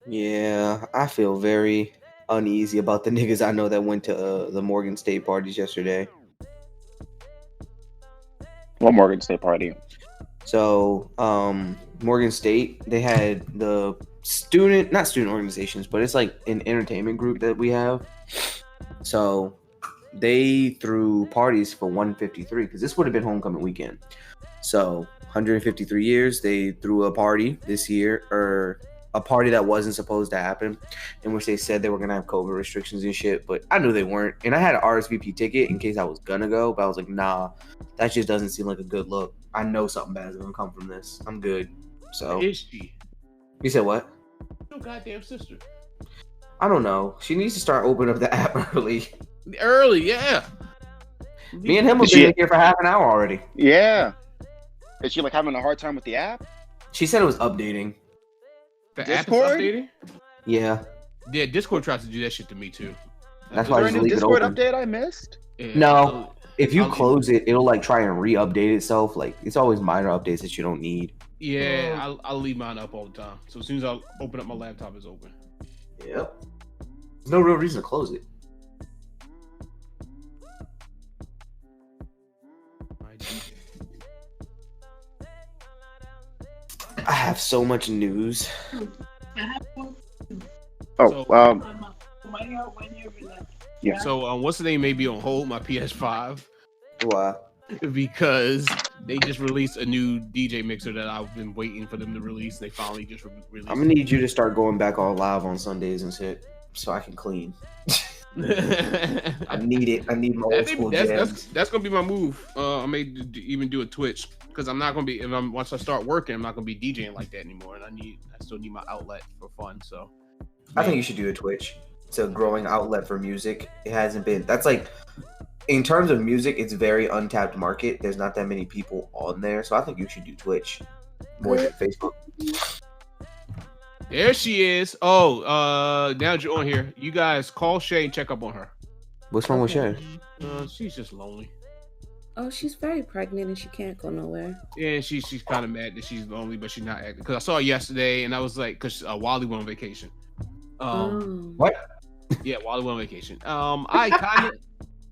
Yeah, I feel very uneasy about the niggas I know that went to the Morgan State parties yesterday. What Morgan State party? So, Morgan State, they had the not student organizations, but it's like an entertainment group that we have. So, they threw parties for 153 because this would have been homecoming weekend. So, 153 years, they threw a party this year, or a party that wasn't supposed to happen, in which they said they were going to have COVID restrictions and shit, but I knew they weren't. And I had an RSVP ticket in case I was going to go, but I was like, nah, that just doesn't seem like a good look. I know something bad is going to come from this. I'm good. So, Where is she? You said what? Your goddamn sister. I don't know. She needs to start opening up the app early. Early, yeah. Me and him have been here for half an hour already. Yeah. Is she like having a hard time with the app? She said it was updating. The Discord? app is updating? Yeah. Yeah, Discord tries to do that shit to me too. That's Is why I there just any leave it Discord open. update I missed? Yeah, No. If you I'll close it, it'll like try and re-update itself. Like it's always minor updates that you don't need. Yeah, I'll leave mine up all the time. So as soon as I open up my laptop, it's open. Yep. There's no real reason to close it. I have so much news. Yeah. So what's the name may be on hold, my PS5, Why? because they just released a new DJ mixer that I've been waiting for them to release. They finally just released. I'm gonna need you to start going back on live on Sundays and shit, so I can clean. I need it. I need my old school jams. That's gonna be my move. I may even do a Twitch because I'm not gonna be. Once I start working, I'm not gonna be DJing like that anymore, and I still need my outlet for fun. So, I think you should do a Twitch. It's a growing outlet for music. It hasn't been. That's like, in terms of music, it's very untapped market. There's not that many people on there, so I think you should do Twitch more than Facebook. there she is. Oh, now that you're on here, you guys call Shay and check up on her. What's wrong with Shay? She's just lonely. Oh, she's very pregnant and she can't go nowhere. Yeah, she's kind of mad that she's lonely, but she's not acting. Because I saw her yesterday, and I was like, because Wally went on vacation. What? Yeah, Wally went on vacation. I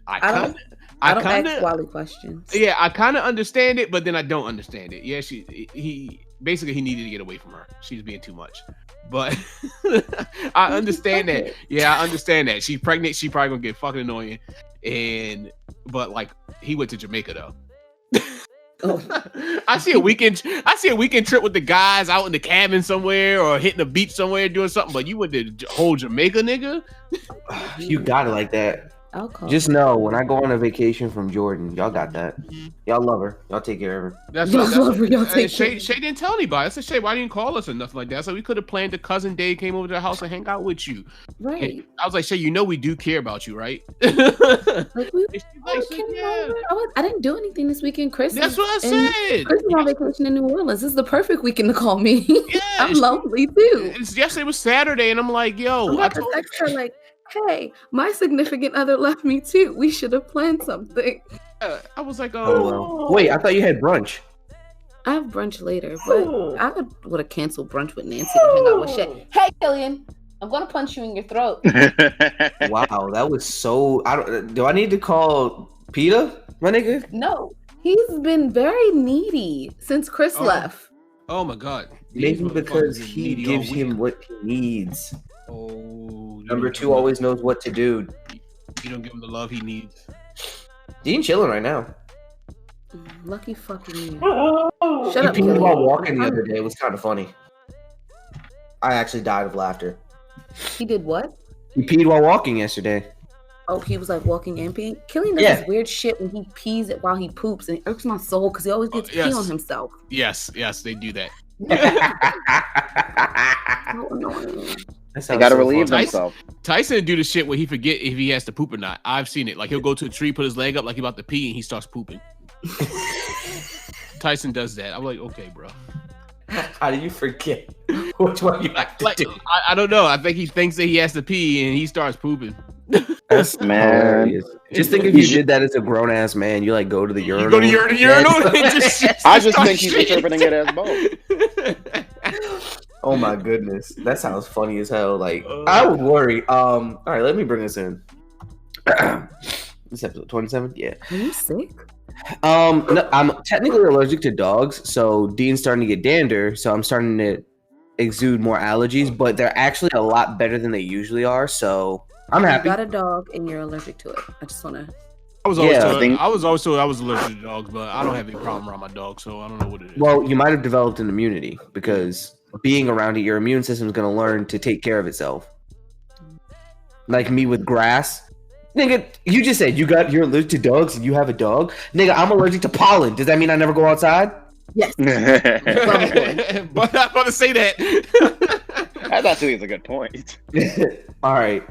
don't ask Wally questions. Yeah, I kind of understand it, but then I don't understand it. Yeah, he basically he needed to get away from her. She's being too much. But I understand that. Yeah, I understand that. She's pregnant. She probably gonna get fucking annoying. But like he went to Jamaica though. Oh. I see a weekend trip with the guys out in the cabin somewhere or hitting the beach somewhere doing something. But you went to whole Jamaica, nigga. You got it like that. Alcohol. Just know when I go on a vacation from Jordan, y'all got that. Y'all love her. Y'all take care of her. That's Shay didn't tell anybody. I said, Shay, why didn't you call us or nothing like that? So we could have planned a cousin day, came over to the house and hang out with you. Right. And I was like, Shay, you know we do care about you, right? Like, Yeah. I didn't do anything this weekend, Chris. That's what I said. Chris is on vacation in New Orleans. This is the perfect weekend to call me. Yeah, I'm lonely too. Yesterday was Saturday, and I'm like, yo, I'm about to text her like, hey, my significant other left me too. We should have planned something. I was like, Well. Wait, I thought you had brunch. I have brunch later, but I would have canceled brunch with Nancy to hang out with Shay. Hey, Killian, I'm gonna punch you in your throat. Wow, that was so. Do I need to call PETA, my nigga? No, he's been very needy since Chris left. Oh my god. Maybe because he gives him what he needs. Oh, Number two always knows what to do. You don't give him the love he needs. Dean chilling right now. Lucky fucking you. He Shut up, peed Killian. while walking the other day. It was kind of funny. I actually died of laughter. He did what? He peed while walking yesterday. Oh, he was like walking and peeing. Killian does this weird shit when he pees it while he poops, and it irks my soul because he always gets pee on himself. Yes, they do that. So annoying. They gotta relieve themselves. Tyson do the shit where he forget if he has to poop or not. I've seen it. Like he'll go to a tree, put his leg up like he about to pee, and he starts pooping. Tyson does that. I'm like, okay, bro. How do you forget which one you like to do? I don't know. I think he thinks that he has to pee, and he starts pooping. That's hilarious. Just think if you did that as a grown ass man, you like go to the urinal. You go to urinal. I just think he's interpreting it as both. Oh my goodness, that sounds funny as hell. Like I would worry. All right, let me bring this in. This episode 27. Yeah. Are you sick? No, I'm technically allergic to dogs, so Dean's starting to get dander, so I'm starting to exude more allergies, but they're actually a lot better than they usually are, so I'm happy. You got a dog and you're allergic to it. I just wanna. I was allergic to dogs, but I don't have any problem around my dog, so I don't know what it is. Well, you might have developed an immunity because being around it, your immune system is going to learn to take care of itself. Like me with grass. Nigga, you just said you're allergic to dogs and you have a dog. Nigga, I'm allergic to pollen. Does that mean I never go outside? Yes. But I'm about to say that. That actually is a good point. All right.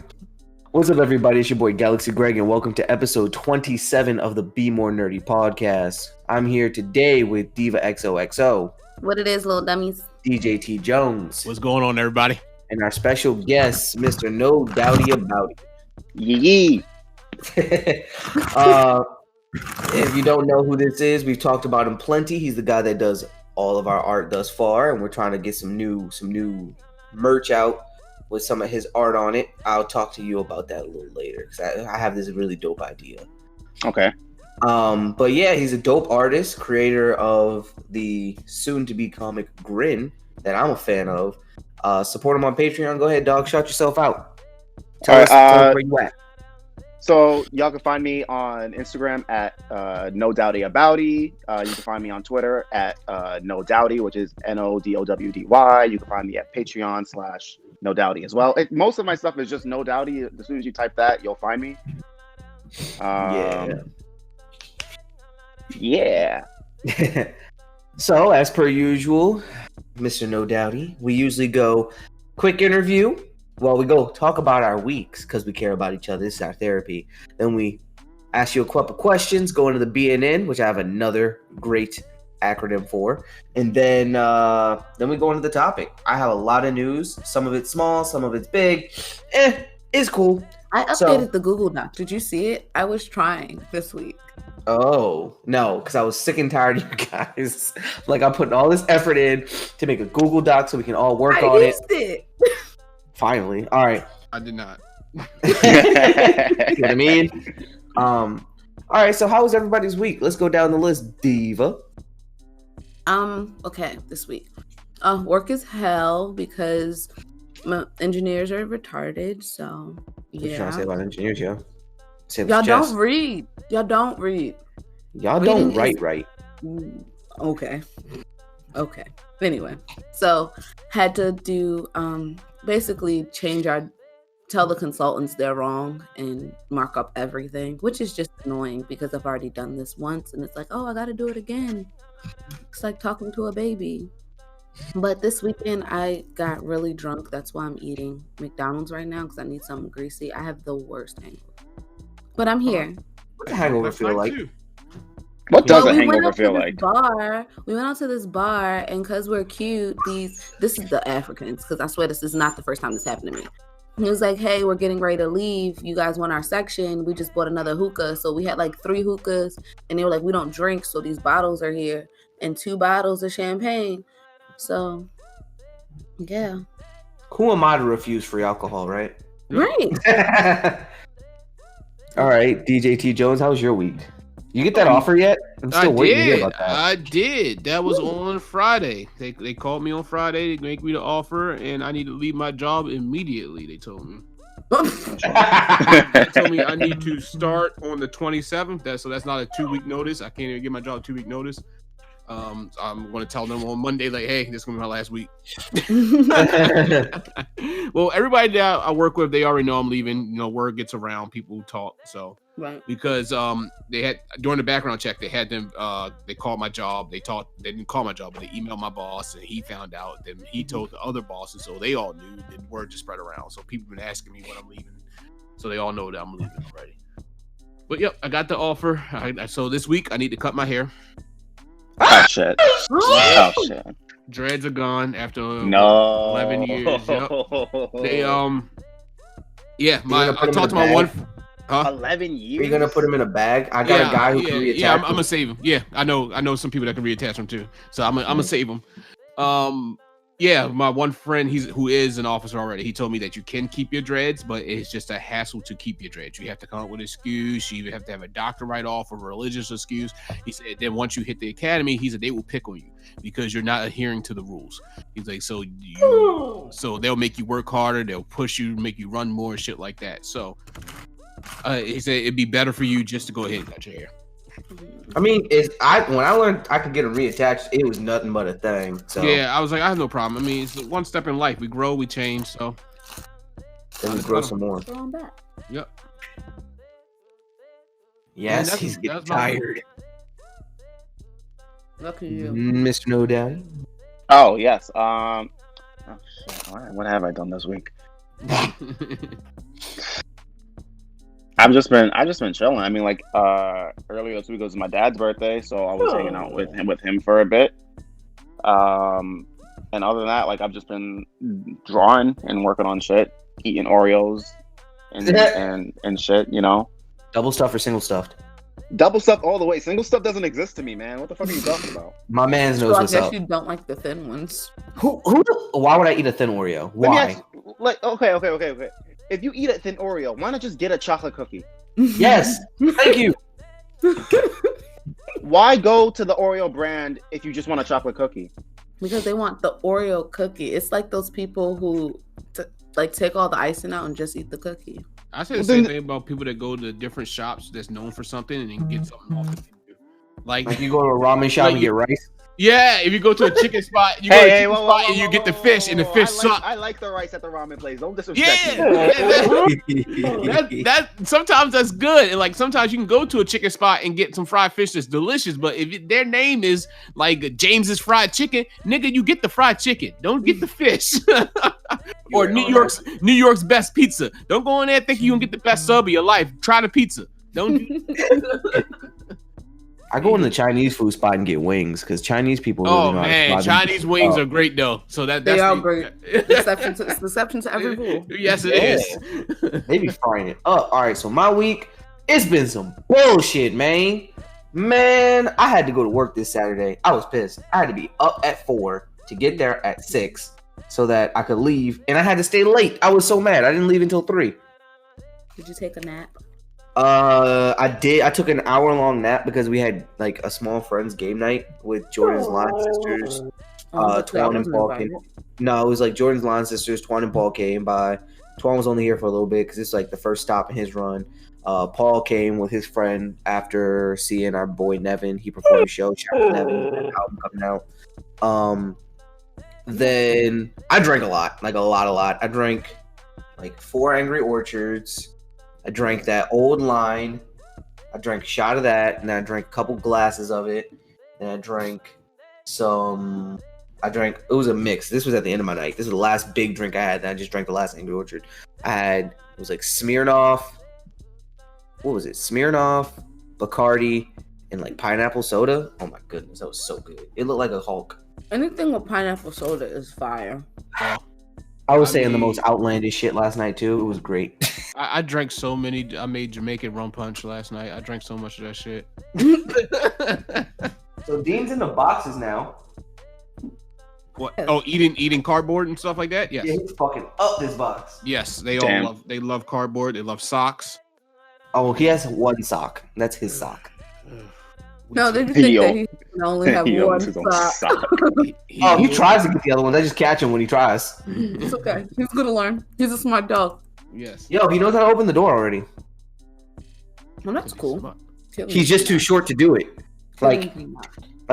What's up, everybody? It's your boy Galaxy Greg, and welcome to episode 27 of the Bmore Nerdy Podcast. I'm here today with Diva XOXO. What it is, little dummies? DJ T Jones. What's going on, everybody? And our special guest, Mr. No Dowdy About It. Yee. If you don't know who this is, we've talked about him plenty. He's the guy that does all of our art thus far, and we're trying to get some new merch out with some of his art on it. I'll talk to you about that a little later because I have this really dope idea. Okay. But yeah, he's a dope artist, creator of the soon-to-be comic Grin that I'm a fan of. Support him on Patreon. Go ahead, dog. Shout yourself out. Tell us where you at. So y'all can find me on Instagram at No Dowdy Abouty. You can find me on Twitter at No Dowdy, which is NODOWDY. You can find me at Patreon/No Dowdy as well. Most of my stuff is just No Dowdy. As soon as you type that, you'll find me. Yeah. So, as per usual, Mr. No Dowdy, we usually go quick interview. Well, we go talk about our weeks because we care about each other. This is our therapy. Then we ask you a couple questions, go into the BNN, which I have another great acronym for. And then we go into the topic. I have a lot of news. Some of it's small, some of it's big. It's cool. I updated the Google Doc. Did you see it? I was trying this week. Oh, no, because I was sick and tired of you guys. Like, I'm putting all this effort in to make a Google Doc so we can all work on it. I used it. Finally. All right. I did not. You know what I mean? All right, so how was everybody's week? Let's go down the list, Diva. Okay, this week. Work is hell because my engineers are retarded, so yeah. What you trying to say about engineers, yo? Y'all don't read. Y'all don't read. Y'all don't write right. Okay. Anyway, so had to do basically tell the consultants they're wrong and mark up everything, which is just annoying because I've already done this once and it's like, oh, I got to do it again. It's like talking to a baby. But this weekend I got really drunk. That's why I'm eating McDonald's right now because I need something greasy. I have the worst hangover. But I'm here. What the hangover feel like? What does a hangover feel like? We went out to this bar, and because we're cute, this is the Africans, because I swear this is not the first time this happened to me. He was like, hey, we're getting ready to leave. You guys want our section? We just bought another hookah. So we had like 3 hookahs, and they were like, we don't drink, so these bottles are here, and 2 bottles of champagne. So, yeah. Who am I to refuse free alcohol, right? Right. All right, DJ T Jones, how was your week? You get that offer yet? I'm still waiting to hear about that. I did. That was on Friday. They called me on Friday to make me the offer, and I need to leave my job immediately. They told me. They told me I need to start on the 27th. So that's not a 2-week notice. I can't even give my job a 2-week notice. I'm going to tell them on Monday, like, hey, this is going to be my last week. Well, everybody that I work with, they already know I'm leaving. You know, word gets around, people talk. So, right. Because they had, during the background check, they had them, they called my job. They didn't call my job, but they emailed my boss, and he found out. Then he told the other bosses, so they all knew. Then word just spread around. So people been asking me when I'm leaving. So they all know that I'm leaving already. But yep, I got the offer. So this week, I need to cut my hair. Oh shit! Oh shit! Dreads are gone after 11 years. Yep. They yeah. I talked to my one. 11 years. Are you gonna put them in a bag? I got a guy who can reattach. Yeah, I'm gonna save them. Yeah, I know some people that can reattach them too. So I'm gonna save them. Yeah, my one friend, who is an officer already, he told me that you can keep your dreads, but it's just a hassle to keep your dreads. You have to come up with an excuse. You have to have a doctor write off a religious excuse. He said then once you hit the academy, he said they will pick on you because you're not adhering to the rules. He's like, so they'll make you work harder, they'll push you, make you run more, shit like that. So he said it'd be better for you just to go ahead and cut your hair. I mean, when I learned I could get them reattached, it was nothing but a thing. So yeah, I was like, I have no problem. I mean, it's one step in life. We grow, we change. So then we grow some more. Throw 'em back. Yep. Yes, Man, he's getting tired. Lucky you. Mr. No Daddy. Oh yes. Oh shit. What have I done this week? I've just been chilling. I mean, like earlier this week was my dad's birthday, so I was hanging out with him for a bit. And other than that, like I've just been drawing and working on shit, eating Oreos and shit, you know. Double stuffed or single stuffed? Double stuff all the way. Single stuff doesn't exist to me, man. What the fuck are you talking about? My man knows what's I guess up. you don't like the thin ones. Why would I eat a thin Oreo? Why? Okay. If you eat a thin Oreo, why not just get a chocolate cookie? Yes. Thank you. Why go to the Oreo brand if you just want a chocolate cookie? Because they want the Oreo cookie. It's like those people who take all the icing out and just eat the cookie. I say the same thing about people that go to different shops that's known for something and then get something off the menu. Like you go to a ramen shop and get rice. Yeah, if you go to a chicken spot, you get the fish and the fish suck. I like the rice at the ramen place. Don't disrespect me. That sometimes that's good. And like sometimes you can go to a chicken spot and get some fried fish that's delicious. But if their name is like James's Fried Chicken, nigga, you get the fried chicken. Don't get the fish. Or New York's best pizza. Don't go in there thinking you can get the best sub of your life. Try the pizza. Don't. I go in the Chinese food spot and get wings because Chinese people. Really know man, Chinese wings are great though. So they are great. Exception to every rule. Yes, it is. They be frying it up. All right, so my week, it's been some bullshit, man. Man, I had to go to work this Saturday. I was pissed. I had to be up at 4 to get there at 6 so that I could leave, and I had to stay late. I was so mad. I didn't leave until 3. Did you take a nap? I did. I took an hour-long nap because we had like a small friends game night with Jordan's line sisters. Twan and Paul came. No, it was like Jordan's line sisters. Twan and Paul came by. Twan was only here for a little bit because it's like the first stop in his run. Paul came with his friend after seeing our boy Nevin. He performed a show. Shout out to Nevin. Album coming out. Then I drank a lot. I drank like 4 Angry Orchards. I drank that old line. I drank a shot of that, and then I drank a couple glasses of it. And I drank it was a mix. This was at the end of my night. This is the last big drink I had. And I just drank the last Angry Orchard. It was like Smirnoff. What was it? Smirnoff, Bacardi, and like pineapple soda. Oh my goodness, that was so good. It looked like a Hulk. Anything with pineapple soda is fire. I was saying the most outlandish shit last night too. It was great. I drank so many. I made Jamaican rum punch last night. I drank so much of that shit. So Dean's in the boxes now. What? Oh, eating cardboard and stuff like that. Yes. Yeah, he's fucking up this box. Yes, they Damn. all love cardboard. They love socks. Oh, he has one sock. That's his sock. No, did you think that he can only have one sock? He tries to get the other ones. I just catch him when he tries. It's okay. He's gonna learn. He's a smart dog. Yes. Yo, he knows how to open the door already. Well, that's cool. He's just too short to do it. Like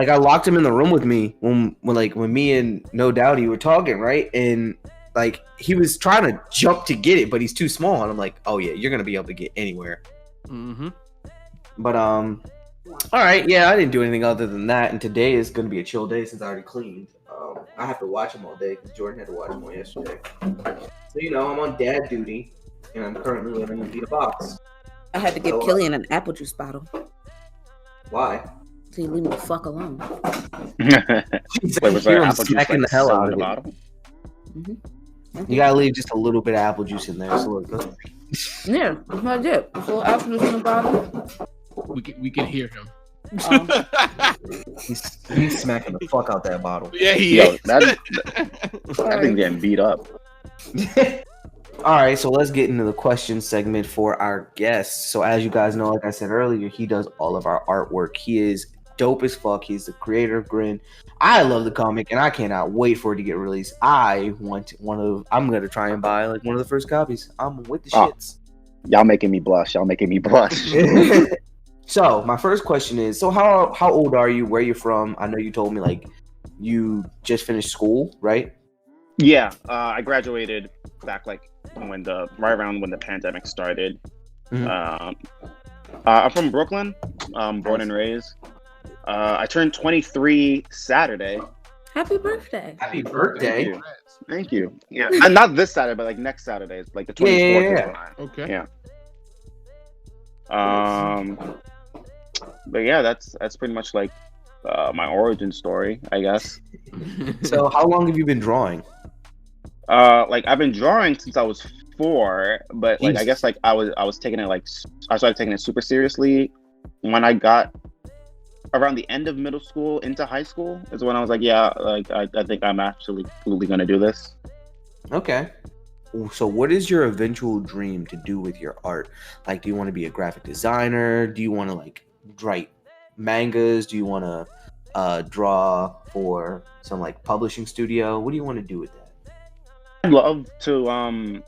I locked him in the room with me when me and No Dowdy were talking, right? And like he was trying to jump to get it, but he's too small. And I'm like, oh yeah, you're gonna be able to get anywhere. Mm-hmm. But all right, yeah, I didn't do anything other than that. And today is gonna be a chill day since I already cleaned. I have to watch him all day because Jordan had to watch him all yesterday. So I'm on dad duty, and I'm currently living in the box. I had to give Killian an apple juice bottle. Why? So you leave me the fuck alone. Wait, was there apple juice smacking the hell out of it. Mm-hmm. You gotta leave just a little bit of apple juice in there. So yeah, that's what I did. A little apple juice in the bottle. We can hear him. He's smacking the fuck out that bottle. Yeah, he Yo, is. that thing's getting beat up. All right, so let's get into the question segment for our guest. So as you guys know, like I said earlier, he does all of our artwork. He is dope as fuck. He's the creator of Grin. I love the comic, and I cannot wait for it to get released. I want one of. I'm gonna try and buy like one of the first copies. I'm with the shits. Y'all making me blush. So my first question is: so how old are you? Where you from? I know you told me like you just finished school, right? Yeah, I graduated back like right around when the pandemic started. Mhm. I'm from Brooklyn, born and raised. I turned 23 Saturday. Happy birthday. Happy birthday! Thank you. Yeah, and not this Saturday, but like next Saturday, like the 24th. Yeah. Okay. Yeah. But yeah, that's pretty much like my origin story, I guess. So how long have you been drawing? Like I've been drawing since I was 4, but like I guess like I was taking it like I started taking it super seriously when I got around the end of middle school into high school is when I was like, yeah, like I think I'm absolutely gonna do this. Okay. So what is your eventual dream to do with your art? Like, do you want to be a graphic designer? Do you want to like write mangas? Do you want to draw for some like publishing studio? What do you want to do with that? I'd love to I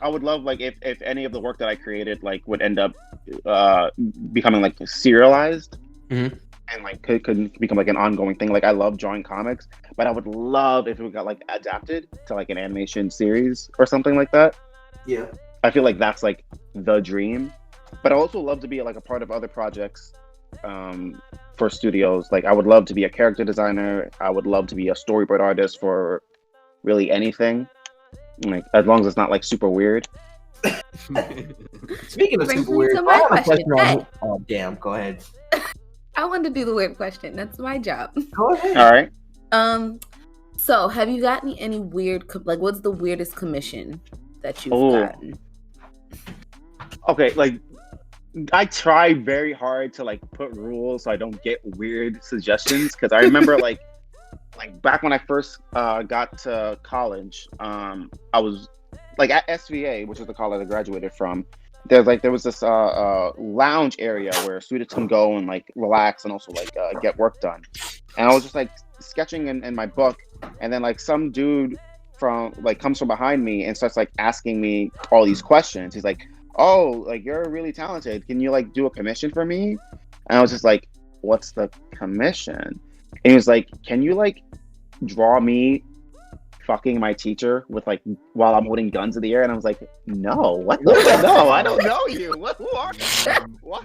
would love like if any of the work that I created like would end up becoming like serialized. Mhm. And like could become like an ongoing thing. Like I love drawing comics, but I would love if it got like adapted to like an animation series or something like that. Yeah. I feel like that's like the dream. But I also love to be like a part of other projects for studios. Like I would love to be a character designer. I would love to be a storyboard artist for really anything. Like as long as it's not like super weird. Speaking of Brings super me weird, to my I have a question. question on- Hey. Oh damn, go ahead. I wanted to do the weird question. That's my job. Go ahead. All right. So have you gotten any weird like what's the weirdest commission that you've gotten? Okay, like I try very hard to like put rules so I don't get weird suggestions because I remember like back when I first got to college, I was like at SVA, which is the college I graduated from. There was this lounge area where students can go and like relax and also like get work done. And I was just like sketching in my book, and then like some dude comes from behind me and starts like asking me all these questions. He's like, "Oh, like you're really talented. Can you like do a commission for me?" And I was just like, "What's the commission?" And he was like, "Can you like draw me fucking my teacher with like while I'm holding guns in the air?" And I was like, "No, what? No, I don't know you. Who are you? What?"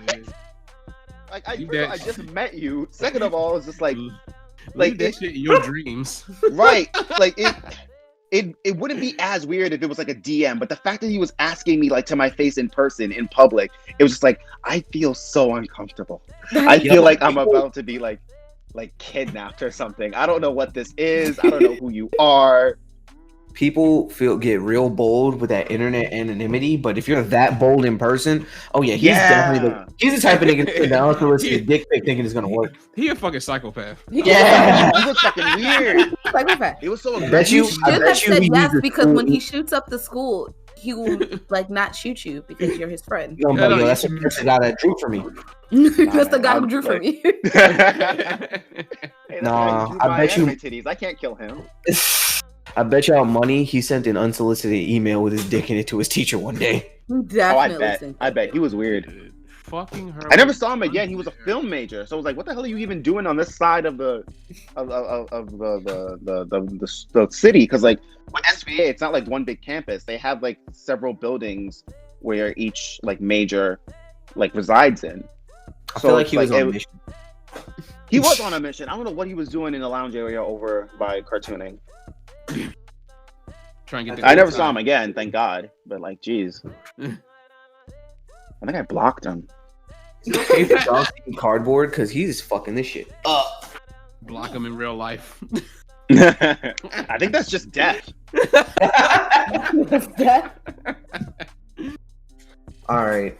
Like I just met you. Second of all, it's just like that shit in your dreams. right. Like it wouldn't be as weird if it was like a DM, but the fact that he was asking me like to my face in person in public, it was just like I feel so uncomfortable. I feel like I'm about to be like kidnapped or something. I don't know what this is. I don't know who you are. People get real bold with that internet anonymity, but if you're that bold in person, oh yeah, definitely he's the type of nigga to down to his dick pic thinking it's gonna work. He a fucking psychopath. Yeah, He was fucking weird. Psychopath. It was so I bet you Should have said he yes uses because when school- he shoots up the school, he will like not shoot you because you're his friend. Yo, Yeah, yo, no, that's the guy that drew for me. That's the guy who I'm drew for me. Hey, Nah, I bet you- titties. I can't kill him. I bet y'all money he sent an unsolicited email with his dick in it to his teacher one day. Definitely. I bet he was weird. Dude, fucking her. I never saw him again. He was a film major, so I was like, "What the hell are you even doing on this side of the city?" Because like with SVA, it's not like one big campus. They have like several buildings where each like major like resides in. I feel like he was on a mission. He was on a mission. I don't know what he was doing in the lounge area over by cartooning. Try and get the I never saw him again, thank God. But like, geez, I think I blocked him. Dog's eating cardboard because he's fucking this shit up. Block him in real life. I think that's just death. All right.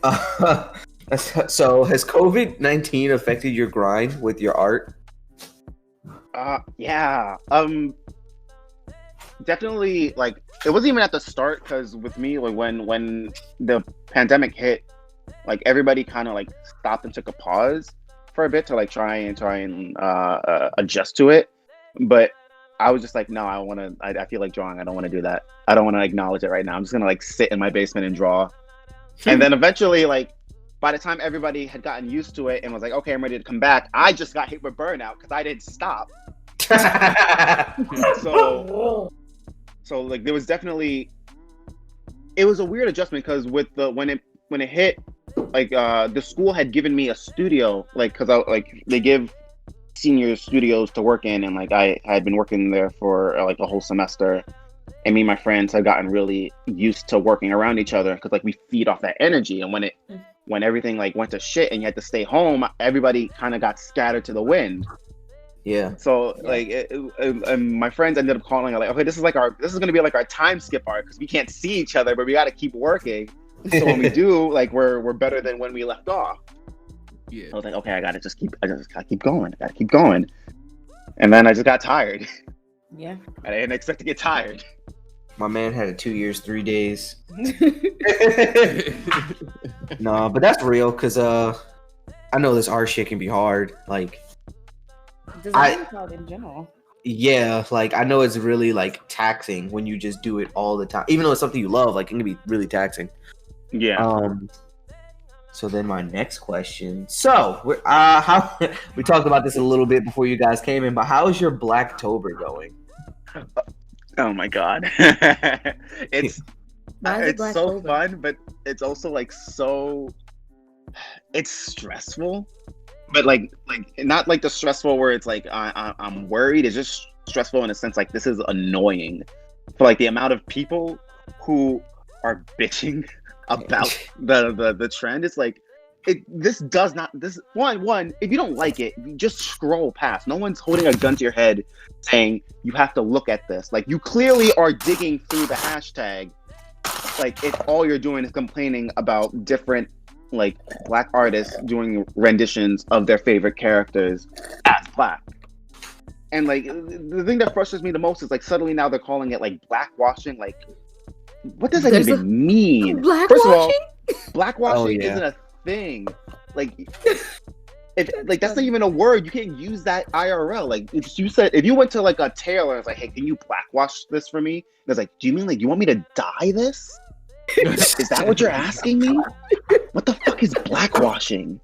So has COVID-19 affected your grind with your art? Yeah. Definitely. Like, it wasn't even at the start, because with me, like when the pandemic hit, like everybody kind of like stopped and took a pause for a bit to like try and adjust to it. But I was just like, no, I feel like drawing. I don't want to do that. I don't want to acknowledge it right now. I'm just gonna like sit in my basement and draw. And then eventually, like, by the time everybody had gotten used to it and was like, okay, I'm ready to come back, I just got hit with burnout because I didn't stop. So like there was definitely, it was a weird adjustment, because with when it hit, like the school had given me a studio, like, because they give senior studios to work in, and like I had been working there for like a whole semester, and me and my friends had gotten really used to working around each other, because like we feed off that energy. And when everything like went to shit and you had to stay home, everybody kind of got scattered to the wind. Yeah. So like and my friends ended up calling like, okay, this is gonna be like our time skip art, because we can't see each other, but we got to keep working. So when we do, like we're better than when we left off. Yeah. I was like, okay, I gotta keep going. And then I just got tired. Yeah. I didn't expect to get tired. My man had a 2 years, 3 days. No, but that's real, because I know this art shit can be hard. Like, Design is hard in general. yeah, like I know it's really like taxing when you just do it all the time. Even though it's something you love, like it can be really taxing. Yeah. So then my next question. So how we talked about this a little bit before you guys came in, but how is your Blacktober going? Oh my god. It's so fun, but it's also like it's stressful. But like not like the stressful where it's like I'm worried. It's just stressful in a sense like this is annoying for like the amount of people who are bitching about the trend. It's like this one, if you don't like it, you just scroll past. No one's holding a gun to your head saying you have to look at this. Like, you clearly are digging through the hashtag. Like, if all you're doing is complaining about different like black artists doing renditions of their favorite characters as black. And like the thing that frustrates me the most is like suddenly now they're calling it like blackwashing. Like, what does that even mean? First of all, blackwashing isn't a thing. Like, like that's not even a word. You can't use that IRL. Like, if you went to like a tailor and was like, hey, can you blackwash this for me? And it's like, do you mean like you want me to dye this? Is that what you're asking me? What the fuck is blackwashing?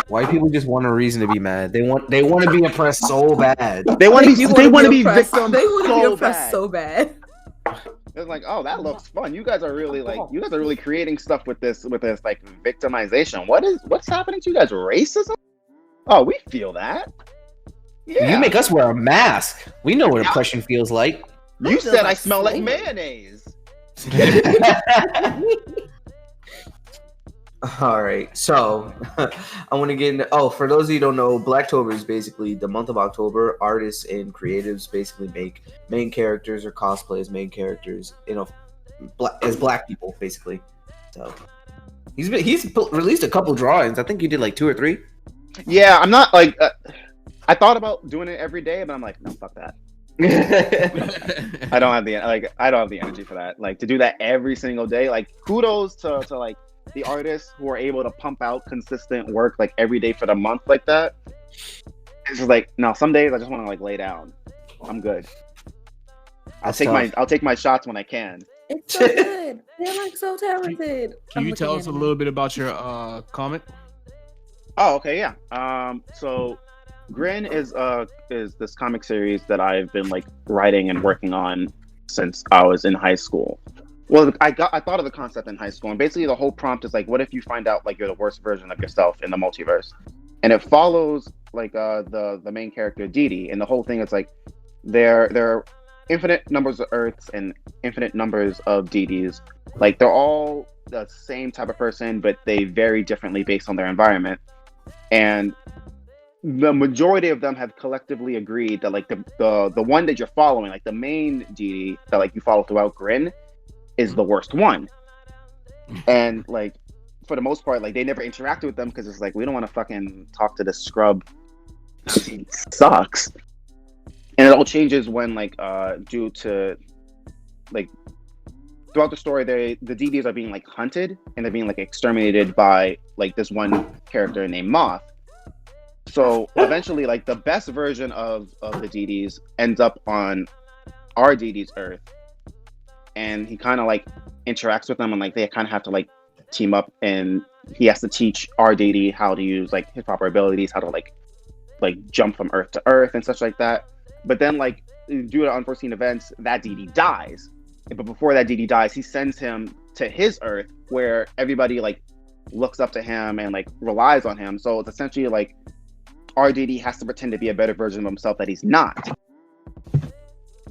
White people just want a reason to be mad. They want to be oppressed so bad. They want to be victims. They want to be oppressed so bad. It's like, oh, that looks fun. You guys are really creating stuff with this like victimization. What's happening to you guys? Racism? Oh, we feel that. Yeah. You make us wear a mask. We know what oppression feels like. You said I smell like mayonnaise. All right, so I want to get into. Oh, for those of you who don't know, Blacktober is basically the month of October. Artists and creatives basically make main characters or cosplay as main characters, as black people, basically. So he's released a couple drawings. I think he did like 2 or 3. Yeah, I'm not like. I thought about doing it every day, but I'm like, no, fuck that. I don't have the energy for that. Like, to do that every single day. Like, kudos to like the artists who are able to pump out consistent work like every day for the month like that. It's just like, no, some days I just want to like lay down. I'm good. I'll take my shots when I can. It's so good. They're like so talented. Can you tell us a little bit about your comic? Oh, okay, yeah. So Grin is this comic series that I've been like writing and working on since I was in high school. Well, I thought of the concept in high school, and basically the whole prompt is like, what if you find out like you're the worst version of yourself in the multiverse? And it follows like the main character Dee, and the whole thing is like there are infinite numbers of Earths and infinite numbers of Dees. Like, they're all the same type of person, but they vary differently based on their environment. And the majority of them have collectively agreed that like the one that you're following, like the main Dee that like you follow throughout Grin, is the worst one. And like, for the most part, like they never interacted with them because it's like we don't want to fucking talk to this scrub. He sucks. And it all changes when like due to like throughout the story, the DDs are being like hunted and they're being like exterminated by like this one character named Moth. So eventually, like the best version of the DDs ends up on our DD's Earth, and he kind of like interacts with them, and like they kind of have to like team up, and he has to teach our DD how to use like his proper abilities, how to like jump from Earth to Earth and such like that. But then like due to unforeseen events, that DD dies. But before that DD dies, he sends him to his Earth where everybody like looks up to him and like relies on him. So it's essentially like our DD has to pretend to be a better version of himself that he's not.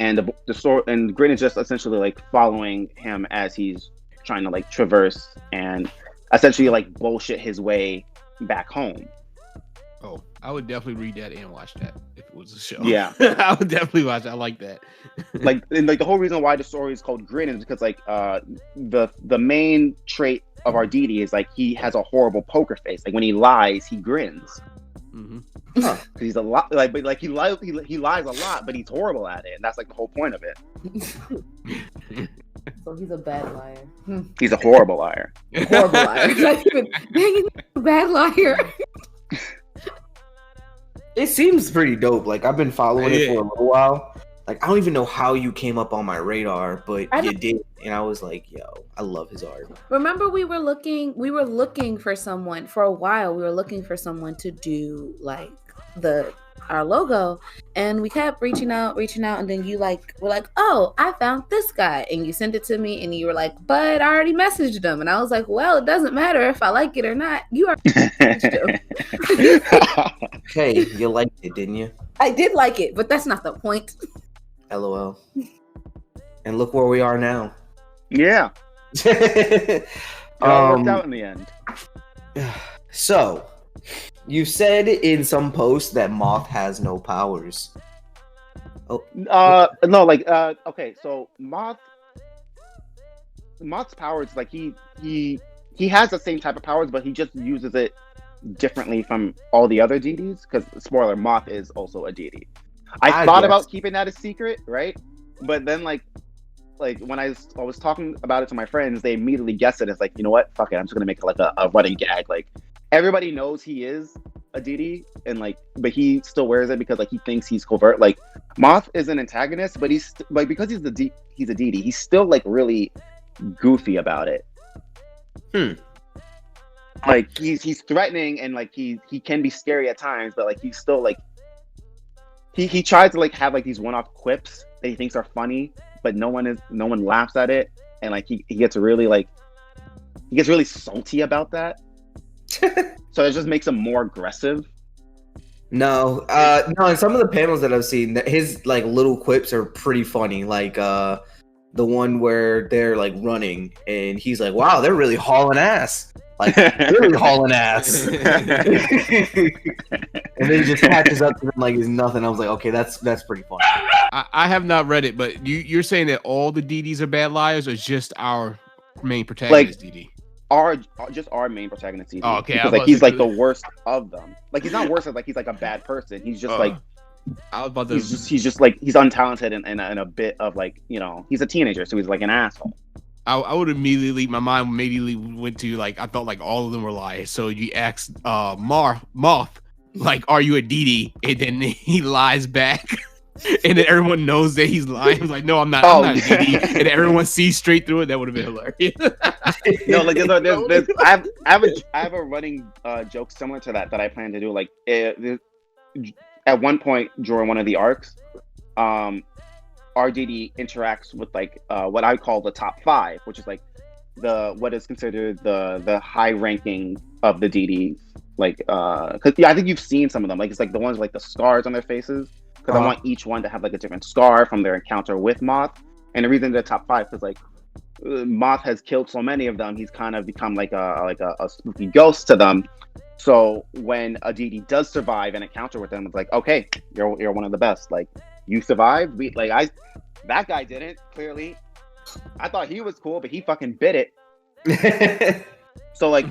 And the story and Grin is just essentially like following him as he's trying to like traverse and essentially like bullshit his way back home. Oh, I would definitely read that and watch that if it was a show. Yeah. I would definitely watch it. I like that. Like the whole reason why the story is called Grin is because like the main trait of our DD is like he has a horrible poker face. Like when he lies, he grins. Mm-hmm. Huh. He's a lot like, but like he lies a lot, but he's horrible at it, and that's like the whole point of it. So he's a bad liar. He's a horrible liar. Horrible liar. Not even dang it, bad liar. It seems pretty dope. Like I've been following it for a little while. Like I don't even know how you came up on my radar, but you did, and I was like, "Yo, I love his art." Remember, we were looking for someone for a while. We were looking for someone to do like our logo, and we kept reaching out, and then you were like, "Oh, I found this guy," and you sent it to me, and you were like, "But I already messaged him," and I was like, "Well, it doesn't matter if I like it or not. You already messaged him." Hey, you liked it, didn't you? I did like it, but that's not the point. LOL. And look where we are now. Yeah. It all worked out in the end. So, you said in some post that Moth has no powers. Oh. No, like okay, so Moth's powers, like he has the same type of powers, but he just uses it differently from all the other DDs. Because spoiler, Moth is also a DD. I thought about keeping that a secret, right? But then like when I was talking about it to my friends, they immediately guessed it as like, you know what? Fuck it, I'm just gonna make it like a running gag. Like everybody knows he is a DD, and like, but he still wears it because like he thinks he's covert. Like Moth is an antagonist, but he's like because he's a DD, he's still like really goofy about it. Like he's threatening and like he can be scary at times, but like he's still like he tries to like have like these one-off quips that he thinks are funny, but no one laughs at it, and like he gets really salty about that. So it just makes him more aggressive. No, in some of the panels that I've seen, his like little quips are pretty funny. Like the one where they're like running and he's like, "Wow, they're really hauling ass." Like really hauling ass. And then he just catches up to them like it's nothing. I was like, okay, that's pretty funny. I have not read it, but you're saying that all the DDs are bad liars, or just our main protagonist DD? Just our main protagonist DD. Oh, okay. Because like he's like the worst of them. Like he's not worse as like he's like a bad person. He's just like I was about to. He's just like he's untalented and a bit of like, you know, he's a teenager, so he's like an asshole. I would immediately, my mind immediately went to like, I thought like all of them were liars. So you asked Moth, like, are you a DD? And then he lies back. And then everyone knows that he's lying. He's like, no, I'm not a DD. And everyone sees straight through it. That would have been hilarious. No, like there's I have a running joke similar to that I plan to do. Like at one point during one of the arcs, RDD interacts with like what I call the top 5, which is like what is considered the high ranking of the DDs. Like because I think you've seen some of them. Like it's like the ones with like the scars on their faces. Because I want each one to have like a different scar from their encounter with Moth. And the reason they're top 5 because like Moth has killed so many of them, he's kind of become like a spooky ghost to them. So when a DD does survive an encounter with them, it's like, okay, you're one of the best. Like you survived. That guy didn't, clearly. I thought he was cool, but he fucking bit it. So like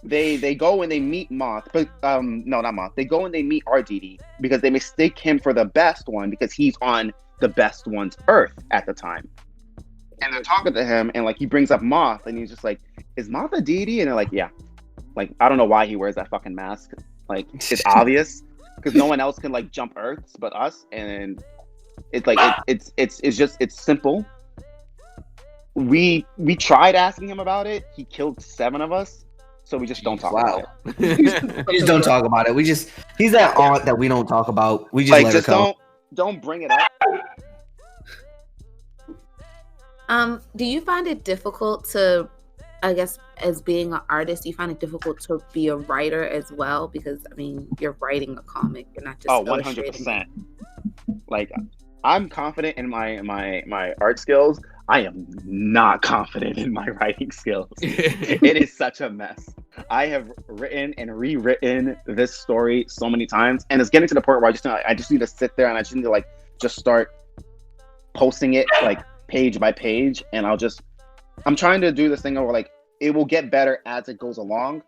they go and they meet Moth, but no, not Moth. They go and they meet RDD because they mistake him for the best one because he's on the best one's Earth at the time. And they're talking to him, and like he brings up Moth, and he's just like, "Is Moth a deity?" And they're like, "Yeah." Like I don't know why he wears that fucking mask. Like it's obvious because no one else can like jump Earths but us, and it's like it's simple. We tried asking him about it. He killed 7 of us, so we just don't talk about it. We just don't talk about it. He's that aunt that we don't talk about. We just like let just her go. don't bring it up. Do you find it difficult to, I guess, as being an artist, do you find it difficult to be a writer as well? Because I mean, you're writing a comic, you're not just 100%. Like I'm confident in my art skills. I am not confident in my writing skills. It is such a mess. I have written and rewritten this story so many times, and it's getting to the point where I just need to sit there and I just need to like just start posting it like page by page, and I'm trying to do this thing where like it will get better as it goes along,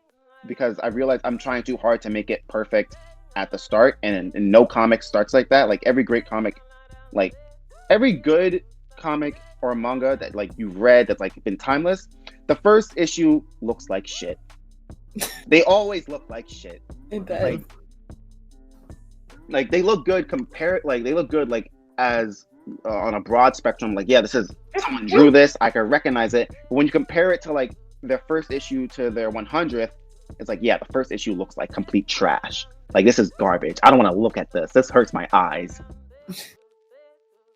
because I realize I'm trying too hard to make it perfect at the start, and no comic starts like that. Like every great comic, like every good comic or manga that like you've read that's like been timeless, the first issue looks like shit. They always look like shit. It does. Like they look good they look good like as on a broad spectrum. Like yeah, this is someone drew this, I can recognize it. But when you compare it to like their first issue to their 100th, it's like yeah, the first issue looks like complete trash. Like this is garbage. I don't want to look at this. This hurts my eyes.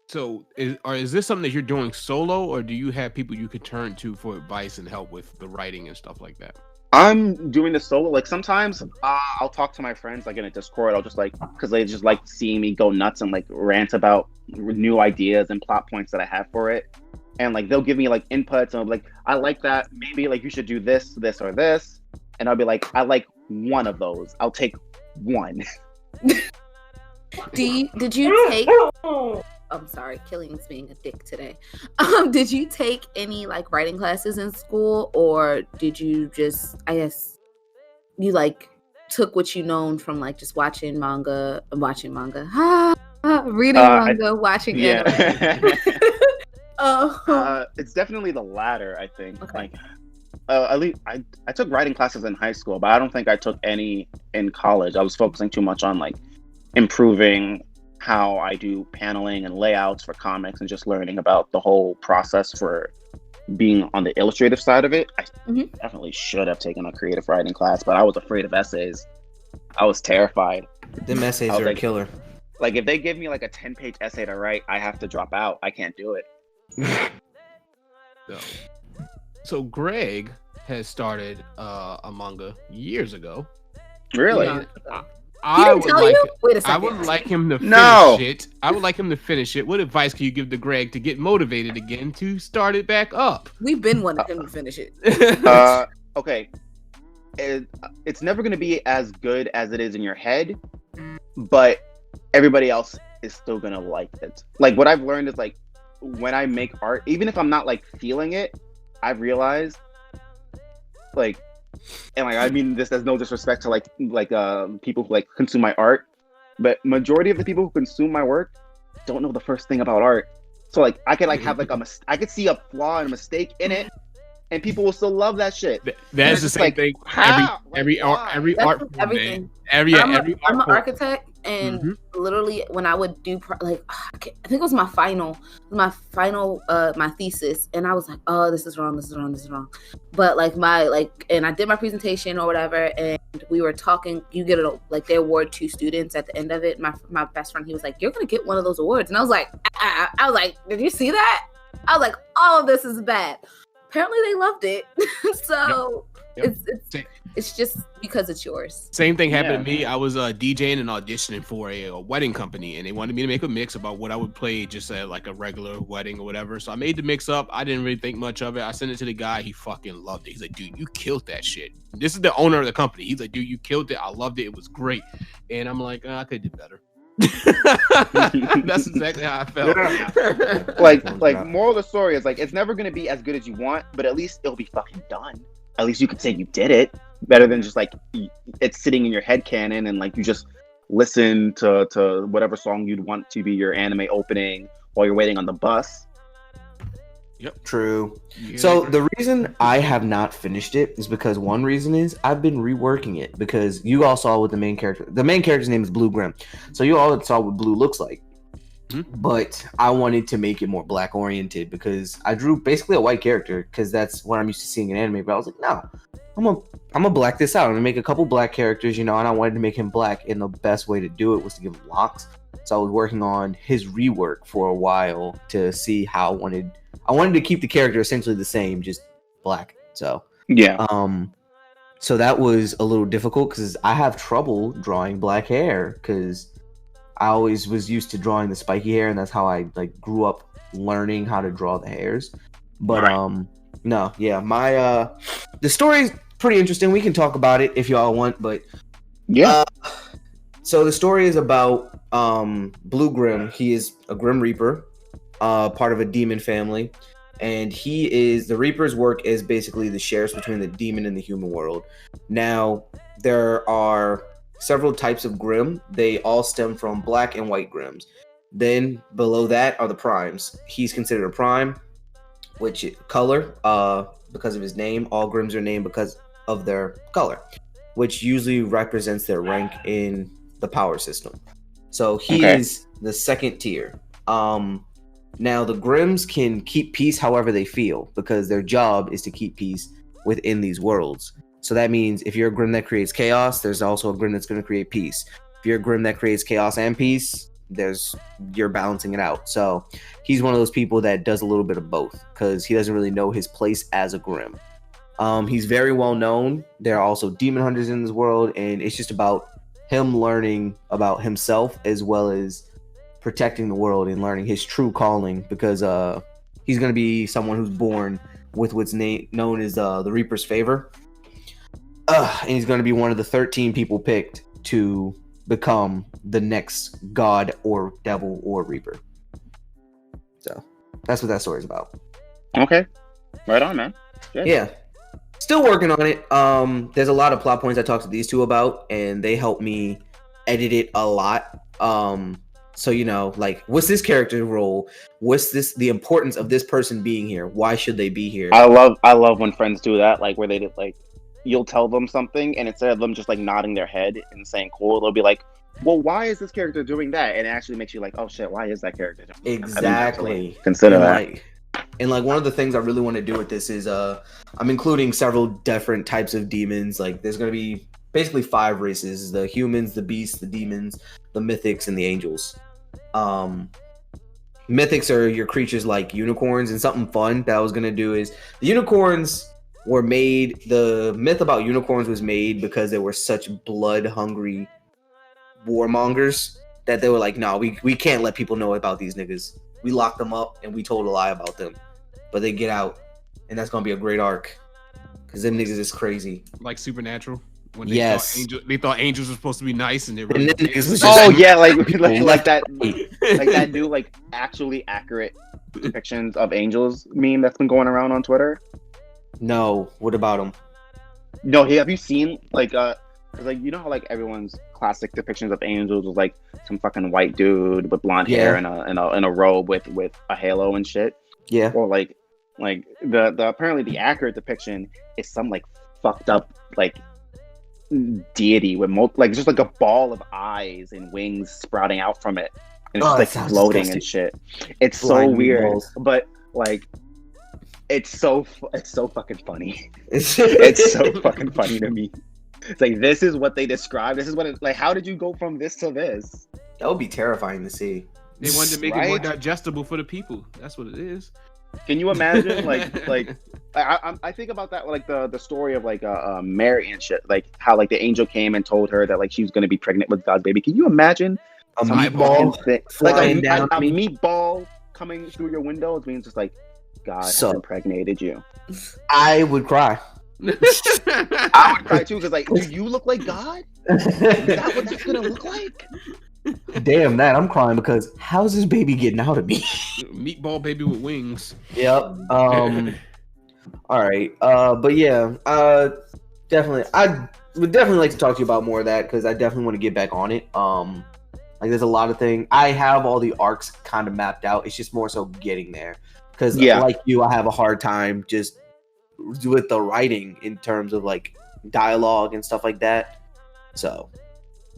So is this something that you're doing solo, or do you have people you could turn to for advice and help with the writing and stuff like that? I'm doing this solo. Like sometimes I'll talk to my friends like in a Discord. I'll just like, because they just like seeing me go nuts and like rant about new ideas and plot points that I have for it. And like they'll give me like inputs, and I'm like, I like that. Maybe like you should do this, this, or this. And I'll be like, I like one of those. I'll take one. Did you take? I'm sorry, Killing's being a dick today. Did you take any like writing classes in school, or did you just, I guess, you like took what you known from like just watching manga, reading manga, watching anime? It's definitely the latter, I think. Okay. Like, at least I took writing classes in high school, but I don't think I took any in college. I was focusing too much on like improving how I do paneling and layouts for comics, and just learning about the whole process for being on the illustrative side of it. I definitely should have taken a creative writing class, but I was afraid of essays. I was terrified. Them essays are a killer. Like if they give me like a 10-page essay to write, I have to drop out. I can't do it. So Greg has started a manga years ago. Really? I would like Wait a second. I would like him to finish it. I would like him to finish it. What advice can you give to Greg to get motivated again to start it back up? We've been wanting him to finish it. Okay. It's never going to be as good as it is in your head, but everybody else is still going to like it. Like what I've learned is like when I make art, even if I'm not like feeling it, I've realized like, and like I mean this as no disrespect to like people who like consume my art, but majority of the people who consume my work don't know the first thing about art. So like I could like have like I could see a flaw and a mistake in it, and people will still love that shit. That's the same like, thing. Every art form, everything. I'm an architect, and literally when I would do I think it was my final my thesis, and I was like, oh, this is wrong, but like and I did my presentation or whatever, and we were talking. You get they award 2 students at the end of it. My best friend, he was like, you're gonna get one of those awards, and I was like, I was like, did you see that? I was like, all of this is bad. Apparently they loved it. So Yep. It's just because it's yours. Same thing happened to me. I was DJing and auditioning for a wedding company, and they wanted me to make a mix about what I would play just at like a regular wedding or whatever. So I made the mix up. I didn't really think much of it. I sent it to the guy. He fucking loved it. He's like, dude, you killed that shit. This is the owner of the company. He's like, dude, you killed it. I loved it. It was great. And I'm like, I could do better. That's exactly how I felt. Like moral of the story is like, it's never going to be as good as you want, but at least it'll be fucking done. at least you could say you did it, better than just like it's sitting in your head canon and like you just listen to whatever song you'd want to be your anime opening while you're waiting on the bus. Yep. True. Yeah, So the reason I have not finished it is because one reason is I've been reworking it because you all saw what the main character's name is Blue Grin. So you all saw what Blue looks like. But I wanted to make it more black oriented because I drew basically a white character because that's what I'm used to seeing in anime. But I was like, no, I'm gonna black this out. I'm gonna make a couple black characters, and I wanted to make him black. And the best way to do it was to give him locks. So I was working on his rework for a while to see how I wanted to keep the character essentially the same, just black. So yeah, so that was a little difficult because I have trouble drawing black hair because I always was used to drawing the spiky hair, and that's how I like grew up learning how to draw the hairs. But no, yeah, my the story's pretty interesting. We can talk about it if y'all want, but yeah. So the story is about Blue Grim. He is a Grim Reaper, part of a demon family, and the Reaper's work is basically the sheriffs between the demon and the human world. Now there are several types of Grim. They all stem from black and white Grims. Then below that are the primes. He's considered a prime, which color, because of his name. All Grims are named because of their color, which usually represents their rank in the power system. So he is the second tier. Now the Grims can keep peace however they feel because their job is to keep peace within these worlds. So that means if you're a Grim that creates chaos, there's also a Grim that's going to create peace. If you're a Grim that creates chaos and peace, you're balancing it out. So he's one of those people that does a little bit of both because he doesn't really know his place as a Grim. He's very well known. There are also demon hunters in this world, and it's just about him learning about himself as well as protecting the world and learning his true calling because he's going to be someone who's born with what's known as the Reaper's favor. And he's going to be one of the 13 people picked to become the next god or devil or Reaper. So that's what that story is about. Okay. Right on, man. Good. Yeah. Still working on it. There's a lot of plot points I talked to these two about, and they helped me edit it a lot. So, like, what's this character's role? What's the importance of this person being here? Why should they be here? I love when friends do that, like where they did like you'll tell them something and instead of them just like nodding their head and saying cool, they'll be like, well, why is this character doing that? And it actually makes you like, oh shit, why is that character doing that? Exactly. Consider that. And one of the things I really want to do with this is I'm including several different types of demons. Like there's going to be basically 5 races: the humans, the beasts, the demons, the mythics, and the angels. Mythics are your creatures like unicorns, and something fun that I was going to do is the unicorns were made, the myth about unicorns was made because they were such blood hungry warmongers that they were like, no, we can't let people know about these niggas. We locked them up and we told a lie about them, but they get out, and that's gonna be a great arc because them niggas is crazy. Like Supernatural, when they thought angels were supposed to be nice, and they really yeah, like that new like actually accurate depictions of angels meme that's been going around on Twitter. No, what about them? No, have you seen like how like everyone's classic depictions of angels was like some fucking white dude with blonde hair and a robe with a halo and shit. Yeah. Or like the apparently the accurate depiction is some like fucked up like deity with like just like a ball of eyes and wings sprouting out from it, and it's like floating disgusting. And shit. It's so weird, balls. But like. It's so fucking funny. It's so fucking funny to me. It's like, this is what they describe. This is what it's like. How did you go from this to this? That would be terrifying to see. They wanted to make it more digestible for the people. That's what it is. Can you imagine? I think about that, like the story of like Mary and shit. Like how like the angel came and told her that like she was going to be pregnant with God's baby. Can you imagine a meatball like a meatball coming through your window? It means just like, God has impregnated you. I would cry. I would cry too, because like, do you look like God? Is that what that's gonna look like? Damn that, I'm crying because how's this baby getting out of me? Meatball baby with wings. Yep. All right. But yeah, definitely. I would definitely like to talk to you about more of that because I definitely want to get back on it. Like there's a lot of things. I have all the arcs kind of mapped out. It's just more so getting there. Because like you, I have a hard time just with the writing in terms of like dialogue and stuff like that. So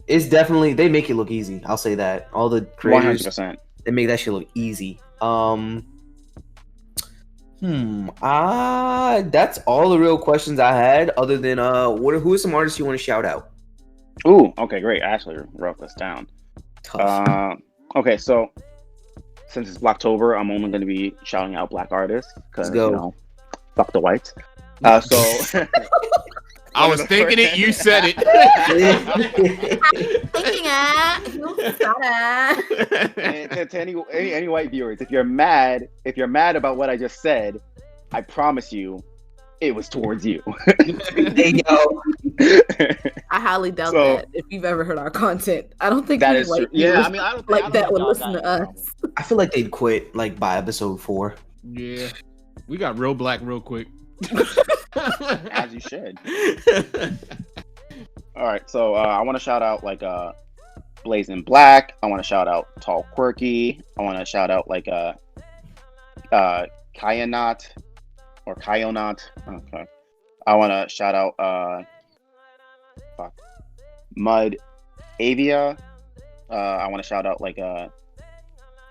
it's definitely, they make it look easy. I'll say that. All the creators, 100%. they make that shit look easy. That's all the real questions I had. Other than who are some artists you want to shout out? Ooh, okay, great. I actually wrote this down. Tough. Okay, so since it's Blacktober, I'm only going to be shouting out black artists because fuck the whites. So I was thinking it. You said it. And to any white viewers, if you're mad about what I just said, I promise you, it was towards you. Hey, yo. I highly doubt that if you've ever heard our content. I don't think that is white true. Yeah, I mean, I don't like that would listen to us. I feel like they'd quit like by episode 4. Yeah, we got real black real quick. As you should. All right, so I want to shout out like Blazing Black. I want to shout out Tall Quirky. I want to shout out like Kyanot or Kyonaut. Okay. I want to shout out Mud Avia. I want to shout out like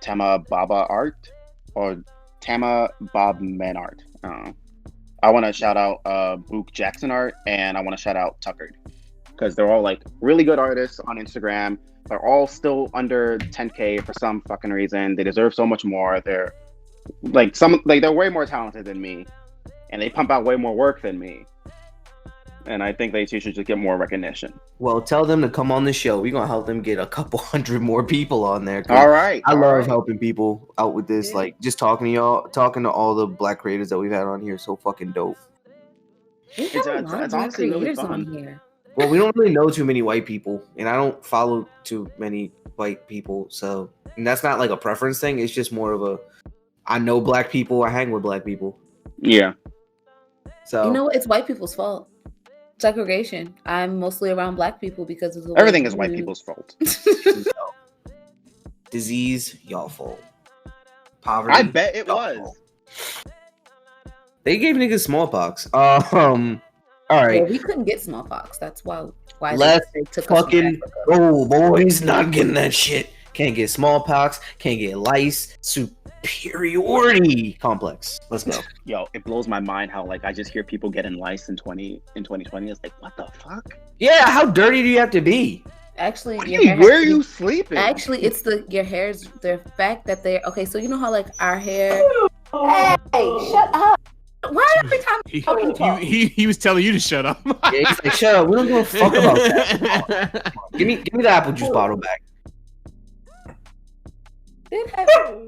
Tama Baba Art or Tama Bob Men Art. I want to shout out Book Jackson Art, and I want to shout out Tuckered because they're all like really good artists on Instagram. They're all still under 10K for some fucking reason. They deserve so much more. They're they're way more talented than me, and they pump out way more work than me. And I think they should just get more recognition. Well, tell them to come on the show. We're going to help them get a couple hundred more people on there. All right. I love helping people out with this. Yeah. Like, just talking to y'all, talking to all the black creators that we've had on here. So fucking dope. It's honestly really fun. On here. Well, we don't really know too many white people. And I don't follow too many white people. So, and that's not like a preference thing. It's just more of I know black people. I hang with black people. Yeah. So, you know what? It's white people's fault. Segregation. I'm mostly around black people because of the everything is white people's fault. Disease, y'all fault. Poverty, I bet it was. Fault. They gave niggas smallpox. All right. Well, we couldn't get smallpox. That's why let's fucking go, boys. Not getting that shit. Can't get smallpox. Can't get lice. Superiority complex. Let's go. Yo, it blows my mind how like I just hear people getting lice in 2020. It's like, what the fuck? Yeah, how dirty do you have to be? Actually, where are you sleeping? Actually, it's the fact that they're okay. So you know how like our hair. Hey, shut up! Why every time he was telling you to shut up? Yeah, he's like, shut up. We don't give a fuck about that. Give me the apple juice bottle back.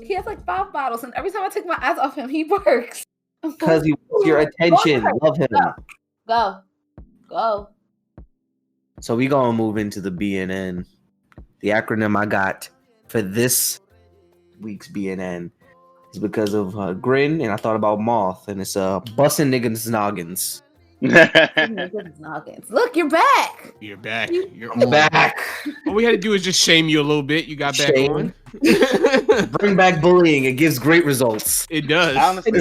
He has like 5 bottles, and every time I take my eyes off him, he works. Because he wants your attention. Love him. Go. So we gonna move into the BNN. The acronym I got for this week's BNN is because of Grin, and I thought about Moth, and it's bussin' niggas noggins. Look, you're back. You're back. I'm back. All we had to do is just shame you a little bit. You got back on. Bring back bullying. It gives great results. It does. Honestly,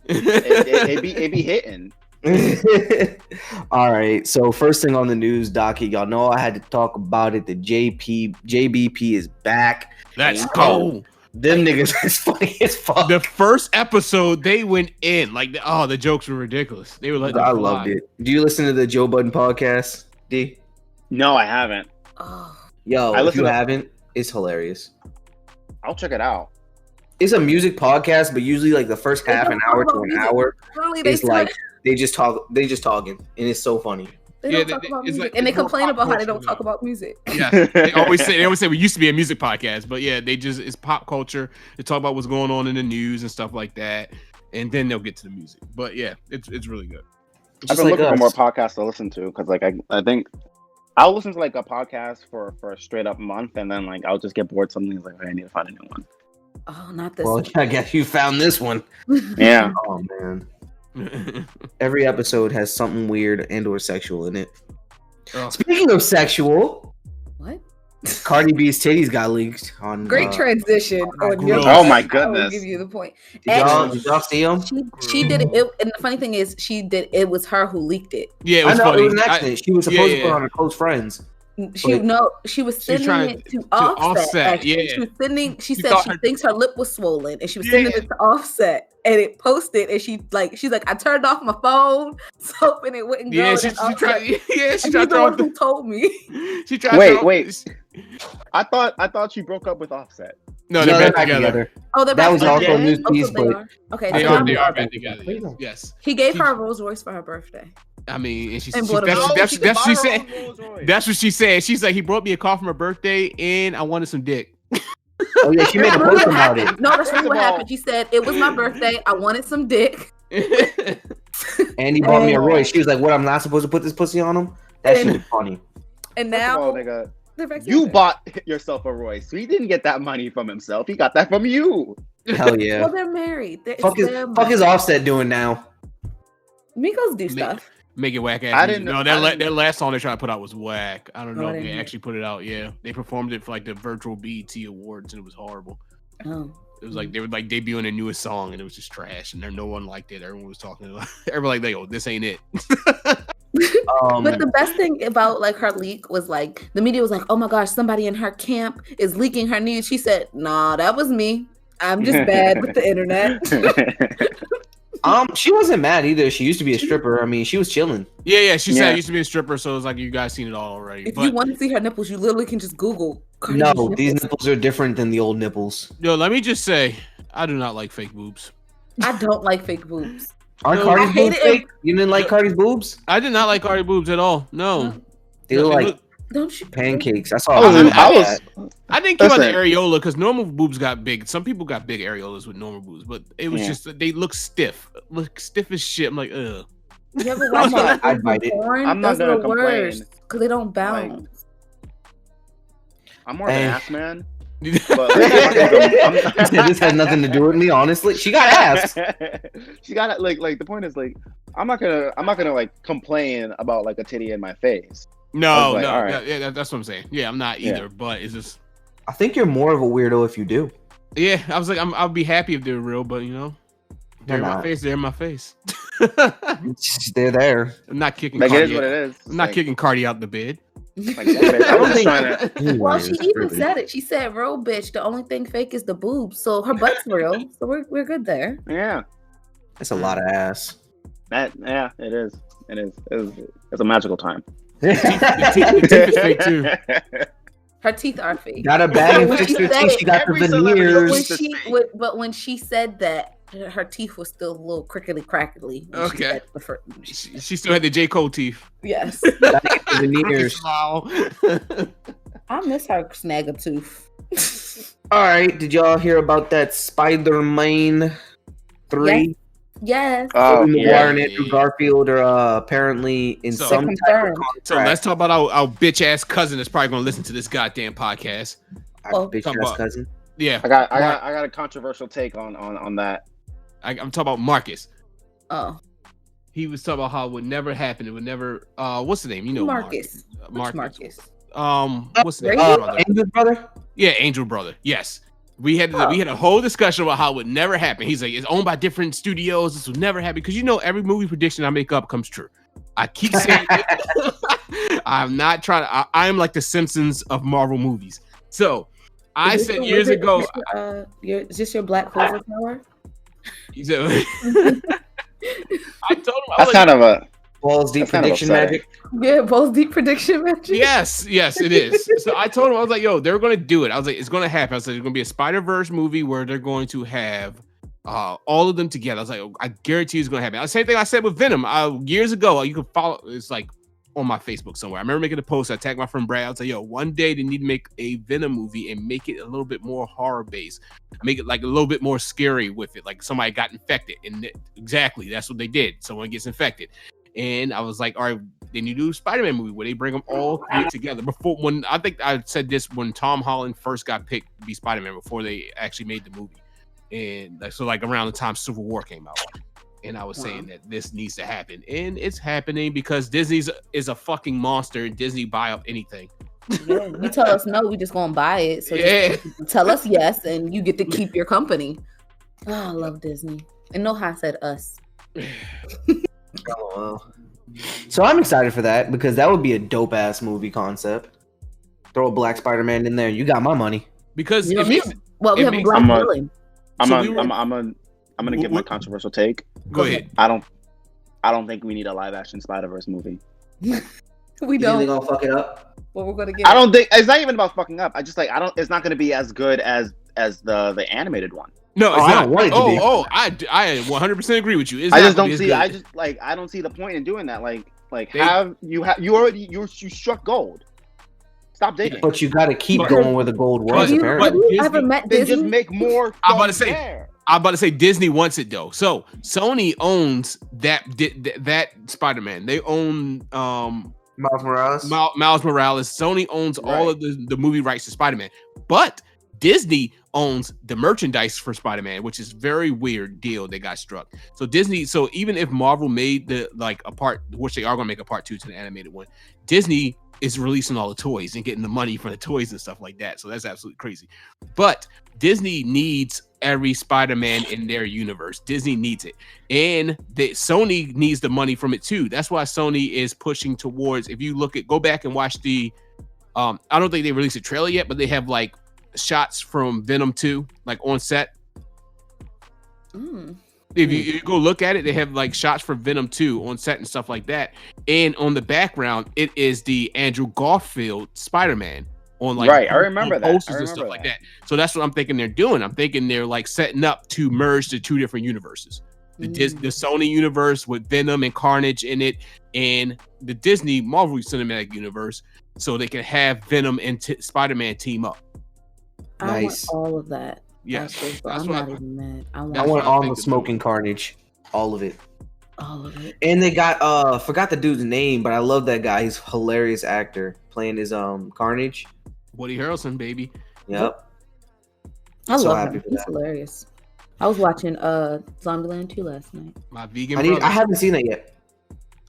it be hitting. All right. So first thing on the news docket, y'all know I had to talk about it. The JBP is back. Let's go. Them niggas is funny as fuck. The first episode, they went in like, the jokes were ridiculous. They were like, I loved it. Do you listen to the Joe Budden podcast, D? No, I haven't. Yo, if you haven't, it's hilarious. I'll check it out. It's a music podcast, but usually like the first half an hour to an hour, it's like they just talking, and it's so funny. They don't talk about music, and they complain about how they don't talk about music. Yeah, they always say we used to be a music podcast, but yeah, it's pop culture. They talk about what's going on in the news and stuff like that, and then they'll get to the music. But yeah, it's really good. I've been looking for more podcasts to listen to because like I think I'll listen to like a podcast for a straight up month, and then like I'll just get bored. Something's like I need to find a new one. Oh, not this Well, one. I guess you found this one. Yeah. Oh man. Every episode has something weird and/or sexual in it. Oh. Speaking of sexual, What? Cardi B's titties got leaked on. Great transition. On your Oh my I will goodness. give you the point. Did y'all see them? She did it, and the funny thing is, she did. It was her who leaked it. Yeah, it I was know funny. it was an accident. She was supposed to put yeah. on her close friends. She But- was She was sending trying it to to Offset. Offset, Actually. yeah. She was sending. She She said thought she her- thinks her lip was swollen, and she was sending it to Offset. And it posted, and she's like, I turned off my phone, hoping it wouldn't go. Yeah, And she Offset- tried. Yeah, she and tried he's to the throw one off who told me. She tried. to throw- Wait. I thought she broke up with Offset. No, they're back together. Oh, they're That back was together. also a news Oh, piece, so they but are. Okay, They so are. I'm- They are back together. Yes. He gave her a Rolls Royce for her birthday. I mean, and And bought a Rolls- that's what she said. That's what she said. She's like, he brought me a call for my birthday, and I wanted some dick. Oh yeah, she made a post about it. No, that's First really of what all- happened. She said it was my birthday. I wanted some dick. And he bought me a Royce. She was like, "What? I'm not supposed to put this pussy on him?" That shit was funny. And First of now all, nigga, they're back you together. bought yourself a Royce. He didn't get that money from himself. He got that from you. Hell yeah. Well, they're married. Fuck is Offset doing now? Migos do stuff. Make it whack ass. I didn't No, know- that last song they tried to put out was whack. I don't Oh, know I if didn't they hear. actually put it out. Yeah, they performed it for like the virtual BET Awards, and it was horrible. Oh. It was like they were like debuting their newest song, and it was just trash, and no one liked it. Everyone was talking about. Everyone like, "Oh, this ain't it." But the best thing about like her leak was like the media was like, "Oh my gosh, somebody in her camp is leaking her news." She said, "Nah, that was me. I'm just bad with the internet." She wasn't mad either. She used to be a stripper. I mean, she was chilling. Yeah. She said Yeah. I used to be a stripper, so it's like you guys seen it all already. If But you want to see her nipples, you literally can just Google. Cardi No, B's these nipples. nipples are different than the old nipples. yo, let me just say, I do not like fake boobs. I don't like fake boobs. Aren't No, Cardi's I hate boobs it fake? You didn't like Cardi's boobs? I did not like Cardi boobs at all. No, They No, look they like look- Don't you? pancakes. I saw. I a was, video I of was, that. I didn't care about the Listen. areola because normal boobs got big. Some people got big areolas with normal boobs, but it was Yeah. just that they look stiff, as shit. I'm like, ugh. You ever watch I'm not- I'd bite it. porn? I'm not Those are gonna the complain. worst because they don't bounce. I'm more of an Hey. ass man. She said this has nothing to do with me. Honestly, she got ass. She got it. Like the point is like I'm not gonna like complain about like a titty in my face. I No, was like, no, all right. yeah, that's what I'm saying. Yeah, I'm not Yeah. either, but it's just, I think you're more of a weirdo if you do. yeah. I was like, I'll be happy if they're real, but you know, they're in my not. face. They're in my face. They're there. I'm not kicking. Like it Cardi is what out. it is. I'm not Like, kicking Cardi out the bed. Like, I was just trying to. Well, she even said it. She said, "Real bitch. The only thing fake is the boobs. So her butt's real. So we're good there." Yeah. It's a lot of ass. Yeah, it is. It is. It's a magical time. The teeth is fake too. Her teeth are fake. Got a bag and When fixed she her said teeth. it, She got the every celebrity veneers. looks like- But when she said that, her teeth was still a little crickly crackly. when she Okay. said the She still had the J. Cole teeth. yes. Gotta get the veneers. Wow. I miss her snag-a-tooth. All right. Did y'all hear about that Spider-Man 3? Yes. Oh, Tobey yeah. Maguire and Andrew Garfield are apparently in So- some type of Confirmed. contract. So let's talk about our bitch ass cousin that's probably gonna listen to this goddamn podcast. Our bitch Talk ass about- cousin. Yeah, I got a controversial take on that. I'm talking about Marcus. Oh, He was talking about how it would never happen. It would never. What's the name? You know, Marcus. Marcus. Marcus. What's the name? Brady? Brother. Angel's brother? Yeah, Angel Brother. Yes. We had a whole discussion about how it would never happen. He's like, it's owned by different studios. This would never happen because you know every movie prediction I make up comes true. I keep saying it. I'm not trying to. I'm like the Simpsons of Marvel movies. So I Is this said your years wizard- ago. is this your Black Clover power? He said, I told him I That's was like, kind of a. Balls deep That's kind of prediction upsetting. magic. Yeah, both deep prediction matches. yes, it is. So I told him, I was like, yo, they're going to do it. I was like, it's going to happen. I was like, there's going to be a Spider-Verse movie where they're going to have all of them together. I was like, I guarantee it's going to happen. The same thing I said with Venom years ago. You can follow, it's like on my Facebook somewhere. I remember making a post. I tagged my friend Brad. I was like, yo, one day they need to make a Venom movie and make it a little bit more horror based. Make it like a little bit more scary with it. Like somebody got infected. And exactly, that's what they did. Someone gets infected. And I was like, all right, they need to do a Spider-Man movie where they bring them all three together. Before, when I think I said this when Tom Holland first got picked to be Spider-Man before they actually made the movie, and so like around the time Civil War came out, and I was saying that this needs to happen, and it's happening because Disney is a fucking monster, and Disney buy up anything. Yeah, you tell us no, we just gonna buy it. So tell us yes, and you get to keep your company. Oh, I love Disney. And no, I said us. Oh, well. So I'm excited for that because that would be a dope ass movie concept. Throw a Black Spider-Man in there, you got my money. Because we it makes have a black villain. I'm gonna give my controversial take. Go ahead. I don't think we need a live action Spider-Verse movie. We don't. You gonna fuck it up? What we're gonna get? I don't think it's not even about fucking up. I just it's not gonna be as good as the animated one. No, it's not. I 100% agree with you. I just don't see. I don't see the point in doing that. You struck gold. Stop dating. But you got to keep going where the gold was. Apparently, have you ever met Disney? Just make more. I'm about to say Disney wants it though. So Sony owns that Spider-Man. They own Miles Morales. Miles Morales. Sony owns all of the movie rights to Spider-Man, but Disney owns the merchandise for Spider-Man, which is very weird deal they got struck. So Disney, so even if Marvel made which they are gonna make a part 2 to the animated one, Disney is releasing all the toys and getting the money for the toys and stuff like that. So that's absolutely crazy. But Disney needs every Spider-Man in their universe. Disney needs it. And Sony needs the money from it too. That's why Sony is pushing towards, if you go back and watch the, I don't think they released a trailer yet, but they have like shots from Venom 2, like on set. If you go look at it, they have like shots from Venom 2 on set and stuff like that. And on the background, it is the Andrew Garfield Spider-Man on like I remember that posters and stuff like that. So that's what I'm thinking they're doing. I'm thinking they're like setting up to merge the two different universes. The Sony universe with Venom and Carnage in it, and the Disney Marvel Cinematic Universe, so they can have Venom and Spider-Man team up. Nice. I want all of that. Yes, actually, that's I'm what not even mad. I want all the smoking Carnage, all of it. All of it. And they got forgot the dude's name, but I love that guy. He's a hilarious actor playing his Carnage. Woody Harrelson, baby. Yep. I love him. He's hilarious. I was watching Zombieland 2 last night. My vegan I haven't seen that yet.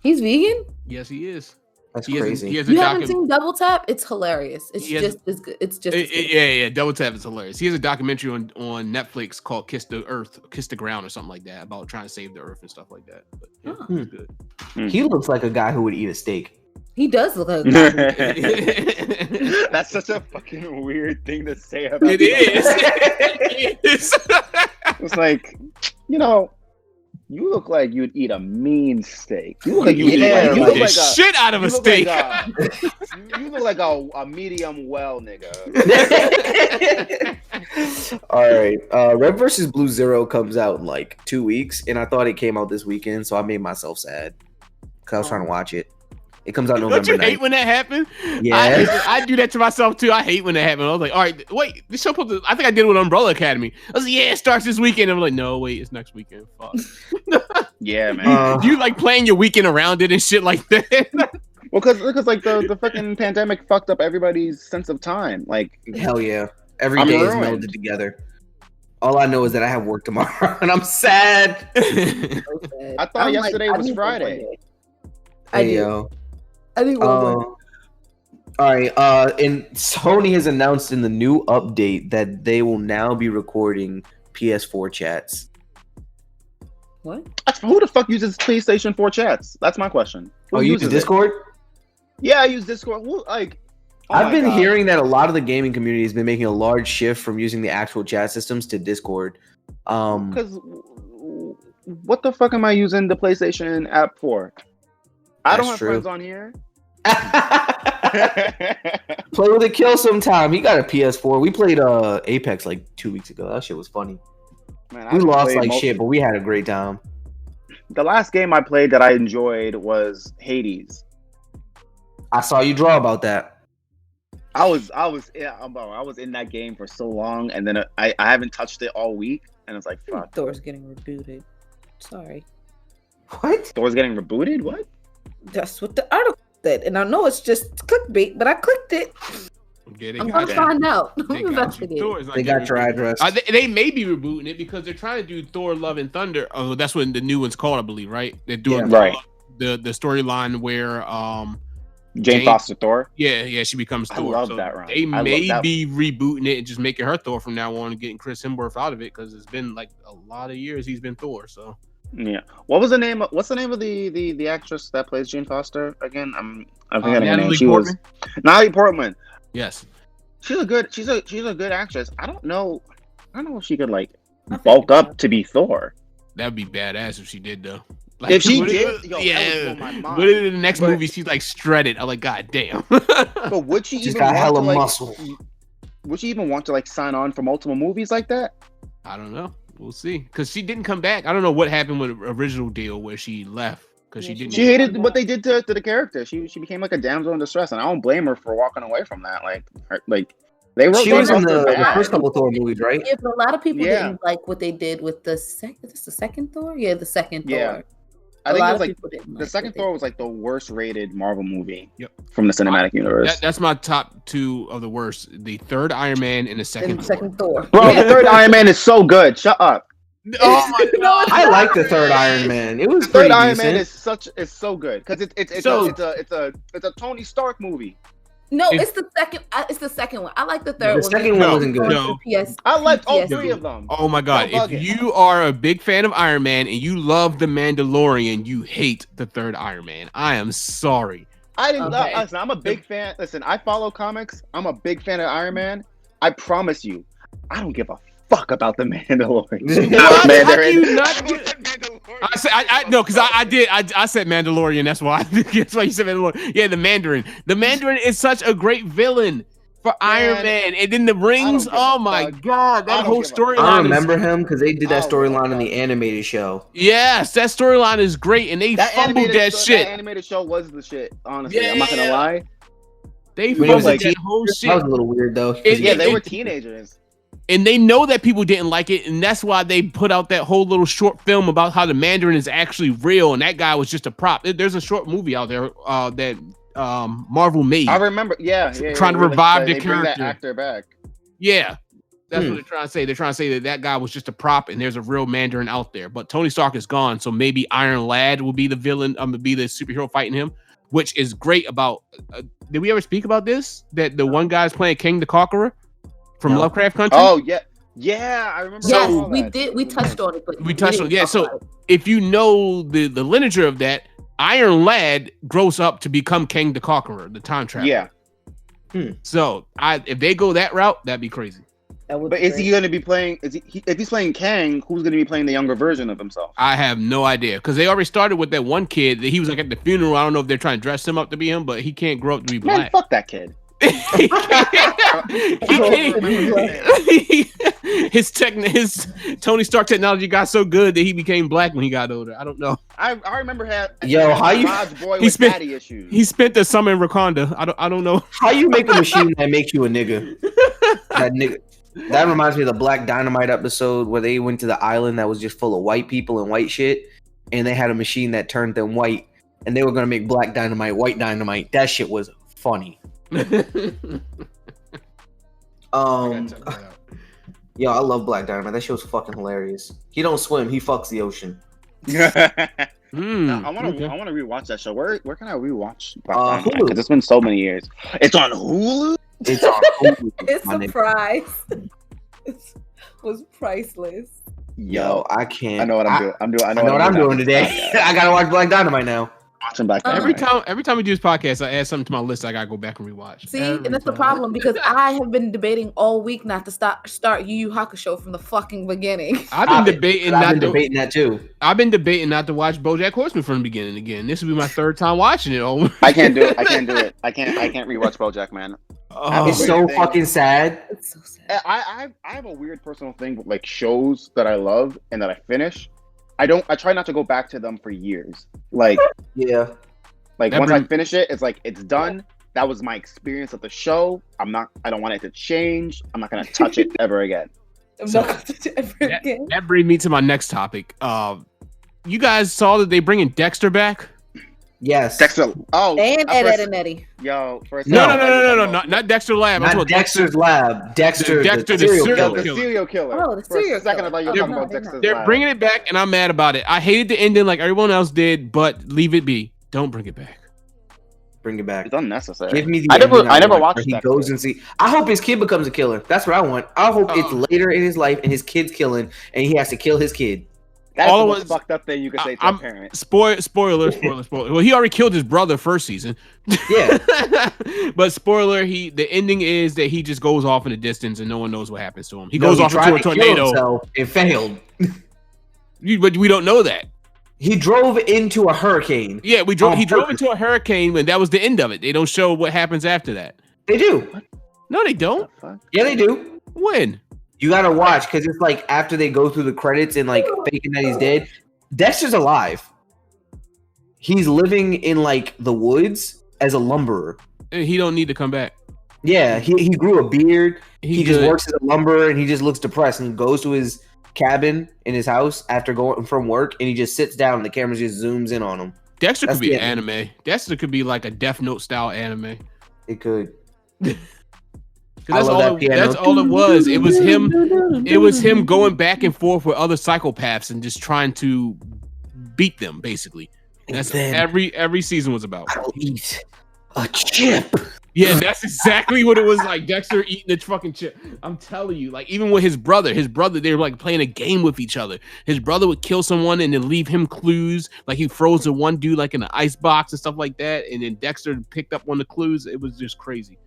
He's vegan? Yes, he is. That's crazy. You haven't seen Double Tap? It's hilarious. It's just as good. It's just as good. Yeah. Double Tap is hilarious. He has a documentary on Netflix called Kiss the Ground or something like that, about trying to save the earth and stuff like that. But it's good. He looks like a guy who would eat a steak. He does look like a guy. That's such a fucking weird thing to say about it. It is. It's like, you look like you'd eat a mean steak. You look like you look like shit out of a steak. You look like a medium well nigga. All right. Red vs. Blue Zero comes out in like 2 weeks, and I thought it came out this weekend, so I made myself sad because I was trying to watch it. It comes out November 9th. Don't you hate when that happens? Yeah. I do that to myself too. I hate when that happens. I was like, all right, wait, this show I think I did it with Umbrella Academy. I was like, yeah, it starts this weekend. I'm like, no, wait, it's next weekend. Fuck. Yeah, man. You like playing your weekend around it and shit like that? Well, because like the fucking pandemic fucked up everybody's sense of time. Like, hell yeah. Every day is melded together. All I know is that I have work tomorrow, and I'm sad. I thought yesterday was Friday. I think all right. And Sony has announced in the new update that they will now be recording PS4 chats. What? Who the fuck uses PlayStation 4 chats? That's my question. You use Discord? Yeah, I use Discord. I've been hearing that a lot of the gaming community has been making a large shift from using the actual chat systems to Discord. Because what the fuck am I using the PlayStation app for? I don't have friends on here. Play with a kill sometime. He got a PS4. We played Apex like 2 weeks ago. That shit was funny. Man, we lost like shit, but we had a great time. The last game I played that I enjoyed was Hades. I saw you draw about that. I was in that game for so long, and then I haven't touched it all week, and it's like, fuck. Thor's getting rebooted. Sorry. What? Thor's getting rebooted? What? That's what the article said, and I know it's just clickbait, but I clicked it. Okay, I'm gonna find out. I'm investigating. They got your address. They may be rebooting it because they're trying to do Thor: Love and Thunder. Oh, that's what the new one's called, I believe, right? They're doing the storyline where Jane Foster Thor. Yeah, she becomes Thor. I love that run. They may be rebooting it and just making her Thor from now on and getting Chris Hemsworth out of it because it's been like a lot of years he's been Thor. So yeah, what's the name of the actress that plays Jane Foster again? I'm forgetting her name. Was Natalie Portman. Yes, she's a good actress. I don't know if she could like bulk up to be Thor. That'd be badass if she did though. Like, if she did, but in the next movie she's like shredded. I'm like, god damn. But would she She's even got want hella to, like, muscle? Would she even want to like sign on for multiple movies like that? I don't know. We'll see. Because she didn't come back. I don't know what happened with the original deal where she left. Because she didn't. She hated what they did to the character. She became like a damsel in distress, and I don't blame her for walking away from that. They wrote. She was in the first couple Thor movies, right? Yeah, but a lot of people didn't like what they did with the second Thor. Yeah, the second Thor. I think it was like the second Thor was like the worst rated Marvel movie from the cinematic universe. That's my top two of the worst. The third Iron Man and the second Thor. Bro, the third Iron Man is so good. Shut up. Oh my god! I like the third Iron Man. It was the third Iron decent. Man is so good because it's a Tony Stark movie. No, it's the second. It's the second one. I like the third one. The second one wasn't good. No. I liked all three of them. Oh my god! If you are a big fan of Iron Man and you love The Mandalorian, you hate the third Iron Man. I am sorry. I didn't love. Listen, I'm a big fan. Listen, I follow comics. I'm a big fan of Iron Man. I promise you, I don't give a fuck about the Mandalorian. How do you not get I no, because I said Mandalorian. That's why you said Mandalorian. Yeah, the Mandarin. The Mandarin is such a great villain for Iron Man, and then the rings. Oh my god, that whole storyline. I remember him because they did that storyline in the animated show. Yes, that storyline is great, and they fumbled that shit. That animated show was the shit. Honestly, I'm not gonna lie. They fumbled that whole shit. That was a little weird though. They were teenagers. And they know that people didn't like it, and that's why they put out that whole little short film about how the Mandarin is actually real, and that guy was just a prop. There's a short movie out there that Marvel made. I remember, trying to revive the character. Bring that actor back. Yeah, that's what they're trying to say. They're trying to say that guy was just a prop, and there's a real Mandarin out there. But Tony Stark is gone, so maybe Iron Lad will be the villain. Be the superhero fighting him, which is great. About did we ever speak about this? That the one guy's playing King the Conqueror from Lovecraft Country. Oh yeah, I remember. Yes, we did. We touched on it, but we touched on it. So if you know the lineage of that, Iron Lad grows up to become King the Conqueror, the time traveler. Yeah. So if they go that route, that'd be crazy. But is he going to be playing? If he's playing Kang, who's going to be playing the younger version of himself? I have no idea because they already started with that one kid that he was like at the funeral. I don't know if they're trying to dress him up to be him, but he can't grow up to be black. Man, fuck that kid. His Tony Stark technology got so good that he became black when he got older. I don't know. I remember he spent daddy issues. He spent the summer in Wakanda. I don't know how you make a machine that makes you a nigga. That reminds me of the Black Dynamite episode where they went to the island that was just full of white people and white shit, and they had a machine that turned them white, and they were gonna make Black Dynamite white dynamite. That shit was funny. Yo, I love Black Dynamite. That shit was fucking hilarious. He don't swim. He fucks the ocean. I want to rewatch that show. Where can I rewatch Black Dynamite? Because it's been so many years. It's on Hulu. It's a prize. It was priceless. Yo, I can't. I know what I'm doing. I know what I'm doing today. I gotta watch Black Dynamite now. Watching Black Dynamite. Every time we do this podcast, I add something to my list. I gotta go back and rewatch. See, and that's the problem because I have been debating all week not to start Yu Yu Hakusho from the fucking beginning. I've been debating that too. I've been debating not to watch BoJack Horseman from the beginning again. This will be my third time watching it. I can't do it. I can't rewatch BoJack, man. It's so fucking sad. It's so sad. I have a weird personal thing with like shows that I love and that I finish. I try not to go back to them for years. Like once I finish it, it's like it's done. That was my experience of the show. I don't want it to change. I'm not gonna touch it ever again. That brings me to my next topic. You guys saw that they bringing Dexter back? Yes. Dexter. Oh, And Ed and Eddie. Yo, first. No, not Dexter Lab. Not Dexter's Lab. Dexter the serial serial The killer. serial killer. Oh, the serial For a second, I thought you were killer. talking about Dexter's They're Lab. bringing it back, and I'm mad about it. I hated the ending like everyone else did, but leave it be. Don't bring it back. Bring it back. It's unnecessary. Give me the I never ending want, watched where he Dexter. goes and see. I hope his kid becomes a killer. That's what I want. I hope it's later in his life and his kid's killing, and he has to kill his kid. That's All the it most was- fucked up thing you could say to a parent. Spoiler. Well, he already killed his brother first season. Yeah. But spoiler, the ending is that he just goes off in the distance and no one knows what happens to him. He No, goes off tried into a to kill tornado. himself and failed. But we don't know that. He drove into a hurricane. Yeah, he On drove purpose. into a hurricane and that was the end of it. They don't show what happens after that. They do. No, they don't. Fuck. Yeah, they do. When? You gotta watch because it's like after they go through the credits and like faking that he's dead. Dexter's alive. He's living in like the woods as a lumberer. He don't need to come back. Yeah, he grew a beard. He's He just good. works as a lumberer and he just looks depressed and he goes to his cabin in his house after going from work and he just sits down and the camera just zooms in on him. Dexter That's could be the anime. Dexter could be like a Death Note style anime. It could. 'Cause I love that piano. That's all it was. It was him. It was him going back and forth with other psychopaths and just trying to beat them. Basically, And that's then every season was about. I'll eat a chip. Yeah, that's exactly what it was like. Dexter eating the fucking chip. I'm telling you, like even with his brother, they were like playing a game with each other. His brother would kill someone and then leave him clues. Like he froze the one dude like in an ice box and stuff like that. And then Dexter picked up on the clues. It was just crazy.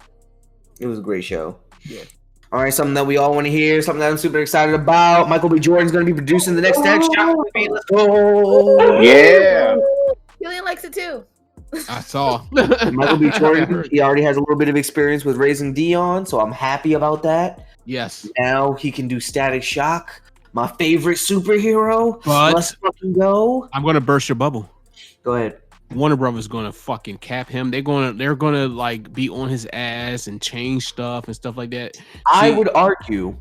It was a great show. Yeah. All right, something that we all want to hear, something that I'm super excited about. Michael B. Jordan's going to be producing the next tech shot with me. Let's go. Yeah. Julian likes it too. I saw. Michael B. I Jordan, heard. he already has a little bit of experience with raising Dion, so I'm happy about that. Yes. Now he can do Static Shock, my favorite superhero. But- Let's fucking go. I'm gonna burst your bubble. Go ahead. Warner Brothers gonna fucking cap him. They're gonna like be on his ass and change stuff and stuff like that. I See, would argue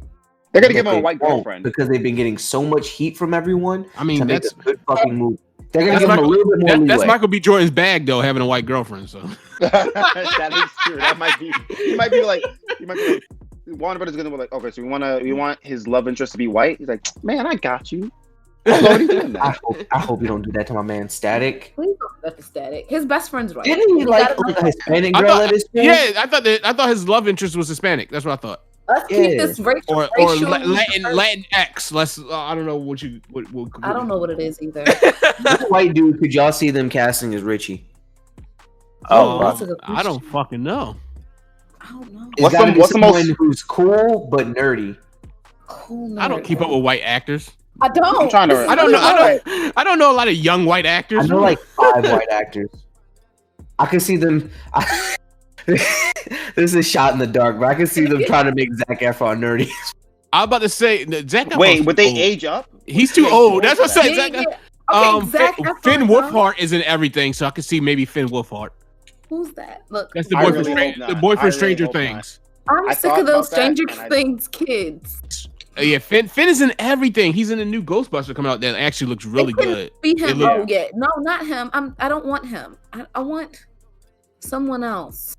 They're gonna that give him a they white won't girlfriend. because they've been getting so much heat from everyone. I mean to make that's a good fucking move. They're gonna That's give him a Michael- little bit more leeway. that's Michael B. Jordan's bag though, having a white girlfriend. So That is true. That might be. He might be like. Warner Brothers is gonna be like, okay, so we want his love interest to be white. He's like, man, I got you. I'm already doing I that. hope you don't do that to my man Static. Please don't let the Static. His best friend's right. Didn't he You like gotta a Hispanic I girl thought- at his school? yeah, I thought his love interest was Hispanic. That's what I thought. Let's keep Yeah. this racial. Or racial Latin X. Let's I don't know what you what I don't know what it is either. What white dude could y'all see them casting as Richie? Oh, that's a good I don't fucking know. I don't know. It's What's gotta the- be what's the most- someone who's cool but nerdy. Cool. I don't keep up with white actors. I don't. I'm trying to- This is I don't know. really hard. I don't know a lot of young white actors. I know like 5 white actors. I could see them. This is a shot in the dark, but I can see them trying to make Zac Efron nerdy. I'm about to say that Zac Efron's Wait, would they old. age up? He's too old. That's what I said. Yeah, Zac, yeah. Okay, Zac Efron, Finn huh? Wolfhard is in everything, so I can see maybe Finn Wolfhard. Who's that? Look, That's the I boy really from hope not. the boy I from really Stranger hope not. Things. I'm I sick thought of those about that, Stranger and I- Things kids. Yeah, Finn is in everything. He's in a new Ghostbuster coming out that actually looks really It couldn't good. Be It him? look- Oh yeah, no, not him. I don't want him. I want someone else.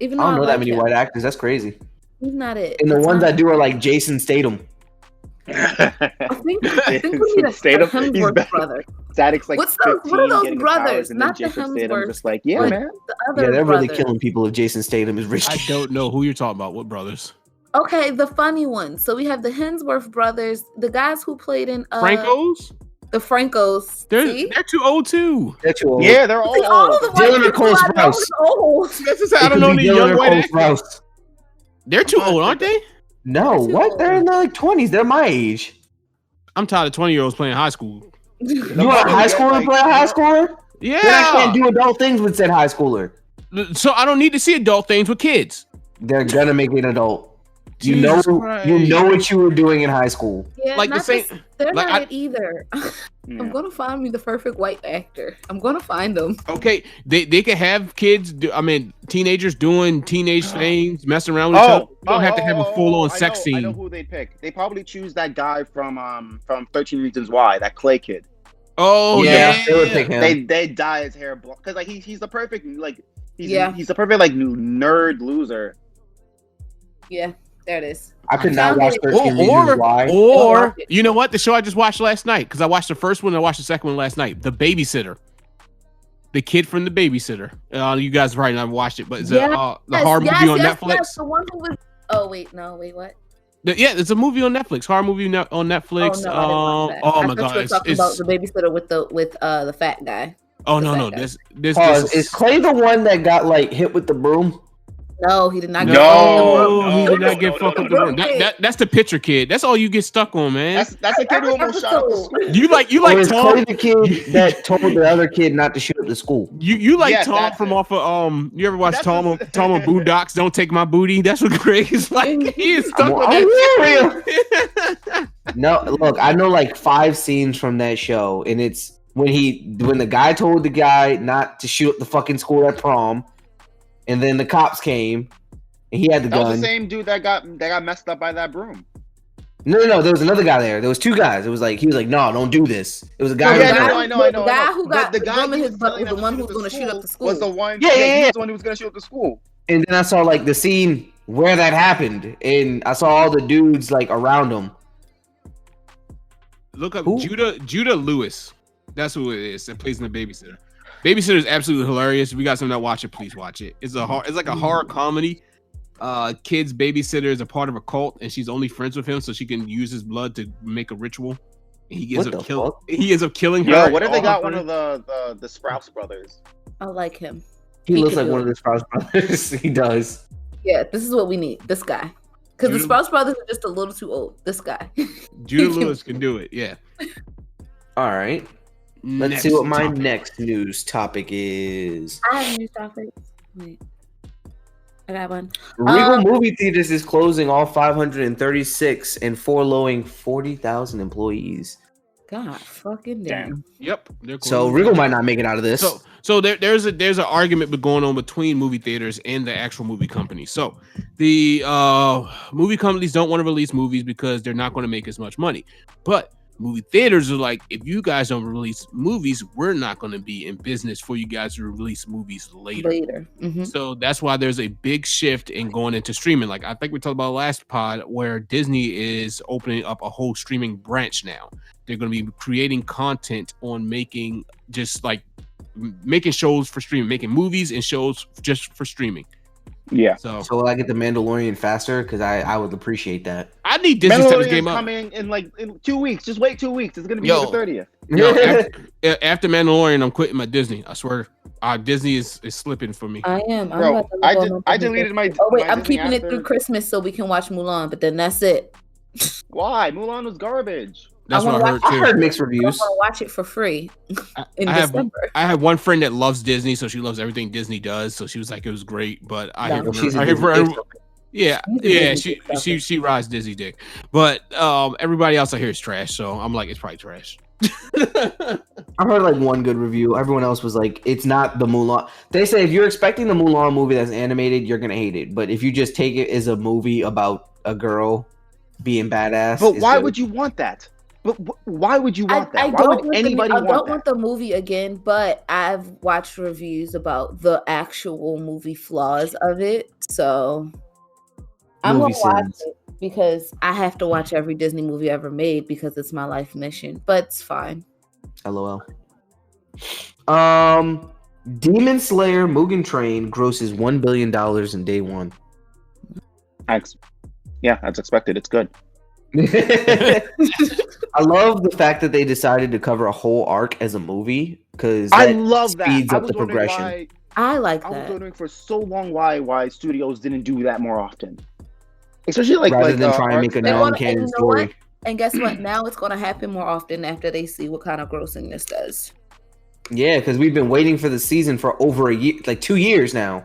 Even I though don't know that like many him. white actors. That's crazy. He's not it. And the It's ones not- I do are like Jason Statham. I think we need a Statham, he's Hemsworth back. brother. Static's like What's those- 15, what are those getting his brothers? powers, and then Not the Jason Statham Hemsworths, just like, yeah, but man. The other Yeah, they're really brother. killing people if Jason Statham is rich. I don't know who you're talking about. What brothers? Okay, the funny ones. So we have the Hemsworth brothers, the guys who played in Francos? the Francos. See? They're too old too. That's too old. Yeah, they're all See, all old. of the white Dylan or people Cole I know Sprouse? is old. That's just, I It don't could know be any Dylan young or white Cole actors. Sprouse. They're too old, aren't they? No, Too what? They're in their like 20s. They're my age. I'm tired of 20-year-olds playing high school. You want a high schooler to play a high schooler? Yeah. Then I can't do adult things with said high schooler. So I don't need to see adult things with kids. They're gonna make it adult. You Jesus know, Christ. you know what you were doing in high school. Yeah, Like the not same- just- they're like not I- it either. Yeah. I'm gonna find me the perfect white actor. I'm gonna find them. Okay, they can have kids. Teenagers doing teenage things, messing around with each other. You don't have to have a full-on sex I know scene. who they pick. They probably choose that guy from 13 Reasons Why, that Clay kid. Oh Yeah, they would pick him. They dye his hair blonde because like he's the perfect like he's Yeah. he's the perfect like nerd loser. Yeah, there it is. I could not Found watch it. 13 Reasons Why. Or you know what? The show I just watched last night because I watched the first one and I watched the second one last night. The Babysitter. The Kid from The Babysitter. You guys probably not watched it, but it's the horror movie on Netflix. Yes, the one who was. Oh wait, wait, what? Yeah, it's a movie on Netflix. Horror movie on Netflix. Oh, no, I didn't watch that. Oh I my thought god, you were talking about the babysitter with the fat guy. Oh The no, fat guy. this Is Clay the one that got like hit with the broom? No, he did not. Get No, he did not no, get no, fucked no, up the no, room. no. That's the picture kid. That's all you get stuck on, man. That's a kid who almost shot up the school. You like Or is Tom. Clay the kid that told the other kid not to shoot at the school? You like Yes, Tom that's from it. off of You ever watch That's Tom on Boondocks? Don't take my booty. That's what Greg is like. He is stuck on that. No, look, I know like 5 scenes from that show, and it's when the guy told the guy not to shoot at the fucking school at prom, and then the cops came, and he had the That gun. was the same dude that got messed up by that broom. No, there was another guy there. There was 2 guys. It was like he was like, "No, don't do this." It was a guy. Yeah, who no, I know. The guy who got the the guy gun in he his was butt telling was the not one to who was shoot going at to shoot up the school. Was the one? Yeah. He was the one who was going to shoot up the school. And then I saw like the scene where that happened, and I saw all the dudes like around him. Look up Who? Judah Lewis. That's who it is that plays in The Babysitter. Babysitter is absolutely hilarious. If you got something to watch it, please watch it. It's like a horror comedy. Kid's babysitter is a part of a cult, and she's only friends with him so she can use his blood to make a ritual. He ends up killing her. Yo, what if they all got her one of friends. the Sprouse brothers? I like him. He looks can like do one it. of the Sprouse brothers. He does. Yeah, this is what we need. This guy. Because the Judah- Sprouse brothers are just a little too old. This guy. Judah Lewis can do it. Yeah. All right. Let's Next see what my topic. next news topic is. I have new topics. Wait. I got one. Regal movie theaters is closing all 536 and furloughing 40,000 employees. God fucking damn. Yep. They're So closing. Regal might not make it out of this. So there's an argument going on between movie theaters and the actual movie companies. So the movie companies don't want to release movies because they're not going to make as much money. But movie theaters are like, if you guys don't release movies, we're not going to be in business for you guys to release movies later. Mhm. So that's why there's a big shift in going into streaming. Like I think we talked about last pod where Disney is opening up a whole streaming branch now. They're going to be creating content on making shows for streaming, making movies and shows just for streaming. Yeah. So will I get the Mandalorian faster? Because I would appreciate that. I need Disney to step this game Mandalorian's up. coming in 2 weeks. Just wait 2 weeks. It's gonna be Yo. the 30th. Yo, after Mandalorian, I'm quitting my Disney. I swear, Disney is slipping for me. I am. I'm Bro, about to look on I Disney deleted my. Oh wait, my I'm Disney keeping it after- through Christmas so we can watch Mulan, but then that's it. Why? Mulan was garbage. That's I what wanna I heard watch- I too. heard mixed I reviews. want to watch it for free in I have December. I have one friend that loves Disney, so she loves everything Disney does. So she was like, it was great. But I Yeah. hear Well, from she's her, a I hear from Disney everyone- yeah, She's a yeah, Disney she sucker. she rides Disney dick. But everybody else I hear is trash. So I'm like, it's probably trash. I heard like one good review. Everyone else was like, it's not the Mulan. They say if you're expecting the Mulan movie that's animated, you're gonna hate it. But if you just take it as a movie about a girl being badass, But it's why good. would you want that? But why would you want that? I Why don't would want anybody I want don't that? want the movie again, but I've watched reviews about the actual movie flaws of it. So I'm Movie gonna watch sins. it because I have to watch every Disney movie ever made because it's my life mission. But it's fine. LOL. Demon Slayer Mugen Train grosses $1 billion in day one. Yeah, that's expected. It's good. I love the fact that they decided to cover a whole arc as a movie because I love that. speeds I up was the wondering progression. why- I like I was that. wondering for so long why studios didn't do that more often, especially like rather like than trying to make a They wanna- non-canon and you know story. what? And guess what? Now it's gonna happen more often after they see what kind of grossing this does. Yeah, because we've been waiting for the season for over a year, like 2 years now,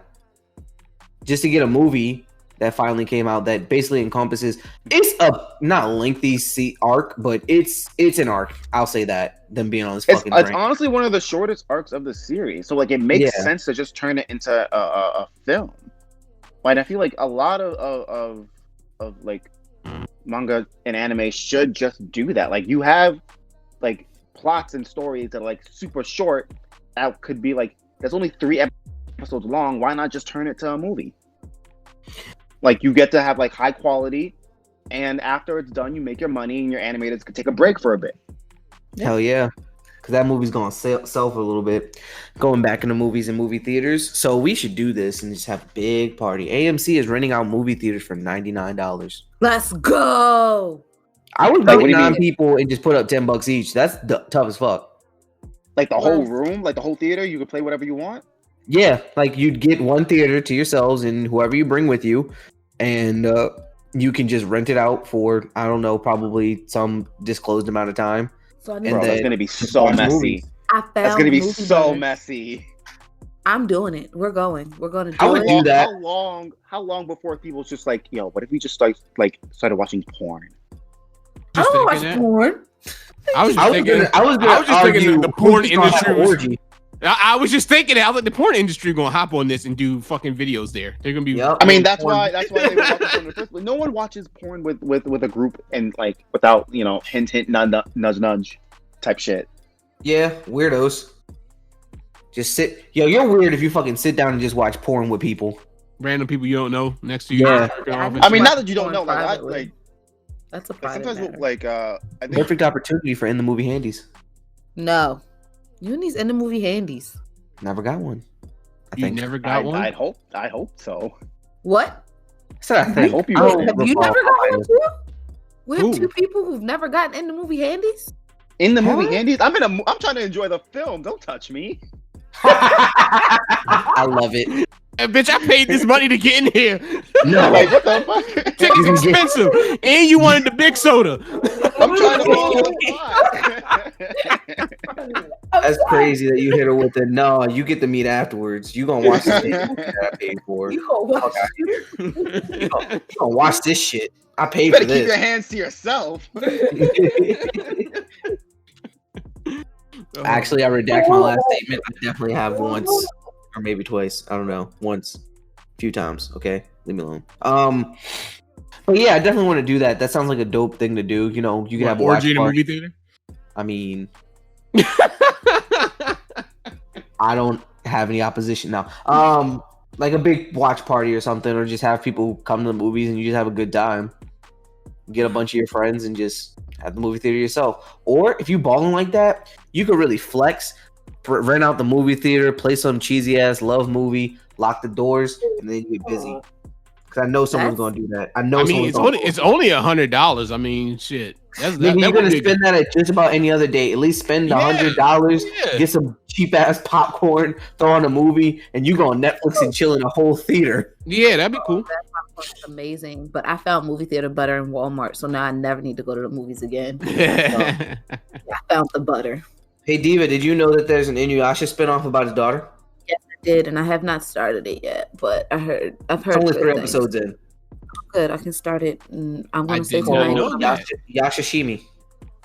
just to get a movie that finally came out that basically encompasses. It's a not lengthy arc, but it's an arc. I'll say that. Them being on this It's fucking train. honestly one of the shortest arcs of the series, so like it makes Yeah. sense to just turn it into a film. Like I feel like a lot of like manga and anime should just do that. Like you have like plots and stories that are like super short, that could be like, there's only 3 episodes long. Why not just turn it to a movie? Like, you get to have like high quality, and after it's done, you make your money, and your animators can take a break for a bit. Hell yeah. Because that movie's going to sell for a little bit, going back into movies and movie theaters. So we should do this and just have a big party. AMC is renting out movie theaters for $99. Let's go. I would Like, put what do you 9 mean? people and just put up $10 each. That's tough as fuck. Like the whole room, like the whole theater, you could play whatever you want. Yeah, like you'd get one theater to yourselves and whoever you bring with you, and you can just rent it out for, I don't know, probably some disclosed amount of time. So I And need Bro, then that's gonna be so watch messy. movies. I found That's gonna be movie so butter. messy. I'm doing it. We're going to do I would it. do that. How long before people's just like, yo, what if we just started watching porn? I Just don't watch thinking that. porn. I was I just was thinking. gonna- I was I was just thinking argue the porn who's gonna have industry an was. orgy. I was just thinking how the porn industry gonna hop on this and do fucking videos there. They're gonna be. Yep. I mean, that's Porn. why they were watching porn in the first place. No one watches porn with a group and like without, you know, hint nudge type shit. Yeah, weirdos. Just sit. Yo, you're weird if you fucking sit down and just watch porn with people. Random people you don't know next to you. Yeah. jerking off and I mean, shit. not that you don't Porn know, privately. That's a like private sometimes matter. like I think Perfect opportunity for in the movie handies. No. You need in the movie handies. Never got one. I you think. never got one. I hope so. What? I said I think. hope you I will. don't Have you recall. never gotten one too? We have Who? 2 people who've never gotten in the movie handies. In the Huh? movie handies, I'm trying to enjoy the film. Don't touch me. I love it. Hey, bitch, I paid this money to get in here. No, Like, what the fuck? Tickets expensive, and you wanted the big soda. I'm trying to follow the plot. that's crazy that you hit her with the no. You get the meat afterwards. You gonna watch this shit that I paid for. You gonna watch You gonna watch this shit. I You paid better for keep your this. hands to yourself. Actually, I redact my last statement. I definitely have once, or maybe twice. I don't know. Once, a few times. Okay, leave me alone. But yeah, I definitely want to do that. That sounds like a dope thing to do. You know, you can have a watch orgy in a party. movie theater. I mean, I don't have any opposition now. Like a big watch party or something, or just have people come to the movies and you just have a good time. Get a bunch of your friends and just at the movie theater yourself. Or if you balling like that, you could really flex, rent out the movie theater, play some cheesy ass love movie, lock the doors, and then you get busy. Because I know someone's That's- gonna do that. I know. I mean, it's only $100. I mean, shit. That's Nigga, you're that gonna would be- spend that at just about any other day. At least spend $100, Yeah. get some cheap ass popcorn, throw on a movie, and you go on Netflix and chill in a whole theater. Yeah, that'd be cool. That's amazing. But I found movie theater butter in Walmart, so now I never need to go to the movies again. yeah, I found the butter. Hey Diva, did you know that there's an Inuyasha spinoff about his daughter? I did, and I have not started it yet. But I've heard It's only good 3 things. episodes in. Good, I can start it. And I'm I gonna say did not tonight. know that. Yashashimi.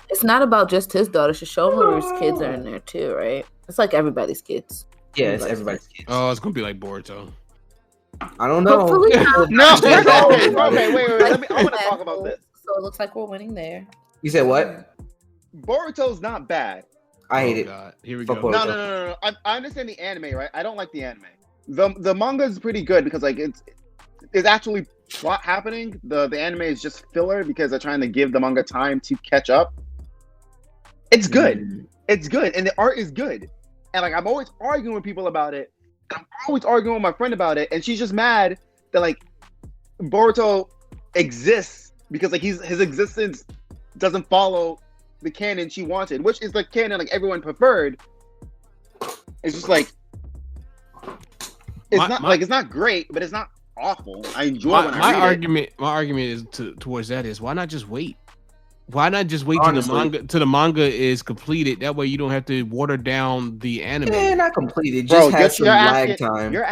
It's not about just his daughter. Shishomaru's kids are in there too, right? It's like everybody's kids. Yeah, it's everybody's kids. Oh, it's gonna be like Boruto. I don't know. Hopefully not. No, Yeah. okay, wait. I want to talk about this. So it looks like we're winning there. You said what? Boruto's not bad. I hate it. God. Here we Fuck go. Boruto. No. I understand the anime, right? I don't like the anime. The manga is pretty good because like it's actually plot happening. The anime is just filler because they're trying to give the manga time to catch up. It's good. Mm. It's good, and the art is good. And like I'm always arguing with people about it. I'm always arguing with my friend about it, and she's just mad that like Boruto exists because like his existence doesn't follow the canon she wanted, which is the canon like everyone preferred. It's just like it's not great, but it's not awful. I enjoy when I read it. My argument is towards that is why not just wait? Why not just wait Honestly. till the manga is completed? That way you don't have to water down the anime. Yeah, not completed. Bro, Just has some lag time. You're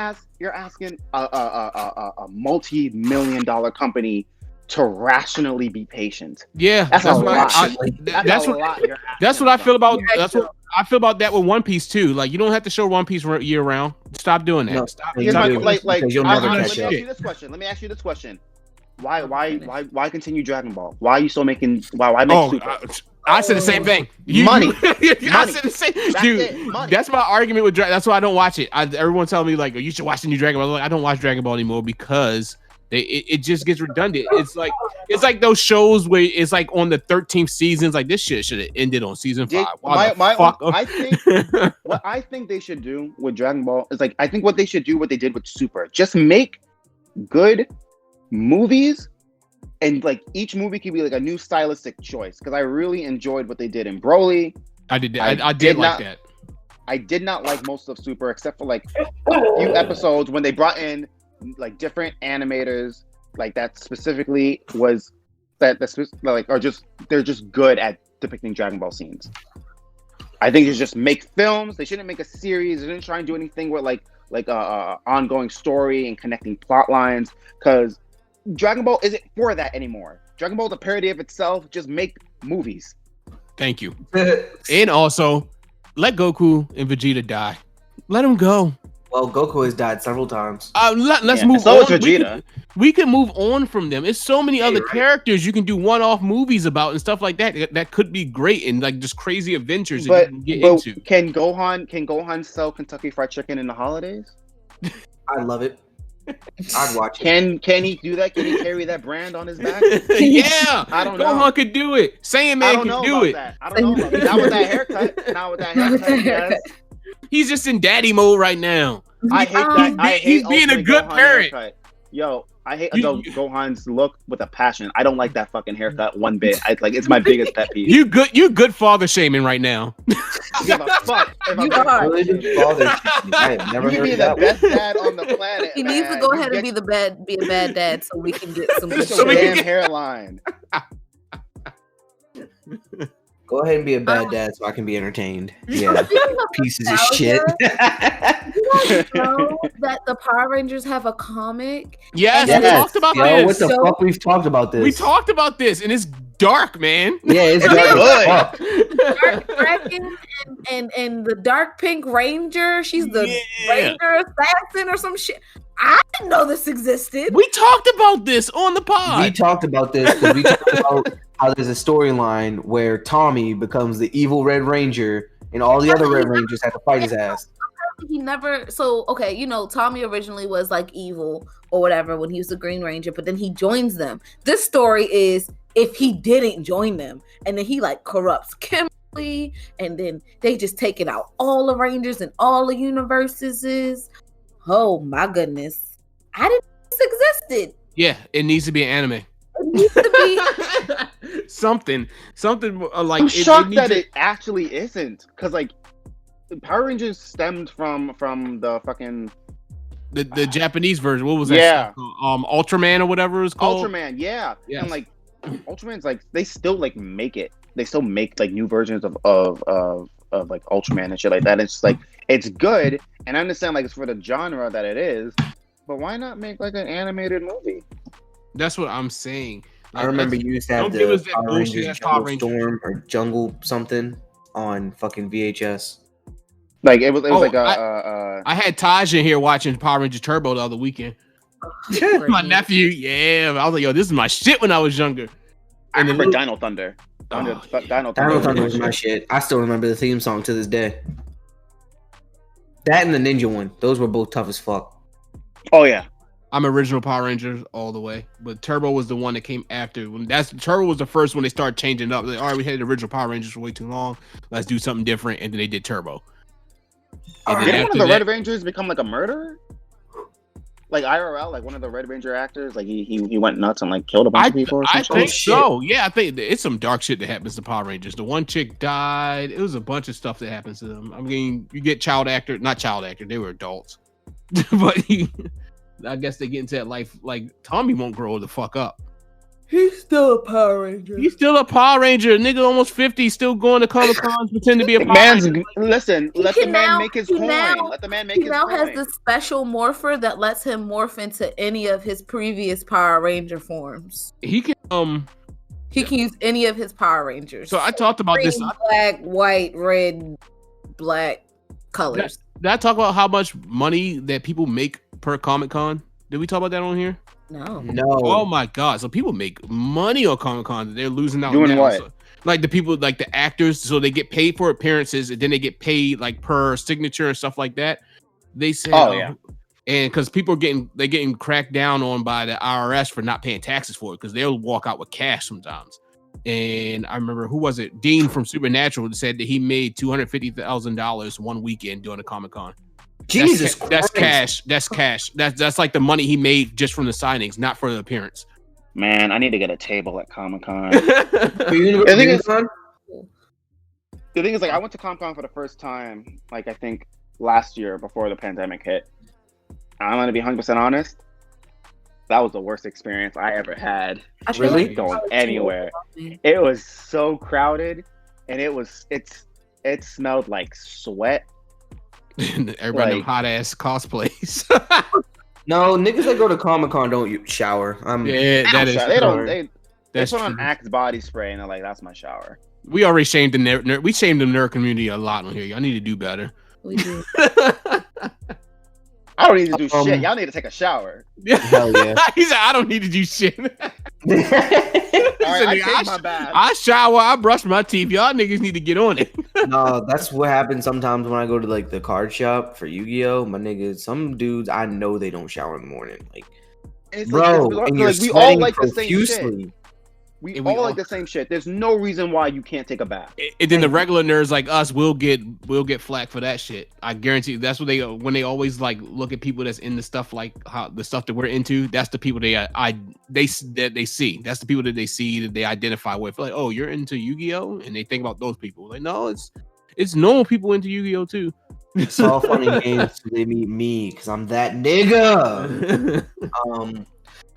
asking a multi-million-dollar company to rationally be patient. Yeah, That's a lot. That's a what lot you're asking that's what I feel about. Yeah, That's what I feel about that with One Piece too. Like you don't have to show One Piece year round. Stop doing that. No, Stop. you Here's stop my, do. doing like, Because you'll I- never let catch me up. ask you this question. Let me ask you this question. Why continue Dragon Ball? Why are you still making? Why make Oh, Super? I said the same thing. Money. I said the same. Dude, it, money. that's my argument with Dragon. That's why I don't watch it. Everyone tells me like, oh, you should watch the new Dragon Ball. I'm like, I don't watch Dragon Ball anymore because it just gets redundant. It's like those shows where it's like on the 13th seasons. Like this shit should have ended on season 5. What I think they should do with Dragon Ball is like I think what they should do what they did with Super. Just make good movies. And like each movie could be like a new stylistic choice because I really enjoyed what they did in Broly. I did like that. I did not like most of Super except for like a few episodes when they brought in like different animators like that specifically was they're just good at depicting Dragon Ball scenes. I think they just make films. They shouldn't make a series. They shouldn't try and do anything with like ongoing story and connecting plot lines because Dragon Ball isn't for that anymore. Dragon Ball is a parody of itself. Just make movies. Thank you. And also, let Goku and Vegeta die. Let them go. Well, Goku has died several times. Let's move so on. Is Vegeta. We can move on from them. It's so many other characters you can do one-off movies about and stuff like that. That could be great and like just crazy adventures that you can get into. Can Gohan sell Kentucky Fried Chicken in the holidays? I love it. I'd watch it. Can he do that? Can he carry that brand on his back? Yeah, I don't know. Gohan could do it. Saiyaman can do it. I don't know. Not with that haircut. Not with that haircut. Yes. He's just in daddy mode right now. I hate that. He's being a good Gohan parent. Haircut. Yo, I hate Gohan's look with a passion. I don't like that fucking haircut one bit. It's my biggest pet peeve. You good father shaming right now. Give a fuck. I have never heard be that. The best dad on the planet. He needs to go ahead and be a bad dad so we can get some good damn hairline. Go ahead and be a bad dad so I can be entertained. Yeah, pieces of shit. You guys know that the Power Rangers have a comic? Yes, we talked about this. What the fuck? We've talked about this. We talked about this, and it's dark, man. Yeah, it's dark. Dark Dragon and the Dark Pink Ranger. She's the Ranger assassin or some shit. I didn't know this existed. We talked about this on the pod. We talked about this because we talked about how there's a storyline where Tommy becomes the evil Red Ranger and all the other Red Rangers have to fight his ass. He never. So, okay, Tommy originally was like evil or whatever when he was the Green Ranger, but then he joins them. This story is if he didn't join them and then he like corrupts Kimberly and then they just taking out all the Rangers and all the universes. Oh my goodness. I didn't know this existed. Yeah, it needs to be an anime. It needs to be something like. I'm shocked that it actually isn't, because like Power Rangers stemmed from the fucking the Japanese version. What was that? Yeah, Ultraman or whatever it was called. Ultraman, yeah. And like Ultraman's like they still like make it. They still make like new versions of like Ultraman and shit like that. It's like it's good, and I understand like it's for the genre that it is, but why not make like an animated movie? That's what I'm saying. I remember you used to have the Power Rangers Jungle Storm or Jungle something on fucking VHS. Like it was like I had Taj in here watching Power Rangers Turbo the other weekend. My nephew, yeah. I was like, yo, this is my shit when I was younger. I remember Dino Thunder. Dino Thunder was my shit. I still remember the theme song to this day. That and the Ninja one. Those were both tough as fuck. Oh yeah. I'm original Power Rangers all the way, but Turbo was the one that came after. Turbo was the first one they started changing up. Like, all right, we had the original Power Rangers for way too long. Let's do something different, and then they did Turbo. Didn't one of the Red Rangers become like a murderer? Like IRL, like one of the Red Ranger actors, like he went nuts and like killed a bunch of people. Or something? I think so. Yeah, I think it's some dark shit that happens to Power Rangers. The one chick died. It was a bunch of stuff that happens to them. I mean, you get not child actor. They were adults, but I guess they get into that life. Like Tommy won't grow the fuck up. He's still a Power Ranger. He's still a Power Ranger. Nigga almost 50, still going to Comic Cons, pretend to be a Power Ranger. Listen, let the man make his coin. Let the man make his coin. He now has this special morpher that lets him morph into any of his previous Power Ranger forms. He can use any of his Power Rangers. So I talked about green, this. Black, white, red, black colors. Did I talk about how much money that people make per Comic Con? Did we talk about that on here? No. Oh my god! So people make money on Comic Con. They're losing out. Doing what? Like the people, like the actors, so they get paid for appearances, and then they get paid like per signature and stuff like that. They said, and because people are getting cracked down on by the IRS for not paying taxes for it, because they'll walk out with cash sometimes. And I remember, who was it? Dean from Supernatural said that he made $250,000 one weekend during a Comic-Con. Jesus that's Christ. That's cash. That's like the money he made just from the signings, not for the appearance. Man, I need to get a table at Comic-Con. The thing is, like, I went to Comic-Con for the first time, like, I think last year before the pandemic hit. I'm going to be 100% honest. That was the worst experience I ever had. Really? Going anywhere. It was so crowded, and it smelled like sweat. Everybody them hot ass cosplays. No, niggas that go to Comic-Con don't shower. That is. They don't. They That's put on true. Axe body spray, and they're like, "That's my shower." We already shamed the nerd. We shamed the nerd community a lot on here. Y'all need to do better. We do. I don't need to do shit. Y'all need to take a shower. Hell yeah. He said, "I don't need to do shit." All right, I take my bath. I shower. I brush my teeth. Y'all niggas need to get on it. No, that's what happens sometimes when I go to like the card shop for Yu-Gi-Oh. My niggas, some dudes I know they don't shower in the morning. Like, It's bro, like, and you're we all sweating like the same shit. profusely. We all like the same shit. There's no reason why you can't take a bath. And then the regular nerds like us will get flack for that shit. I guarantee you, that's what when they always like look at people that's in the stuff, like how the stuff that we're into. That's the people they see. That's the people that they see, that they identify with. Like, oh, you're into Yu-Gi-Oh, and they think about those people. Like, no, it's normal people into Yu-Gi-Oh too. It's all funny games till they meet me, because I'm that nigga.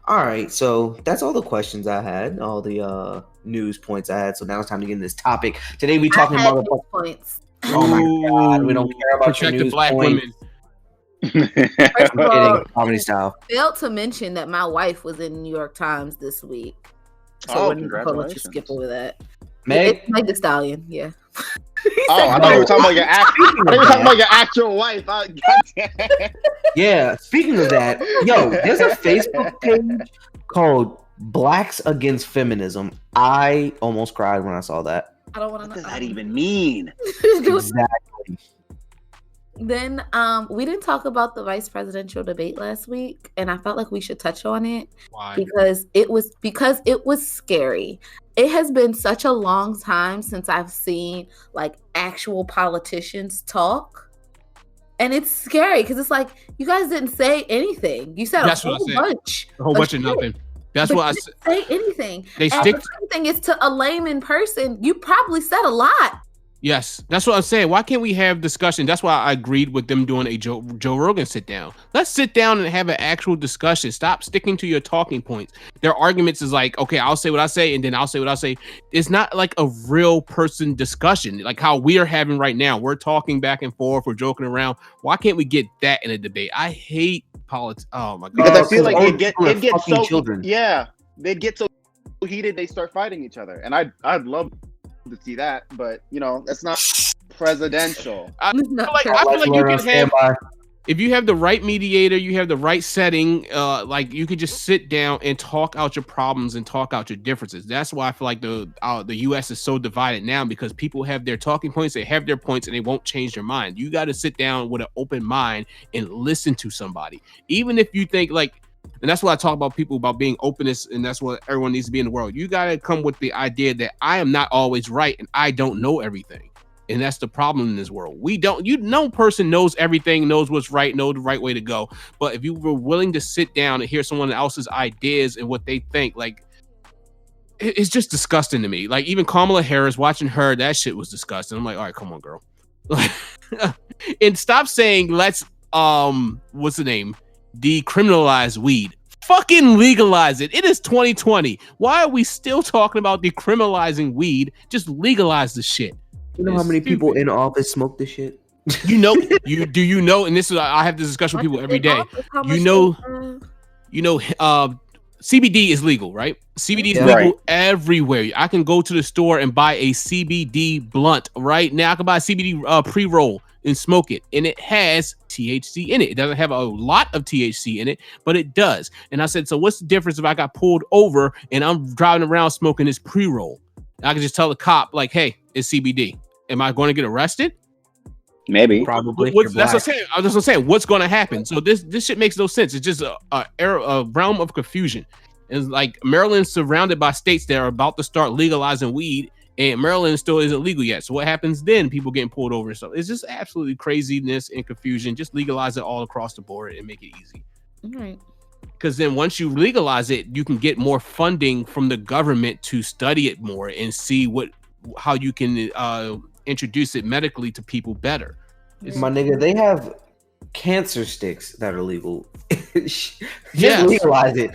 All right, so that's all the questions I had, all the news points I had. So now it's time to get into this topic. Today we talking about points. Oh my god, we don't care about your protect the news black points. women. First of all, comedy style. failed to mention that my wife was in New York Times this week. So Oh, we're not gonna let you congratulations. skip over that. Meg, It's Meg Thee Stallion, yeah. Oh, I thought you were talking about your actual wife. yeah. Speaking of that, yo, there's a Facebook page called Blacks Against Feminism. I almost cried when I saw that. I don't want to What know. does that even mean? Exactly. Then we didn't talk about the vice presidential debate last week, and I felt like we should touch on it. Why? because it was scary. It has been such a long time since I've seen like actual politicians talk, and it's scary because it's like, you guys didn't say anything. You said That's a what I whole said. bunch, A whole bunch of shit, nothing. That's but what I you said. didn't say anything. They And stick. the same thing is, to a layman person, you probably said a lot. Yes, that's what I'm saying. Why can't we have discussion? That's why I agreed with them doing a Joe Rogan sit down. Let's sit down and have an actual discussion. Stop sticking to your talking points. Their arguments is like, okay, I'll say what I say, and then I'll say what I say. It's not like a real person discussion, like how we are having right now. We're talking back and forth. We're joking around. Why can't we get that in a debate? I hate politics. Oh my god. Because I feel like it gets fucking so children. Yeah, they get so heated they start fighting each other, and I'd love to see that, but you know, that's not presidential. I feel No, like you can have, if you have the right mediator, you have the right setting, like you could just sit down and talk out your problems and talk out your differences. That's why I feel like the U.S. is so divided now, because people have their talking points, they have their points, and they won't change their mind. You got to sit down with an open mind and listen to somebody, even if you think like. And that's why I talk about people about being openness, and that's what everyone needs to be in the world. You got to come with the idea that I am not always right and I don't know everything. And that's the problem in this world. No person knows everything, knows what's right, know the right way to go. But if you were willing to sit down and hear someone else's ideas and what they think, like, it's just disgusting to me. Like, even Kamala Harris, watching her, that shit was disgusting. I'm like, all right, come on, girl. And stop saying, let's, what's the name? Decriminalize weed. Fucking legalize it. It is 2020. Why are we still talking about decriminalizing weed? Just legalize the shit. You know how many people in office smoke this shit? You know, you know, and this is, I have this discussion with people every day. CBD is legal, right? CBD is legal everywhere. I can go to the store and buy a CBD blunt right now. I can buy a CBD pre-roll and smoke it, and it has THC in it. It doesn't have a lot of THC in it, but it does. And I said, so what's the difference if I got pulled over and I'm driving around smoking this pre-roll? I can just tell the cop, like, hey, it's CBD. Am I going to get arrested? Maybe. Probably. That's what I'm saying. I was just saying, what's going to happen? So this shit makes no sense. It's just a realm of confusion. It's like Maryland's surrounded by states that are about to start legalizing weed, and Maryland still isn't legal yet. So what happens then? People getting pulled over and stuff. It's just absolutely craziness and confusion. Just legalize it all across the board and make it easy. Right. Because then once you legalize it, you can get more funding from the government to study it more and see how you can introduce it medically to people better. My nigga, they have cancer sticks that are legal. Just Yes. legalize it.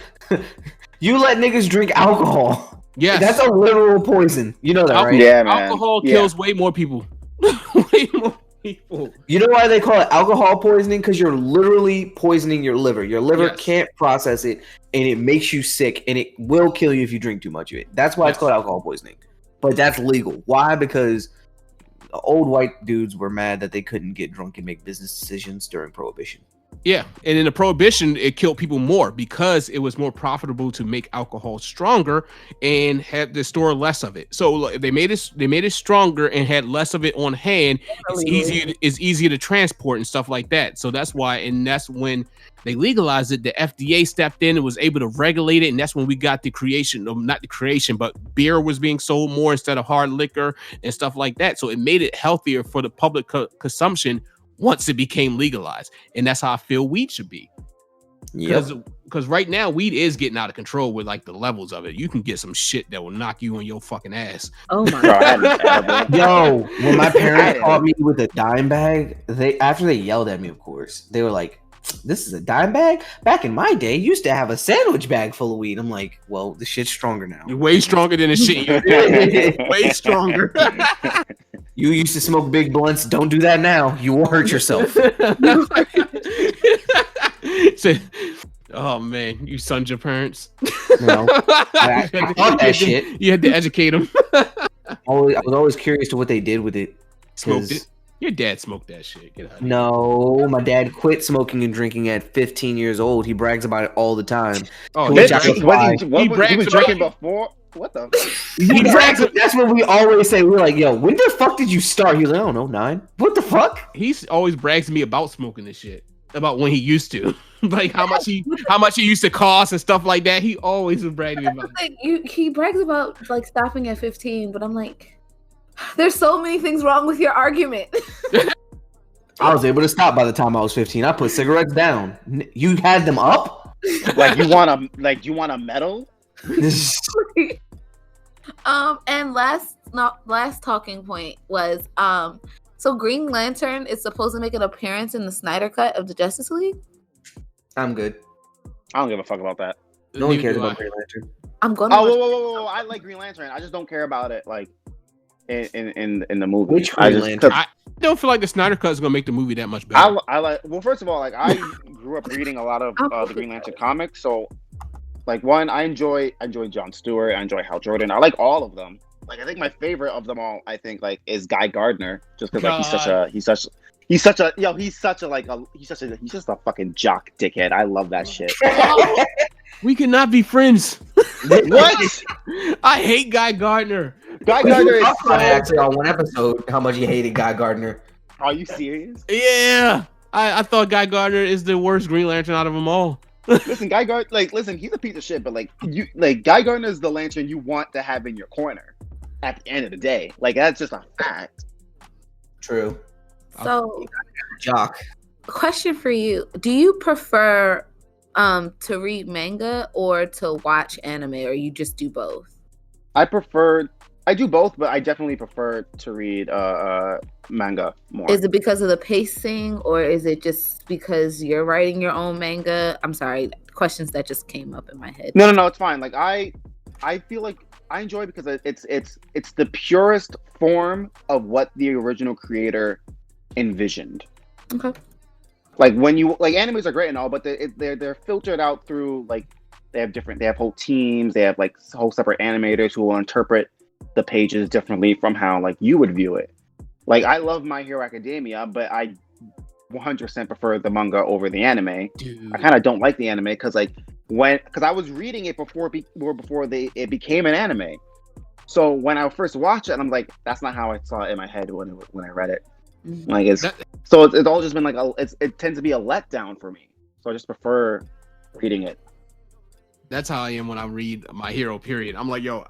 You let niggas drink alcohol. Yes. That's a literal poison. You know that, right? Yeah, man. Alcohol kills way more people. Way more people. You know why they call it alcohol poisoning? Because you're literally poisoning your liver. Your liver Yes. can't process it, and it makes you sick, and it will kill you if you drink too much of it. That's why it's Yes. called alcohol poisoning. But that's legal. Why? Because the old white dudes were mad that they couldn't get drunk and make business decisions during Prohibition. Yeah, and in the Prohibition, it killed people more because it was more profitable to make alcohol stronger and had to store less of it. So they made it stronger and had less of it on hand. It's easier to transport and stuff like that. So that's why, and that's when they legalized it. The FDA stepped in and was able to regulate it, and that's when we got but beer was being sold more instead of hard liquor and stuff like that. So it made it healthier for the public consumption once it became legalized. And that's how I feel weed should be. Because right now weed is getting out of control with like the levels of it. You can get some shit that will knock you on your fucking ass. Oh my Bro, god. that is terrible. Yo, when my parents caught me with a dime bag, after they yelled at me, of course, they were like, "This is a dime bag? Back in my day, you used to have a sandwich bag full of weed." I'm like, well, the shit's stronger now. You're way stronger than the shit. Way stronger. You used to smoke big blunts. Don't do that now. You will hurt yourself. Oh man, you sons your parents. No, I thought that shit. You had to educate them. I was always curious to what they did with it. Smoked it. Your dad smoked that shit. Get out of here. No, my dad quit smoking and drinking at 15 years old. He brags about it all the time. Oh, He he brags- He was drinking before? What the? He brags. That's what we always say. We're like, yo, when the fuck did you start? He's like, I don't know, 9. What the fuck? He's always brags to me about smoking this shit. About when he used to. Like how much he used to cost and stuff like that. He always was bragging about it. Like, he brags about like stopping at 15, but I'm like, there's so many things wrong with your argument. I was able to stop by the time I was 15. I put cigarettes down. You had them up? Like you want a medal? And last talking point was so Green Lantern is supposed to make an appearance in the Snyder Cut of the Justice League. I'm good. I don't give a fuck about that. No one cares about Green Lantern. I'm gonna. Oh, whoa! I like Green Lantern. I just don't care about it like in the movie. Which Green Lantern? I don't feel like the Snyder Cut is gonna make the movie that much better. I like. Well, first of all, like I grew up reading a lot of the Green Lantern comics, so like one, I enjoy Jon Stewart. I enjoy Hal Jordan. I like all of them. Like I think my favorite of them all, I think like is Guy Gardner, just because like he's just a fucking jock dickhead. I love that shit. We cannot be friends. What? I hate Guy Gardner. Guy Gardner is actually on one episode how much he hated Guy Gardner. Are you serious? Yeah. I thought Guy Gardner is the worst Green Lantern out of them all. Listen, Guy Gardner, he's a piece of shit, but Guy Gardner is the Lantern you want to have in your corner at the end of the day. Like that's just a fact. True. So, Jock. question for you: do you prefer to read manga or to watch anime, or you just do both? I do both, but I definitely prefer to read manga more. Is it because of the pacing, or is it just because you're writing your own manga? I'm sorry, questions that just came up in my head. No, it's fine. Like I feel like I enjoy it because it's the purest form of what the original creator envisioned. Okay. Like when you like animes are great and all, but they're filtered out through like they have whole teams, they have like whole separate animators who will interpret the pages differently from how like you would view it. Like I love My Hero Academia, but I 100% prefer the manga over the anime. Dude. I kind of don't like the anime because I was reading it before it became an anime. So when I first watched it, I'm like, that's not how I saw it in my head when I read it. Like it's all just been like it tends to be a letdown for me. So I just prefer reading it. That's how I am when I read My Hero. Period. I'm like, yo,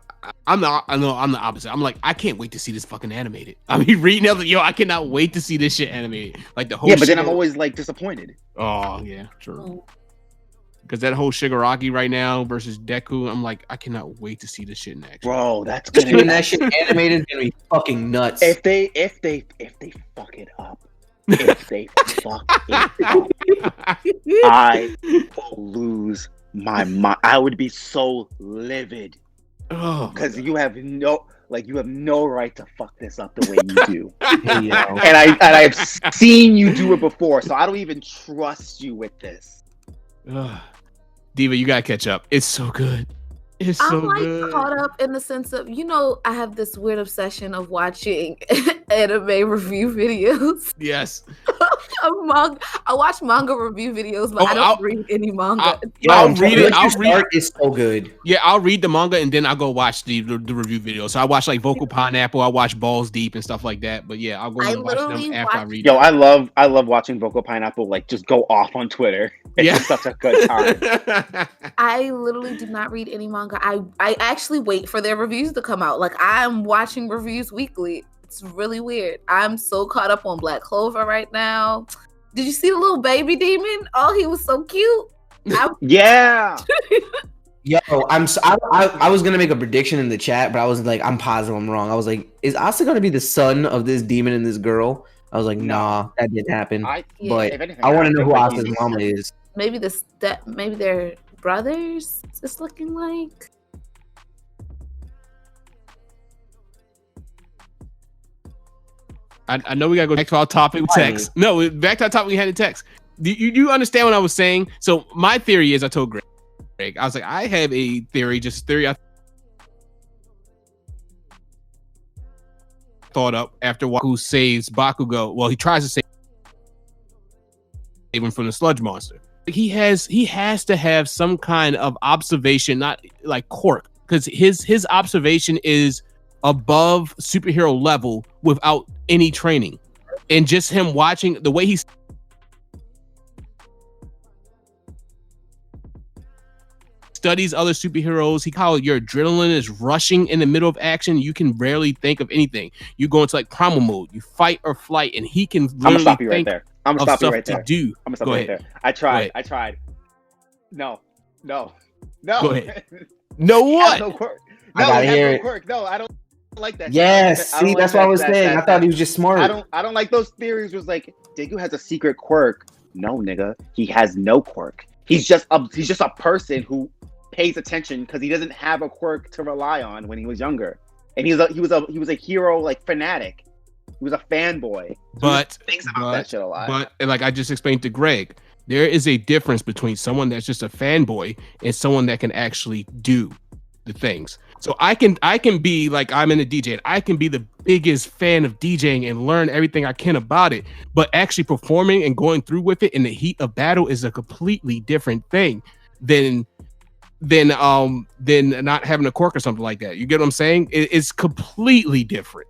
I'm the opposite. I'm like, I can't wait to see this fucking animated. I mean, reading it, like, yo, I cannot wait to see this shit animated. Like the whole. Yeah, but then I'm always like disappointed. Oh yeah, true. Because that whole Shigaraki right now versus Deku, I'm like, I cannot wait to see this shit in action. Bro, that's gonna Seeing that shit animated is gonna be fucking nuts. If they fuck it up, I will lose my mind. I would be so livid. Because you have no right to fuck this up the way you do. And I've seen you do it before, so I don't even trust you with this. Diva, you gotta catch up. It's so good. It's so good. I'm caught up in the sense of, I have this weird obsession of watching anime review videos. Yes. I watch manga review videos, but I don't read any manga. I'll read it. It's so good. Yeah, I'll read the manga and then I'll go watch the review video. So I watch like Vocal Pineapple, I watch Balls Deep and stuff like that. But yeah, I'll go and watch them after I read. Yo, I love watching Vocal Pineapple like just go off on Twitter. It's such a good time. I literally do not read any manga. I actually wait for their reviews to come out. Like I'm watching reviews weekly. It's really weird. I'm so caught up on Black Clover right now. Did you see the little baby demon? Oh, he was so cute. Yeah. Yo, I was gonna make a prediction in the chat, but I was like, I'm positive I'm wrong. I was like, is Asa gonna be the son of this demon and this girl? I was like, nah, that didn't happen. But I want to know who Asa's mama is. Maybe maybe they're brothers. It's looking like. I know we gotta go back to our topic with text. No, back to our topic we had in text. Do you understand what I was saying? So my theory is, I told Greg, I was like, I have a theory, just a theory I thought up after Waku saves Bakugo. Well, he tries to save him from the sludge monster. He has to have some kind of observation, not like quirk, because his observation is above superhero level without any training, and just him watching the way he studies other superheroes. He called it, your adrenaline is rushing in the middle of action. You can rarely think of anything. You go into like primal mode. You fight or flight, and he can literally I'm gonna stop you right there. I'm gonna stop you right there. I'm gonna stop you right there. I tried. No. Go ahead. No what? No quirk. I gotta hear it. Quirk. No, I don't like that. Yes, see, that's what I was saying. I thought he was just smart. I don't like those theories. Was like Deku has a secret quirk. No, nigga, he has no quirk. He's just a person who pays attention because he doesn't have a quirk to rely on when he was younger, and he was a hero like fanatic. He was a fanboy. But thinks about that shit a lot. But like I just explained to Greg, there is a difference between someone that's just a fanboy and someone that can actually do the things. So I can be like, I'm in a DJ and I can be the biggest fan of DJing and learn everything I can about it, but actually performing and going through with it in the heat of battle is a completely different thing than not having a quirk or something like that. You get what I'm saying? It's completely different.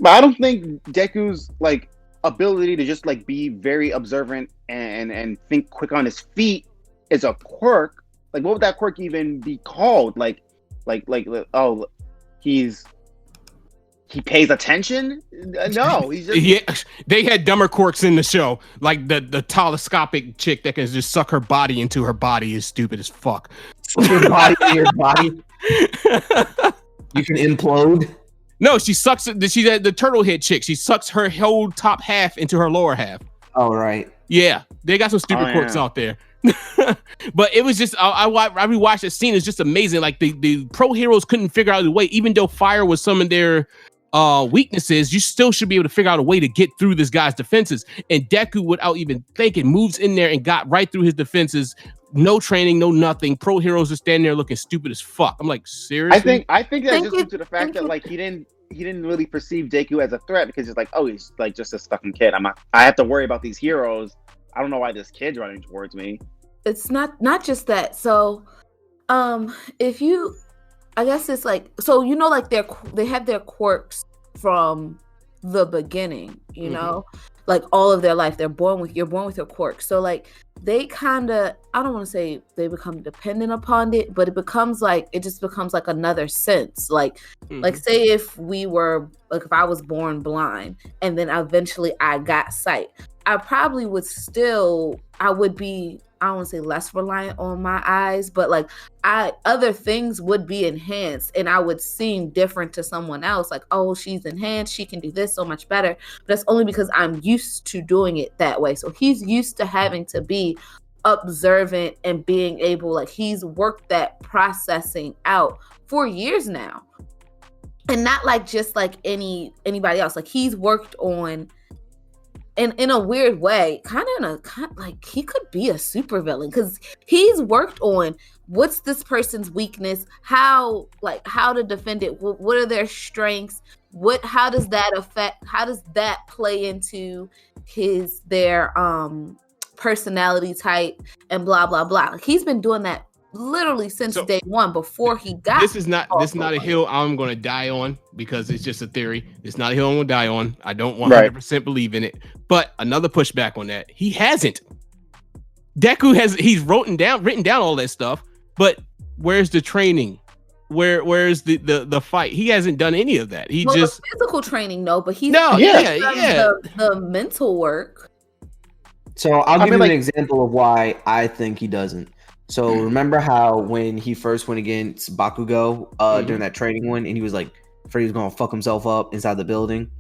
But I don't think Deku's like ability to just like be very observant and think quick on his feet is a quirk. Like, what would that quirk even be called? Like, oh, he pays attention? No, he's just... Yeah, they had dumber quirks in the show. Like the telescopic chick that can just suck her body into her body is stupid as fuck. Your body to your body. You can implode. No, she sucks. The turtle head chick. She sucks her whole top half into her lower half. Oh, right. Yeah, they got some stupid quirks out there. But it was just I rewatched the scene. It's just amazing. Like the pro heroes couldn't figure out a way, even though fire was some of their weaknesses. You still should be able to figure out a way to get through this guy's defenses. And Deku, without even thinking, moves in there and got right through his defenses. No training, no nothing. Pro heroes are standing there looking stupid as fuck. I'm like, seriously? I think that's just due to the fact that like he didn't really perceive Deku as a threat because it's like, oh, he's like just a fucking kid. I have to worry about these heroes. I don't know why this kid's running towards me. It's not just that. So, if you, I guess it's like, so you know, like they have their quirks from the beginning, you know, like all of their life. You're born with your quirks. So like they kind of, I don't want to say they become dependent upon it, but it just becomes like another sense. Like say if if I was born blind and then eventually I got sight, I probably would be, I don't want to say less reliant on my eyes, but like other things would be enhanced and I would seem different to someone else. Like, oh, she's enhanced, she can do this so much better. But that's only because I'm used to doing it that way. So he's used to having to be observant and being able, like, he's worked that processing out for years now. And not like just like anybody else. Like he's worked on, and in a weird way, kind of like he could be a supervillain because he's worked on what's this person's weakness, how to defend it, what are their strengths, how does that play into their personality type and blah blah blah. Like he's been doing that literally since day one before he got. This is not a hill I'm going to die on because it's just a theory. It's not a hill I'm going to die on. I don't 100% believe in it. But another pushback on that, he hasn't. Deku he's written down all that stuff, but where's the training? Where's the fight? He hasn't done any of that. The physical training, no, but he's the mental work. So I'll give you an example of why I think he doesn't. So remember how when he first went against Bakugo during that training one, and he was like afraid he was gonna fuck himself up inside the building?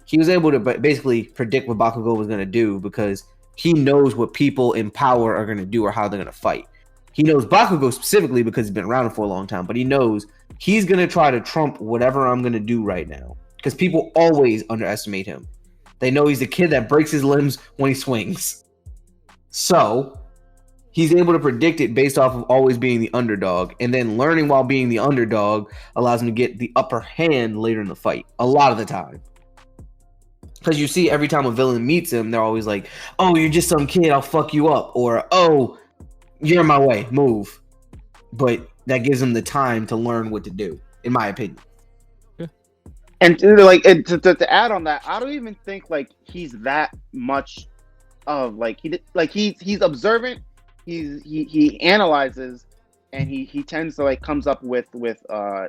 He was able to basically predict what Bakugo was gonna do because he knows what people in power are gonna do or how they're gonna fight. He knows Bakugo specifically because he's been around for a long time, but he knows he's gonna try to trump whatever I'm gonna do right now because people always underestimate him. They know he's the kid that breaks his limbs when he swings. So he's able to predict it based off of always being the underdog, and then learning while being the underdog allows him to get the upper hand later in the fight a lot of the time. Because you see every time a villain meets him, they're always like, oh, you're just some kid, I'll fuck you up, or oh, you're in my way, move. But that gives him the time to learn what to do, in my opinion. Yeah. And to add on that, I don't even think like he's that much of he's observant. He analyzes, and he tends to like comes up with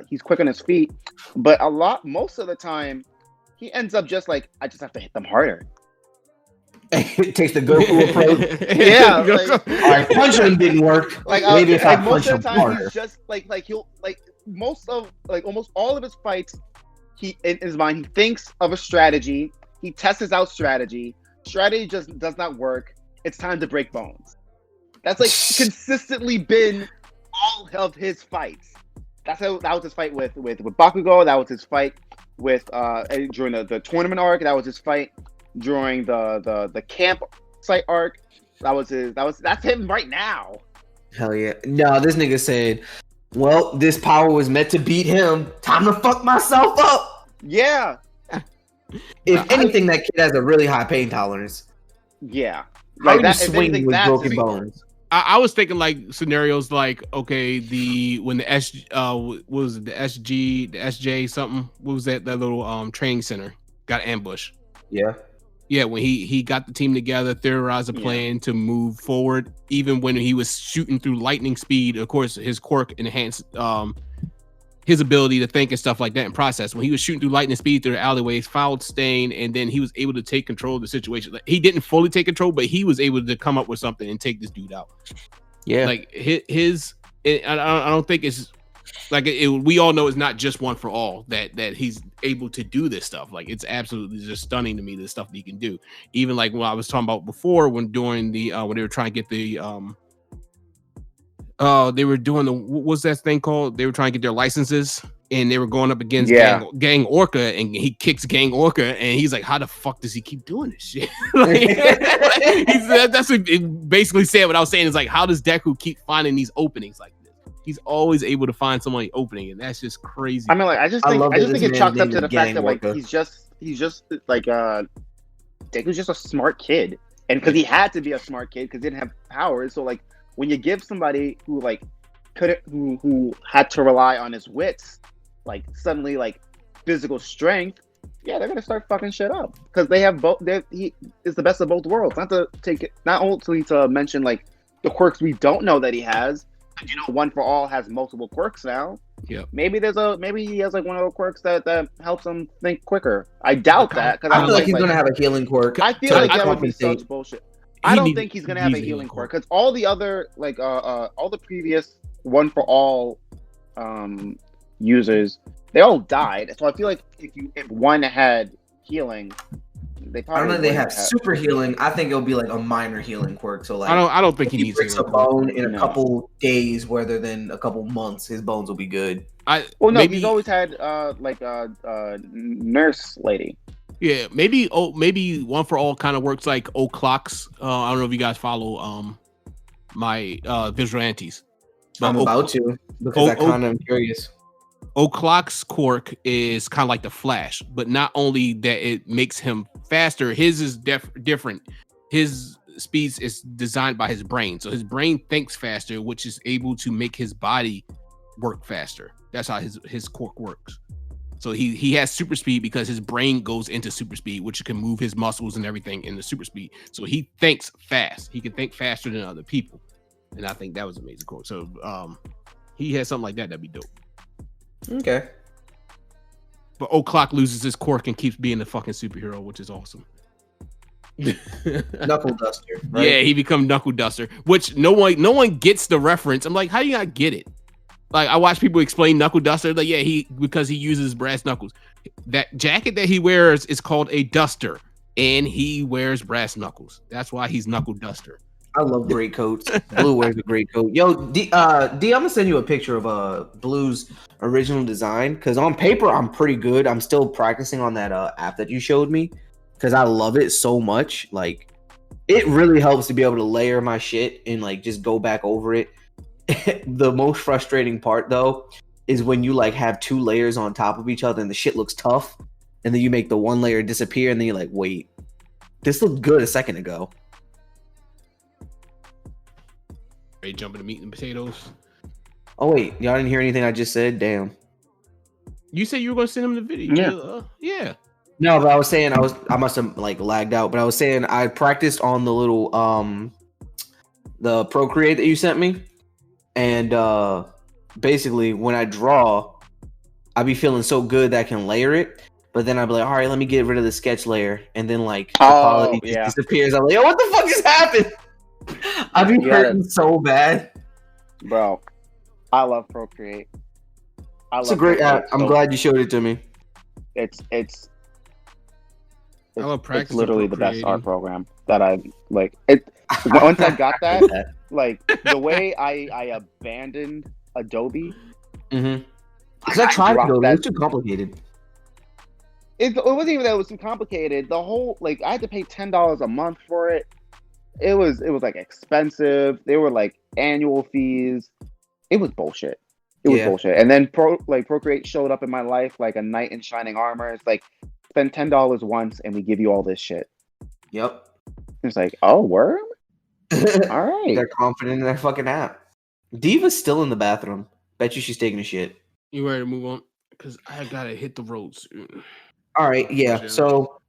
he's quick on his feet, but most of the time he ends up just like, I just have to hit them harder. It takes the Goku approach. Yeah, all right, punching him didn't work. Maybe if I punch him harder. He's just he'll almost all of his fights, he in his mind he thinks of a strategy, he tests out strategy just does not work. It's time to break bones. That's like consistently been all of his fights. That was his fight with Bakugo. That was his fight with during the tournament arc. That was his fight during the camp site arc. That's him right now. Hell yeah. No, this nigga said, well, this power was meant to beat him. Time to fuck myself up. Yeah. If anything, that kid has a really high pain towarance. Yeah. Like that swing with broken bones. I was thinking like scenarios like, okay, when the SJ something, what was that little training center got ambushed? Yeah, when he got the team together, theorized a plan to move forward, even when he was shooting through lightning speed. Of course, his quirk enhanced his ability to think and stuff like that and process. When he was shooting through lightning speed through the alleyways, fouled Stain, and then he was able to take control of the situation. Like, he didn't fully take control, but he was able to come up with something and take this dude out. Yeah, like I don't think it's like we all know it's not just one for all that he's able to do this stuff. Like it's absolutely just stunning to me, the stuff that he can do. Even like what I was talking about before when during the when they were trying to get the they were doing what's that thing called? They were trying to get their licenses, and they were going up against Gang Orca, and he kicks Gang Orca, and he's like, "How the fuck does he keep doing this shit?" That's what it basically said. What I was saying is like, how does Deku keep finding these openings like this? He's always able to find somebody opening, and that's just crazy. I mean, like, I just think it chalks up to the fact that like he's just like Deku's just a smart kid, and because he had to be a smart kid because he didn't have powers, so like. When you give somebody who like who had to rely on his wits, like suddenly like physical strength, yeah, they're gonna start fucking shit up because they have both. He is the best of both worlds. Not only to mention like the quirks we don't know that he has. You know, One for All has multiple quirks now. Yeah. Maybe he has like one of those quirks that helps him think quicker. I doubt that because I feel like he's gonna have a healing quirk. I feel like that would be such bullshit. I don't think he's gonna have a healing quirk because all the other like all the previous One for All users, they all died. So I feel like if one had healing, they probably I don't know. They have super healing. I think it'll be like a minor healing quirk. So like, I don't think he needs breaks a bone in a couple days rather than a couple months. His bones will be good. He's always had nurse lady. Yeah, maybe One for All kind of works like O'Clock's. I don't know if you guys follow my Vigilantes. I'm about to because I kind of am curious. O'Clock's quirk is kind of like the Flash, but not only that it makes him faster, his is different. His speeds is designed by his brain. So his brain thinks faster, which is able to make his body work faster. That's how his quirk works. So he has super speed because his brain goes into super speed, which can move his muscles and everything into super speed. So he thinks fast. He can think faster than other people. And I think that was amazing quirk. So he has something like that. That'd be dope. Okay. But O'Clock loses his quirk and keeps being a fucking superhero, which is awesome. Knuckle Duster. Right? Yeah, he becomes Knuckle Duster, which no one gets the reference. I'm like, how do you not get it? Like I watch people explain Knuckle Duster, like because he uses brass knuckles. That jacket that he wears is called a duster, and he wears brass knuckles. That's why he's Knuckle Duster. I love great coats. Blue wears a great coat. Yo, D, I'm gonna send you a picture of Blue's original design because on paper I'm pretty good. I'm still practicing on that app that you showed me because I love it so much. Like, it really helps to be able to layer my shit and like just go back over it. The most frustrating part though is when you like have two layers on top of each other and the shit looks tough, and then you make the one layer disappear, and then you're like, wait, this looked good a second ago. Ready to jump into meat and potatoes? Oh wait, y'all didn't hear anything I just said? Damn. You said you were gonna send him the video. Yeah. No, but I was saying I must have like lagged out, but I was saying I practiced on the little the Procreate that you sent me, and basically when I draw, I be feeling so good that I can layer it, but then I'd be like, all right, let me get rid of the sketch layer, and then like the quality just disappears. I'm like, yo, what the fuck just happened? I've been hurting so bad, bro. I love Procreate. It's a great app. I'm glad you showed it to me. It's I love practice. It's literally the best art program that I like. It once I got that, like the way I abandoned Adobe. Mm-hmm. Because I tried Adobe. It was too complicated. It wasn't even that it was too complicated. The whole like I had to pay $10 a month for it. It was like expensive. They were like annual fees. It was bullshit. It was bullshit. And then Procreate showed up in my life like a knight in shining armor. It's like spend $10 once and we give you all this shit. Yep. It's like, oh, word? All right. They're confident in their fucking app. Diva's still in the bathroom. Bet you she's taking a shit. You ready to move on? Because I gotta hit the road soon. All right, yeah. So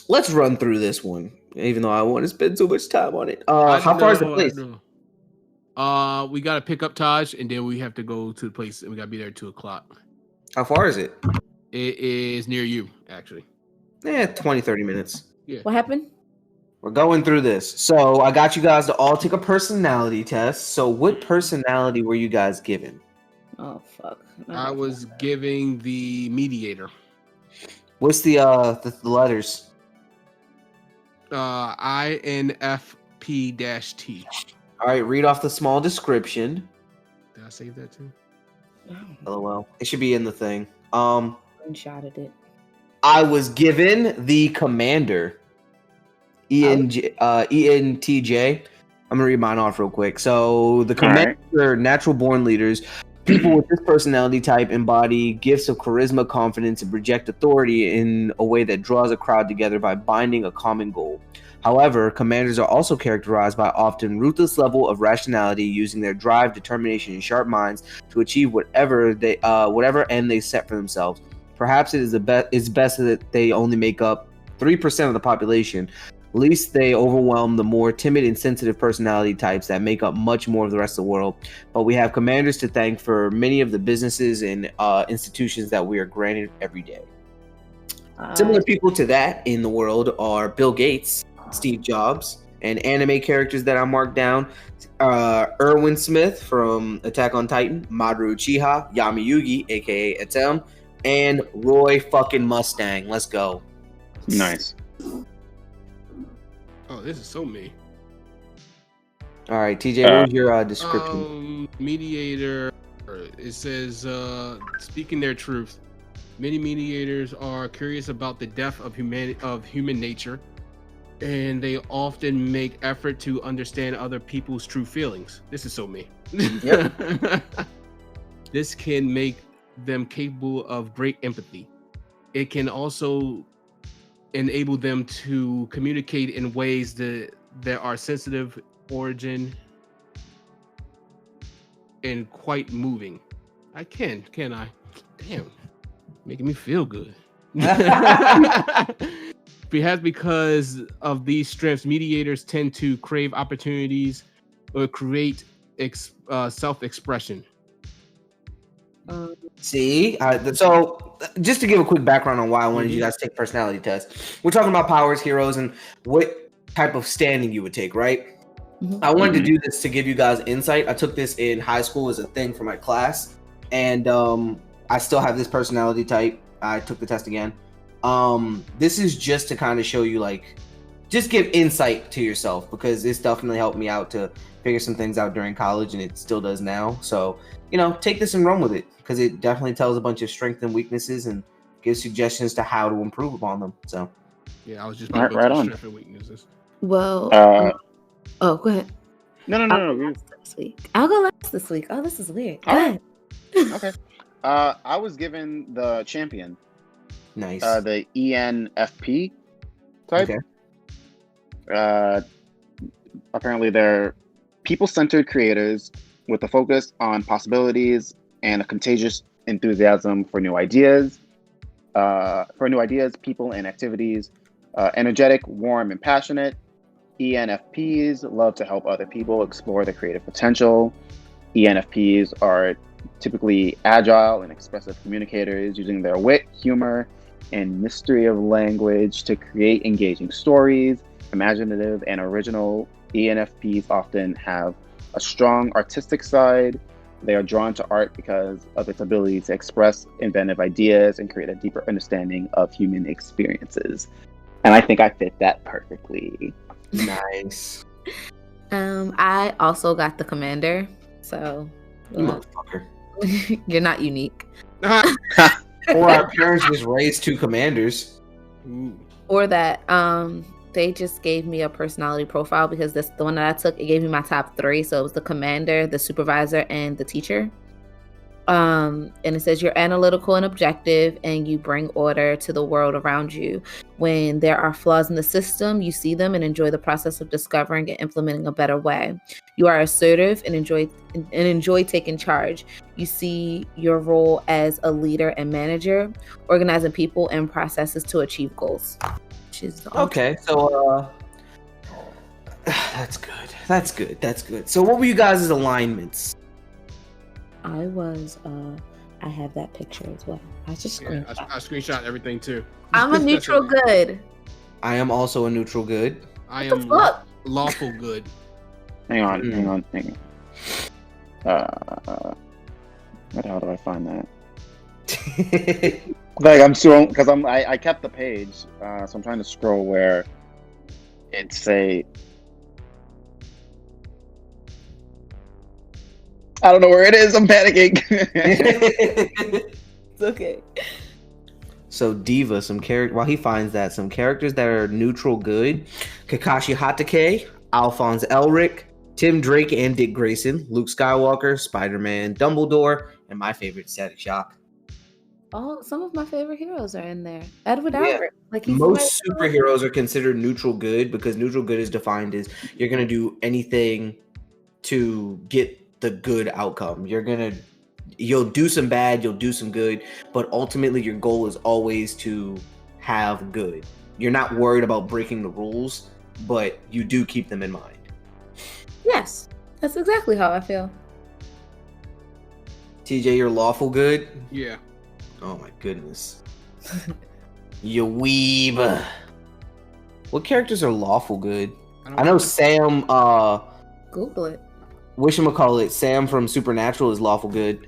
let's run through this one. Even though I want to spend so much time on it. How far is the place? We gotta pick up Taj, and then we have to go to the place, and we gotta be there at 2:00. How far is it? It is near you, actually. 20-30 minutes. Yeah. What happened? We're going through this. So I got you guys to all take a personality test. So what personality were you guys given? Oh fuck! I was giving the mediator. What's the letters? INFP-T. All right, read off the small description. Did I save that too? LOL. It should be in the thing. Screenshotted it. I was given the commander. ENTJ. I'm gonna read mine off real quick. So the commander are natural born leaders. People with this personality type embody gifts of charisma, confidence, and project authority in a way that draws a crowd together by binding a common goal. However, commanders are also characterized by often ruthless level of rationality, using their drive, determination, and sharp minds to achieve whatever end they set for themselves. Perhaps it is best that they only make up 3% of the population. Least they overwhelm the more timid and sensitive personality types that make up much more of the rest of the world. But we have commanders to thank for many of the businesses and institutions that we are granted every day. Similar people to that in the world are Bill Gates, Steve Jobs, and anime characters that I marked down. Erwin Smith from Attack on Titan, Mamoru Uchiha, Yami Yugi, aka Etem, and Roy fucking Mustang. Let's go. Nice. Oh, this is so me. All right, TJ, what was your description? Mediator. It says, speaking their truth. Many mediators are curious about the depth of human nature, and they often make effort to understand other people's true feelings. This is so me. Yep. This can make them capable of great empathy. It can also enable them to communicate in ways that are sensitive, origin, and quite moving. Can I? Damn. Making me feel good. Perhaps because of these strengths, mediators tend to crave opportunities or create self-expression. So just to give a quick background on why I wanted you guys to take personality tests, we're talking about powers, heroes, and what type of standing you would take, right? Mm-hmm. I wanted to do this to give you guys insight. I took this in high school as a thing for my class, and I still have this personality type. I took the test again. This is just to kind of show you, just give insight to yourself, because this definitely helped me out to figure some things out during college, and it still does now. So, take this and run with it, because it definitely tells a bunch of strengths and weaknesses and gives suggestions to how to improve upon them. So, yeah, I was just about to go to strengths and weaknesses. Well, go ahead. No. This week. I'll go last this week. Oh, this is weird. Go ahead. Okay. I was given the champion. Nice. The ENFP type. Okay. Apparently, they're people-centered creators with a focus on possibilities and a contagious enthusiasm for new ideas. People, and activities. Energetic, warm, and passionate. ENFPs love to help other people explore their creative potential. ENFPs are typically agile and expressive communicators, using their wit, humor, and mystery of language to create engaging stories. Imaginative and original, ENFPs often have a strong artistic side. They are drawn to art because of its ability to express inventive ideas and create a deeper understanding of human experiences. And I think I fit that perfectly. Nice. I also got the commander, so motherfucker. You're not unique. Or our parents just raised two commanders. Ooh. Or that they just gave me a personality profile, because the one that I took, it gave me my top 3. So it was the commander, the supervisor, and the teacher. And it says you're analytical and objective, and you bring order to the world around you. When there are flaws in the system, you see them and enjoy the process of discovering and implementing a better way. You are assertive and enjoy taking charge. You see your role as a leader and manager, organizing people and processes to achieve goals. Which is okay. So that's good. So what were you guys' alignments? I have that picture as well. I screenshot everything too. I'm a neutral good. I am also a neutral good. I am lawful good. Hang on. Where the hell do I find that? I'm scrolling because I kept the page, so I'm trying to scroll where it say. I don't know where it is. I'm panicking. It's okay. So Diva, while he finds that, some characters that are neutral good: Kakashi Hatake, Alphonse Elric, Tim Drake and Dick Grayson, Luke Skywalker, Spider-Man, Dumbledore, and my favorite, Static Shock. some of my favorite heroes are in there. Edward Yeah. Albert, like he's Most superheroes are considered neutral good because neutral good is defined as you're gonna do anything to get the good outcome. You'll do some bad, you'll do some good, but ultimately your goal is always to have good. You're not worried about breaking the rules, but you do keep them in mind. Yes, that's exactly how I feel. TJ, you're lawful good? Yeah. Oh my goodness. You weeb. What characters are lawful good? I know Sam, Google it. whatchamacallit, Sam from Supernatural is lawful good.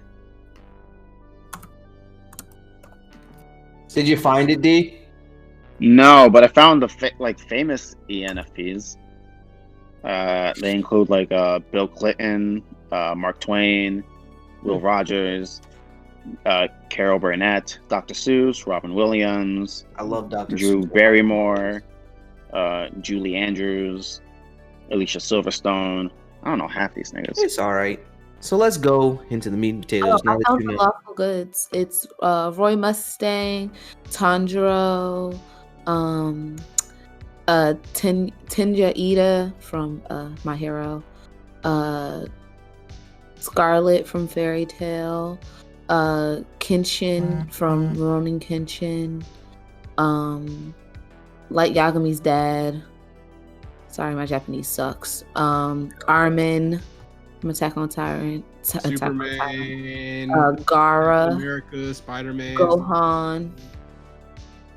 Did you find it, D? No, but I found the famous ENFPs. They include like Bill Clinton, Mark Twain, Will Rogers, Carol Burnett, Dr. Seuss, Robin Williams. I love Dr. Drew Seuss. Barrymore, Julie Andrews, Alicia Silverstone. I don't know half these niggas. It's all right. So let's go into the meat and potatoes. I found the lawful goods. It's Roy Mustang, Tanjiro, Tenja Ida from My Hero, Scarlet from Fairy Tail, Kenshin from Ronin Kenshin, Light Yagami's dad. Sorry, my Japanese sucks. Armin from Attack on Titan. Superman, Gaara, America, Spider-Man, Gohan.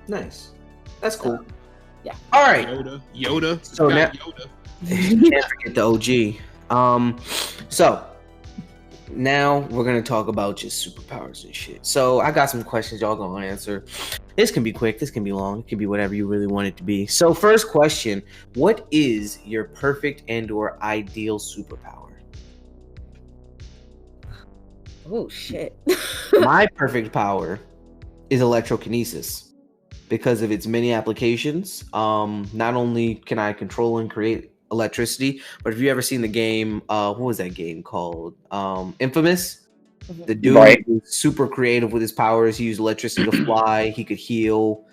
Nice. That's cool. So, yeah. All right. Yoda. So now- Yoda. Can't forget the OG. So now we're gonna talk about just superpowers and shit. So I got some questions y'all gonna answer. This can be quick, this can be long, it can be whatever you really want it to be. So first question, what is your perfect and or ideal superpower? Oh shit. My perfect power is electrokinesis because of its many applications. Not only can I control and create electricity, but have you ever seen the game, what was that game called? Infamous? The dude was super creative with his powers. He used electricity to fly. He could heal.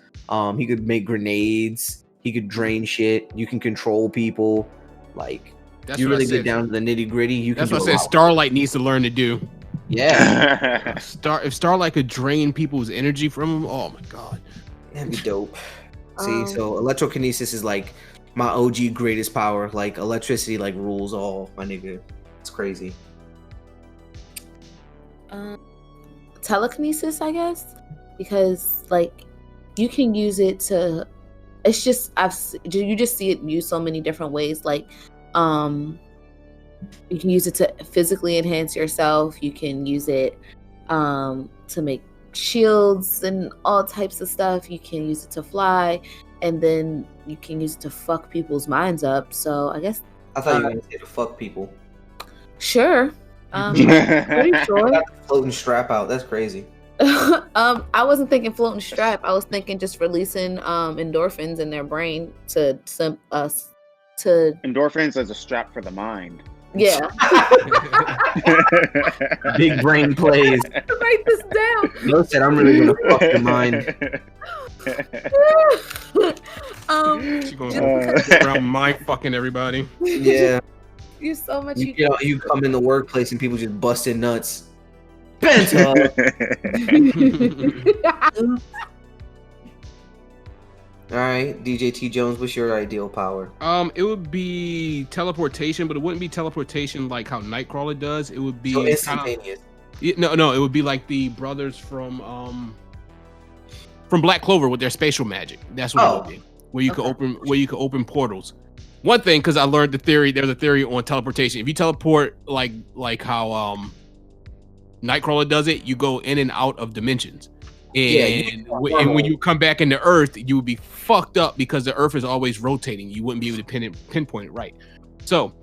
He could make grenades. He could drain shit. You can control people. Like, you really get down to the nitty gritty. That's what I said. Starlight needs to learn to do. Yeah. If Starlight could drain people's energy from him, oh my god, that'd be dope. See, so electrokinesis is like my OG greatest power. Like electricity, like rules all, my nigga. It's crazy. Telekinesis, I guess, because like you can use it to. It's just you just see it used so many different ways. Like, you can use it to physically enhance yourself. You can use it to make shields and all types of stuff. You can use it to fly, and then you can use it to fuck people's minds up. So I guess I thought you were gonna say to fuck people. Sure. Pretty sure. Floating strap out. That's crazy. I wasn't thinking floating strap. I was thinking just releasing endorphins in their brain to endorphins as a strap for the mind. Yeah. Big brain plays. Write this down. No said I'm really gonna fuck your mind. She going around mind fucking everybody. Yeah. You so much. You come in the workplace and people just busting nuts. Benta. All right, DJ T Jones, what's your ideal power? It would be teleportation, but it wouldn't be teleportation like how Nightcrawler does. It would be instantaneous. No, it would be like the brothers from Black Clover with their spatial magic. That's what it would be. Where you could open portals. One thing, because I learned there's a theory on teleportation. If you teleport like how Nightcrawler does it, you go in and out of dimensions. And when you come back into Earth, you would be fucked up because the Earth is always rotating. You wouldn't be able to pinpoint it right. So,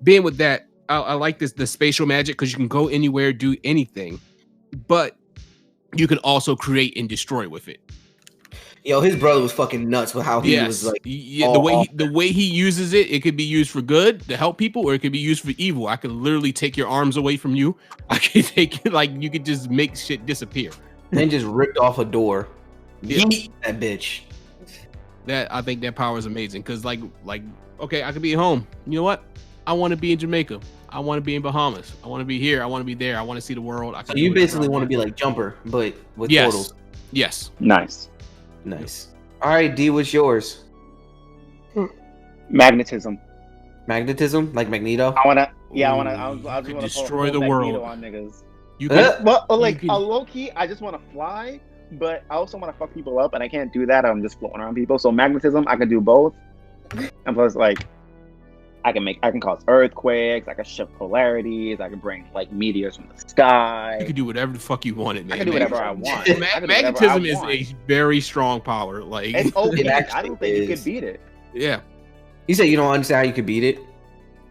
being with that, I like the spatial magic because you can go anywhere, do anything, but you can also create and destroy with it. Yo, his brother was fucking nuts with how he was like. Yeah, the way he uses it, it could be used for good to help people, or it could be used for evil. I could literally take your arms away from you. I could take you could just make shit disappear. then just ripped off a door. Yeah. Yeet that bitch. I think that power is amazing because like okay, I could be at home. You know what? I want to be in Jamaica. I want to be in Bahamas. I want to be here. I want to be there. I want to see the world. So you basically want to be like Jumper, but with portals. Yes. Nice. All right, D, what's yours? Magnetism. Magnetism, like Magneto. I just want to destroy the world on niggas. You can, low key, I just want to fly, but I also want to fuck people up, and I can't do that. I'm just floating around people. So magnetism, I can do both, and plus, like, I can cause earthquakes. I can shift polarities. I can bring like meteors from the sky. You can do whatever the fuck you wanted, man. I can do whatever I want. Magnetism is a very strong power. Like, it's okay. I don't think you could beat it. Yeah. You say you don't understand how you could beat it?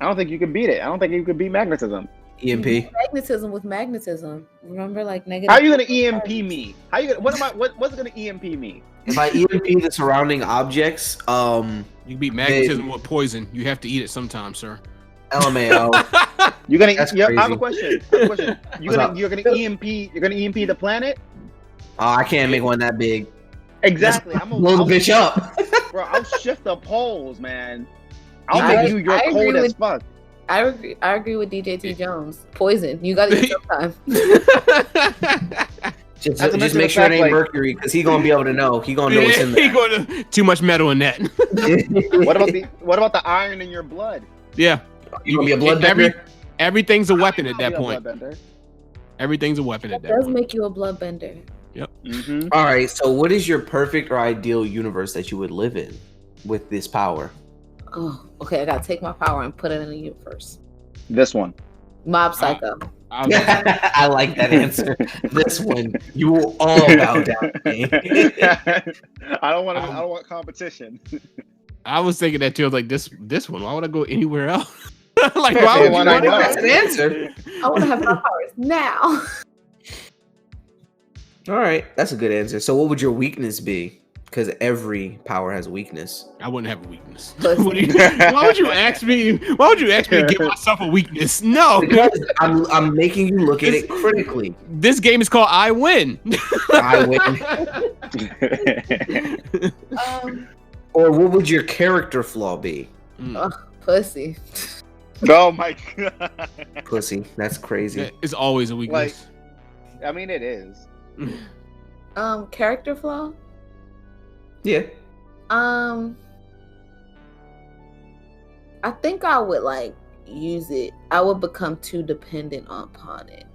I don't think you can beat it. I don't think you could beat magnetism. EMP. Magnetism with magnetism. Remember, like negative. How are you gonna EMP me? How you gonna? What's it gonna EMP me? If I EMP the surrounding objects, you can beat magnetism with poison. You have to eat it sometime, sir. LMAO. You're gonna. That's I have crazy. a question. You're gonna EMP. You're gonna EMP the planet. I can't make one that big. Exactly. I'm Blow the bitch up. Bro, I'll shift the poles, man. I'll make you your cold as fuck. I agree with DJT Jones. Poison. You gotta eat sometime. just make sure it ain't mercury, because he gonna be able to know. He gonna know what's in there. Too much metal in that. What about the iron in your blood? Yeah. You gonna be a bloodbender? Everything's a weapon at that point. Everything's a weapon at that point. It does make you a bloodbender. Yep. Mm-hmm. All right. So, what is your perfect or ideal universe that you would live in with this power? Oh, okay. I gotta take my power and put it in the universe. This one. Mob Psycho. I like that answer. This one, you will all bow down to me. I don't want competition. I was thinking that too. I was like, this one. Why would I go anywhere else? Like, why would you want to? That's an answer. I want to have my powers now. All right, that's a good answer. So, what would your weakness be? Because every power has a weakness. I wouldn't have a weakness. Why would you ask me? Why would you ask me to give myself a weakness? No, because I'm making you look at it critically. This game is called I Win. I win. Or what would your character flaw be? Pussy. Oh my god. Pussy. That's crazy. It's always a weakness. I mean, it is. Character flaw. Yeah. I think I would like use it. I would become too dependent upon it.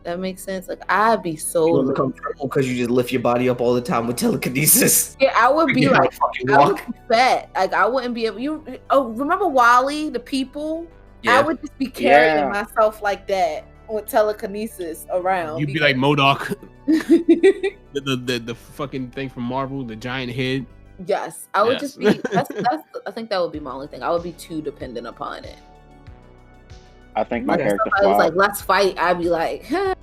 That makes sense. Like I'd be so. You would become triple because you just lift your body up all the time with telekinesis. Yeah, I would be like fucking I would walk. be fat. Like I wouldn't be able. Remember Wally, the people? Yeah. I would just be carrying myself like that with telekinesis around. You'd be like MODOK. the fucking thing from Marvel, the giant head. Yes, I would just be. That's. I think that would be my only thing. I would be too dependent upon it. I think my character I was like, let's fight. I'd be like, huh.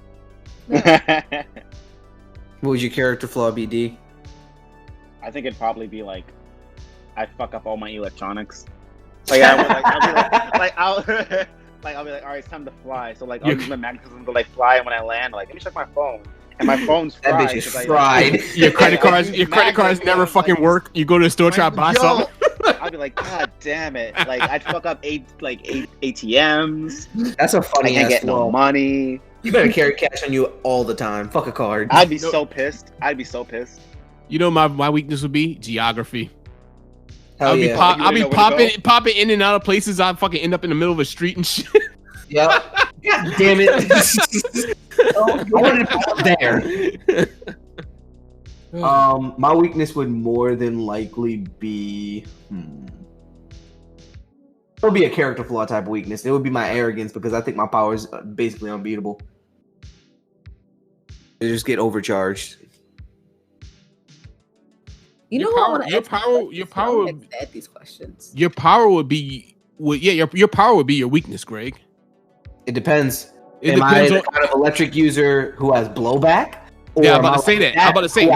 What would your character flaw be, D? I think it'd probably be like, I fuck up all my electronics. Like I'll be like, all right, it's time to fly. So like, I'll use my magnetism to like fly, and when I land, like, let me check my phone. And my phone's fried. That bitch is fried. Your credit cards never fucking work. You go to the store, try to buy something. I'd be like, God damn it! Like I'd fuck up ATMs. That's a funny. I can't get no money. You better carry cash on you all the time. Fuck a card. I'd be so pissed. You know my weakness would be geography. Hell yeah. I'll be popping in and out of places. I fucking end up in the middle of a street and shit. Yep. God damn it. I wanted to put there. My weakness would more than likely be it would be a character flaw type of weakness. It would be my arrogance, because I think my power is basically unbeatable. They just get overcharged. You know what? Your power would add these questions. Your power would be your power would be your weakness, Greg. It depends. Am I the kind of electric user who has blowback? Yeah, I'm about to say that. I'm about to say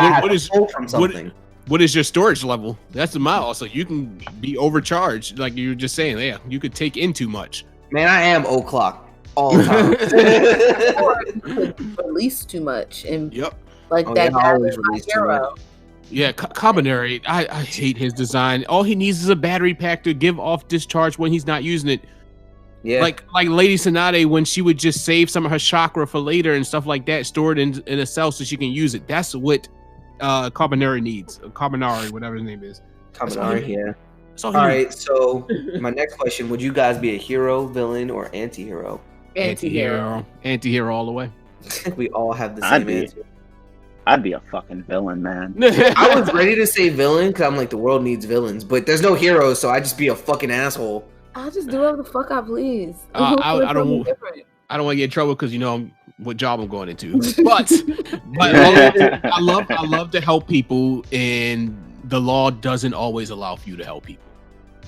what is your storage level? That's the mile. So you can be overcharged, like you were just saying. Yeah, you could take in too much. Man, I am o'clock all the time. Or release too much and Like Oh, that yeah, guy always is my release too hero. Yeah, Combinary. I hate his design. All he needs is a battery pack to give off discharge when he's not using it. Yeah. Like Lady Tsunade, when she would just save some of her chakra for later and stuff like that, store it in a cell so she can use it. That's what Combinary needs. Combinary, whatever his name is. Kaminari, yeah. That's all All he right, so my next question, would you guys be a hero, villain, or anti-hero? Anti-hero. Anti-hero all the way. We all have the I'd same be. answer. I'd be a fucking villain, man. I was ready to say villain because I'm like, the world needs villains, but there's no heroes, so I just be a fucking asshole. I'll just do whatever the fuck I please. I don't want to get in trouble because you know what job I'm going into. But I love to help people, and the law doesn't always allow for you to help people.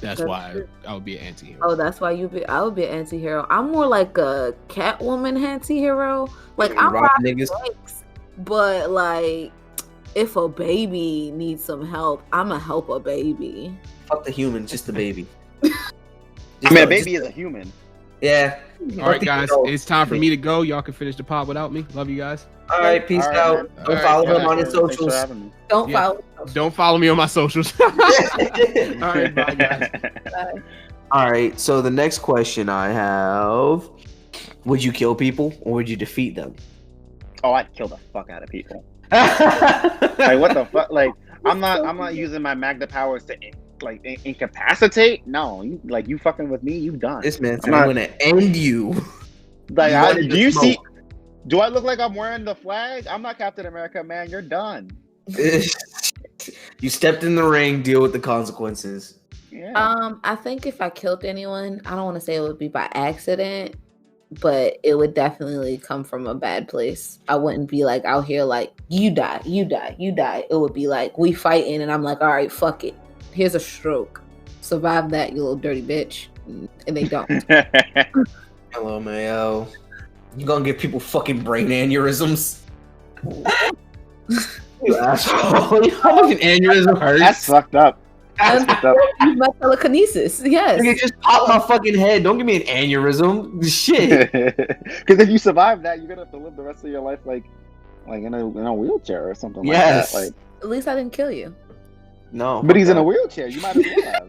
That's why I would be an anti-hero. Oh, that's why I would be an anti-hero. I'm more like a Catwoman anti-hero. Like I'm robbing banks, but like if a baby needs some help, I'ma help a baby. Fuck the human, just the baby. I mean, a baby is a human. Yeah. All right, guys, it's time for me to go. Y'all can finish the pod without me. Love you guys. All right, peace out. Man. Don't follow him on his socials. Don't follow me on my socials. All right, bye, guys. Bye. All right, so the next question I have: would you kill people or would you defeat them? Oh, I'd kill the fuck out of people. Like what the fuck? Like I'm not using my Magna powers to incapacitate. No, you fucking with me, you done. This man said I'm gonna end you. Like, do you see? Do I look like I'm wearing the flag? I'm not Captain America, man. You're done. You stepped in the ring. Deal with the consequences. Yeah. I think if I killed anyone, I don't want to say it would be by accident, but it would definitely come from a bad place. I wouldn't be like out here like you die. It would be like we fighting, and I'm like, all right, fuck it. Here's a stroke. Survive that, you little dirty bitch. And they don't. Hello, Mayo. You gonna give people fucking brain aneurysms? You asshole. How much an aneurysm hurts? That's fucked up. Use my telekinesis. Yes. You just pop my fucking head. Don't give me an aneurysm. Shit. Because if you survive that, you're gonna have to live the rest of your life like in a wheelchair or something like that. Like, at least I didn't kill you. No. But he's in a wheelchair. You might as well have.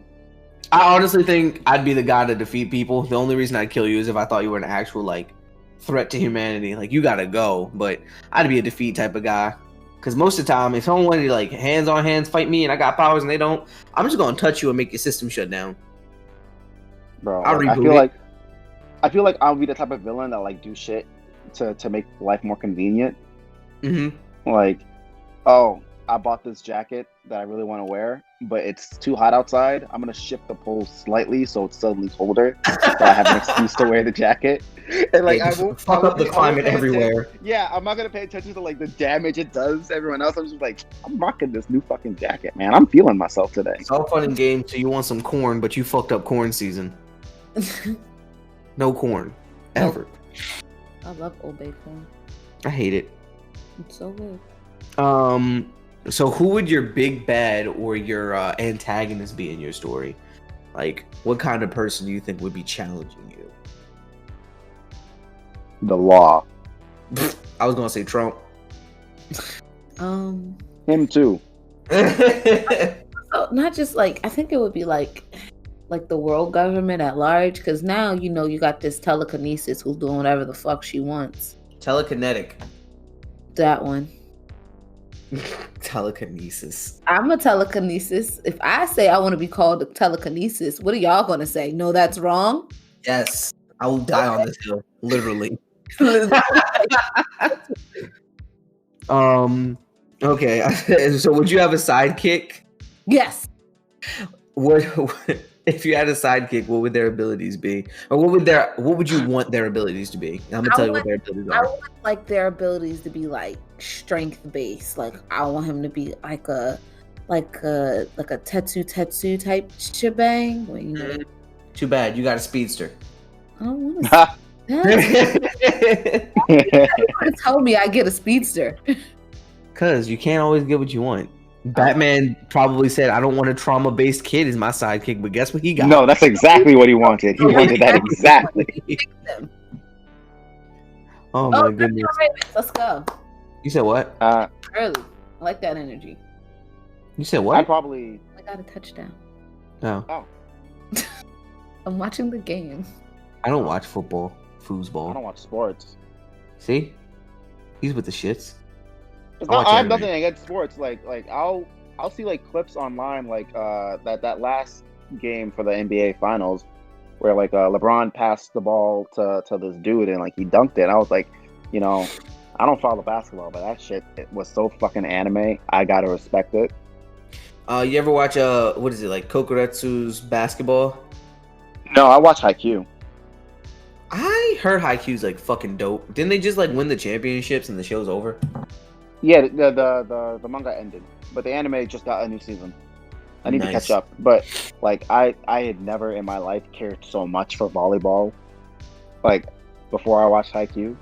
I honestly think I'd be the guy to defeat people. The only reason I'd kill you is if I thought you were an actual like threat to humanity. Like you gotta go. But I'd be a defeat type of guy. Because most of the time, if someone wanted to like hands on hands fight me and I got powers and they don't, I'm just gonna touch you and make your system shut down. Bro, I feel like I'll be the type of villain that like do shit to make life more convenient. Mm-hmm. Like, oh, I bought this jacket that I really want to wear, but it's too hot outside. I'm gonna shift the pole slightly so it's suddenly colder, so I have an excuse to wear the jacket. And like, I won't fuck up the climate everywhere. Yeah, I'm not gonna pay attention to like the damage it does to everyone else. I'm just like, I'm rocking this new fucking jacket, man. I'm feeling myself today. It's all fun and games. So you want some corn, but you fucked up corn season. No corn, ever. I love Old Bay corn. I hate it. It's so good. So who would your big bad or your antagonist be in your story? Like, what kind of person do you think would be challenging you? The law. I was gonna say Trump. Him too. So not just like, I think it would be like the world government at large, because now you got this telekinesis who's doing whatever the fuck she wants. Telekinetic. That one. Telekinesis. I'm a telekinesis. If I say I want to be called a telekinesis, what are y'all gonna say? No, that's wrong. Yes, I will die on this hill, literally. Okay. So, would you have a sidekick? Yes. What if you had a sidekick? What would their abilities be, or what would you want their abilities to be? I'm gonna tell you what their abilities are. I want like their abilities to be like strength based. Like I want him to be like a Tetsu type shebang. Where, Too bad you got a speedster. I don't want to. You told me I get a speedster. Cause you can't always get what you want. Batman probably said, "I don't want a trauma-based kid as my sidekick," but guess what he got? No, that's exactly what he wanted. He wanted that exactly. Oh my goodness! Let's go. You said what? Early. I like that energy. You said I what? probably. I got a touchdown. No, I'm watching the game. I don't watch football, I foosball. don't watch sports. See, he's with the shits. It's I watch not, I have anime. nothing against sports. Like I'll see like clips online, like that last game for the NBA Finals, where like LeBron passed the ball to this dude and like he dunked it. I was like, you know, I don't follow basketball, but that shit it was so fucking anime. I gotta respect it. You ever watch what is it, like Kokoretsu's basketball? No, I watch Haikyuu. I heard Haikyuu's like fucking dope. Didn't they just like win the championships and the show's over? Yeah, the manga ended, but the anime just got a new season. I need to Nice. catch up, but like I had never in my life cared so much for volleyball. Like before I watched Haikyuu.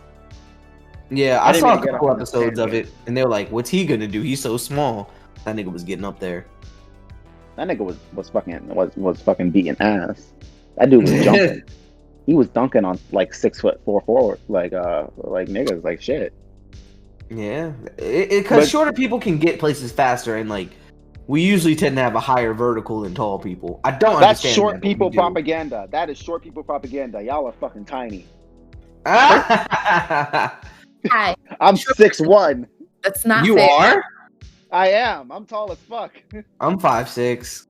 Yeah, I I didn't saw a even get couple up on the episodes of tangent. it, and they were like, "What's he gonna do? He's so small." That nigga was getting up there. That nigga was fucking beating ass. That dude was jumping. He was dunking on like 6'4" forward, like niggas, like shit. Yeah, But- because shorter people can get places faster, and like we usually tend to have a higher vertical than tall people. I don't That's understand. short that, but people we do. propaganda. That is short people propaganda. Y'all are fucking tiny. Hi. I'm 6'1". That's not You fair. are? I am. I'm tall as fuck. I'm 5'6".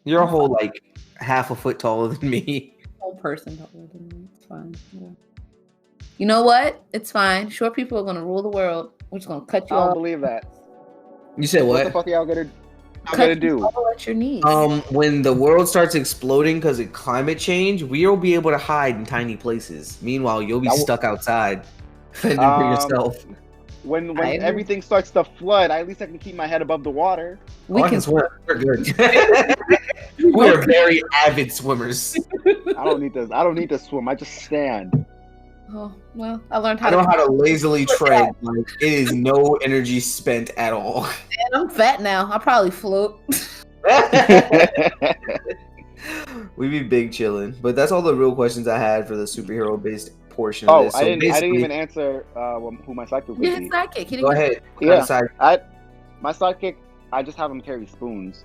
You're a whole like half a foot taller than me. Whole person taller than me. It's fine. Yeah. You know what? It's fine. Short people are gonna rule the world. We're just gonna cut I you don't off. believe that. You said What the what? fuck are y'all gonna Cut do? you all at your knees. When the world starts exploding because of climate change, we'll be able to hide in tiny places. Meanwhile, you'll be That will- stuck outside, fending for yourself. When I agree. everything starts to flood, at least I can keep my head above the water. we I can swim. We're good. We are very avid swimmers. I don't need to swim. I just stand. Oh well, I learned how I know to. how to lazily tread. Like it is no energy spent at all. And I'm fat now. I probably float. We be big chilling, but that's all the real questions I had for the superhero based portion of Oh, this. I didn't even answer who my sidekick would You're be. his sidekick. He didn't Go get ahead. Yeah. Decide. My sidekick, I just have him carry spoons.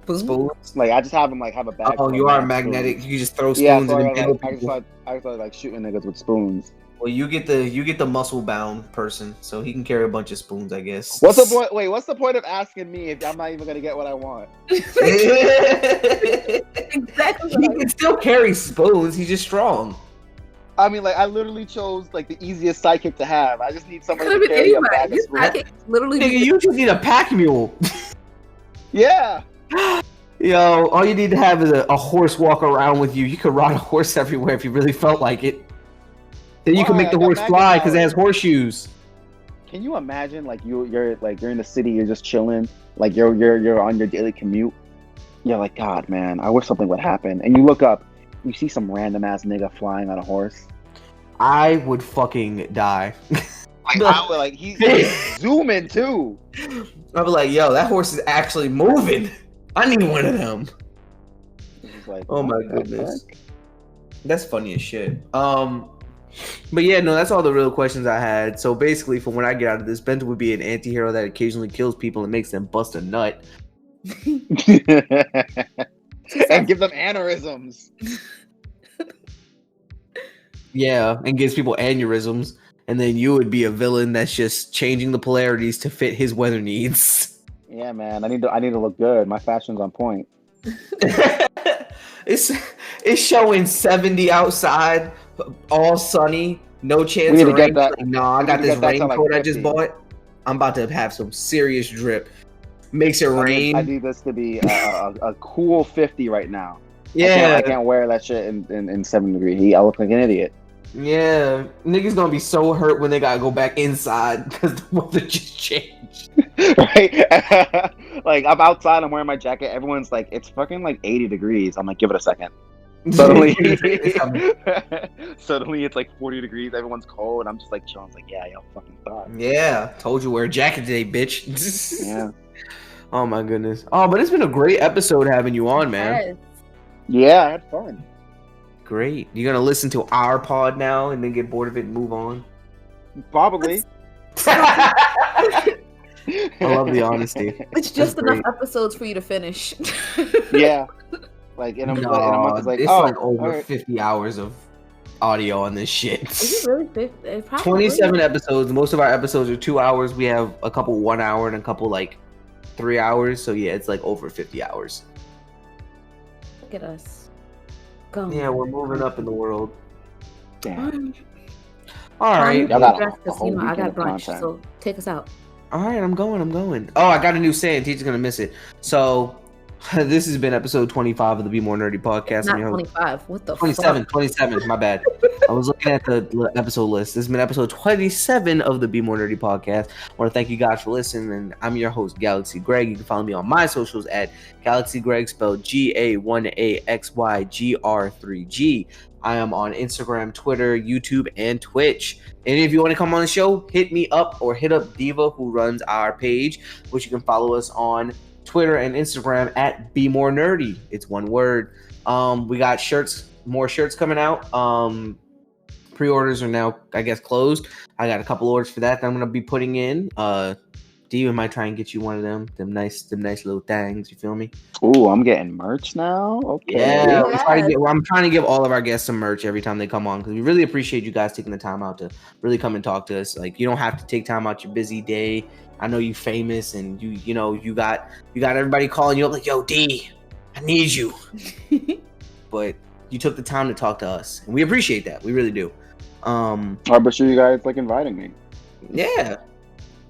Spoons. Like I just have him like have a bag. Oh, full you of are mad magnetic. spoons. You can just throw spoons Yeah, and so then I kill just people. started like shooting niggas with spoons. Well, you get the muscle bound person, so he can carry a bunch of spoons, I guess. What's the point? Wait, what's the point of asking me if I'm not even gonna get what I want? He exactly. What I can still carry spoons. He's just strong. I mean, like I literally chose like the easiest sidekick to have. I just need somebody could to have been carry a anybody. bag of His spoons. sidekick literally. Nigga, you just need a pack mule. Yeah. Yo, all you need to have is a horse walk around with you. You could ride a horse everywhere if you really felt like it. Then you can Why? make the I got horse magnet fly because it powers. has horseshoes. Can you imagine like you're in the city, you're just chilling, like you're on your daily commute. You're like, God, man, I wish something would happen. And you look up, you see some random ass nigga flying on a horse. I would fucking die. Like, I would, like he's zooming too. I'd be like, yo, that horse is actually moving. I need one of them. It's just like, Oh my what the goodness. fuck? That's funny as shit. But yeah, no, that's all the real questions I had. So basically, from when I get out of this, Bento would be an anti-hero that occasionally kills people and makes them bust a nut. And give them aneurysms. Yeah, and gives people aneurysms. And then you would be a villain that's just changing the polarities to fit his weather needs. Yeah, man, I need to look good. My fashion's on point. it's showing 70 outside, all sunny, no chance We need of to get rain. that- Like, nah, I we got need to this get that to, like, raincoat I just 50. bought. I'm about to have some serious drip. Makes it rain. I need this to be a cool 50 right now. Yeah, I can't wear that shit in 7-degree heat. I look like an idiot. yeah. Niggas gonna be so hurt when they gotta go back inside because the weather just changed. Right? Like I'm outside, I'm wearing my jacket. Everyone's like, it's fucking like 80 degrees. I'm like, give it a second. Suddenly, suddenly it's like 40 degrees. Everyone's cold. I'm just like chilling. It's like, yeah, y'all fucking thought. Yeah, told you wear a jacket today, bitch. Yeah, Oh my goodness. Oh, but it's been a great episode having you on, man. Yes. yeah, I had fun. Great. You gonna listen to our pod now and then get bored of it and move on? Probably. I love the honesty. It's just That's enough great. episodes for you to finish. Yeah. Like in a month, it's like, it's oh, like over all right. 50 hours of audio on this shit. Is it really 50? It probably 27 episodes. Most of our episodes are 2 hours. We have a couple 1 hour and a couple like 3 hours. So yeah, it's like over 50 hours. Look at us. Go. Yeah, we're moving up in the world. Damn. All right. Y'all got a Because, whole I weekend got of brunch, content. so take us out. All right, I'm going. Oh, I got a new saying. Teacher's gonna miss it. So, this has been episode 25 of the Bmore Nerdy Podcast. Not I'm your host- 25. What the 27, fuck? 27. My bad. I was looking at the episode list. This has been episode 27 of the Bmore Nerdy Podcast. I want to thank you guys for listening. And I'm your host, Galaxy Greg. You can follow me on my socials at Galaxy Greg, spelled GA1AXYGR3G. I am on Instagram, Twitter, YouTube, and Twitch. And if you want to come on the show, hit me up or hit up Diva, who runs our page, which you can follow us on Twitter and Instagram at Bmore Nerdy. It's one word. We got more shirts coming out. Pre-orders are now, I guess, closed. I got a couple orders for that I'm gonna be putting in. Diva might try and get you one of them nice little things. You feel me? Ooh, I'm getting merch now. Okay. Yeah, Yes. I'm trying to give all of our guests some merch every time they come on because we really appreciate you guys taking the time out to really come and talk to us. Like, you don't have to take time out your busy day. I know you famous and you got everybody calling you up like, yo, D, I need you. But you took the time to talk to us, and we appreciate that. We really do. I'm sure you guys like inviting me. Yeah.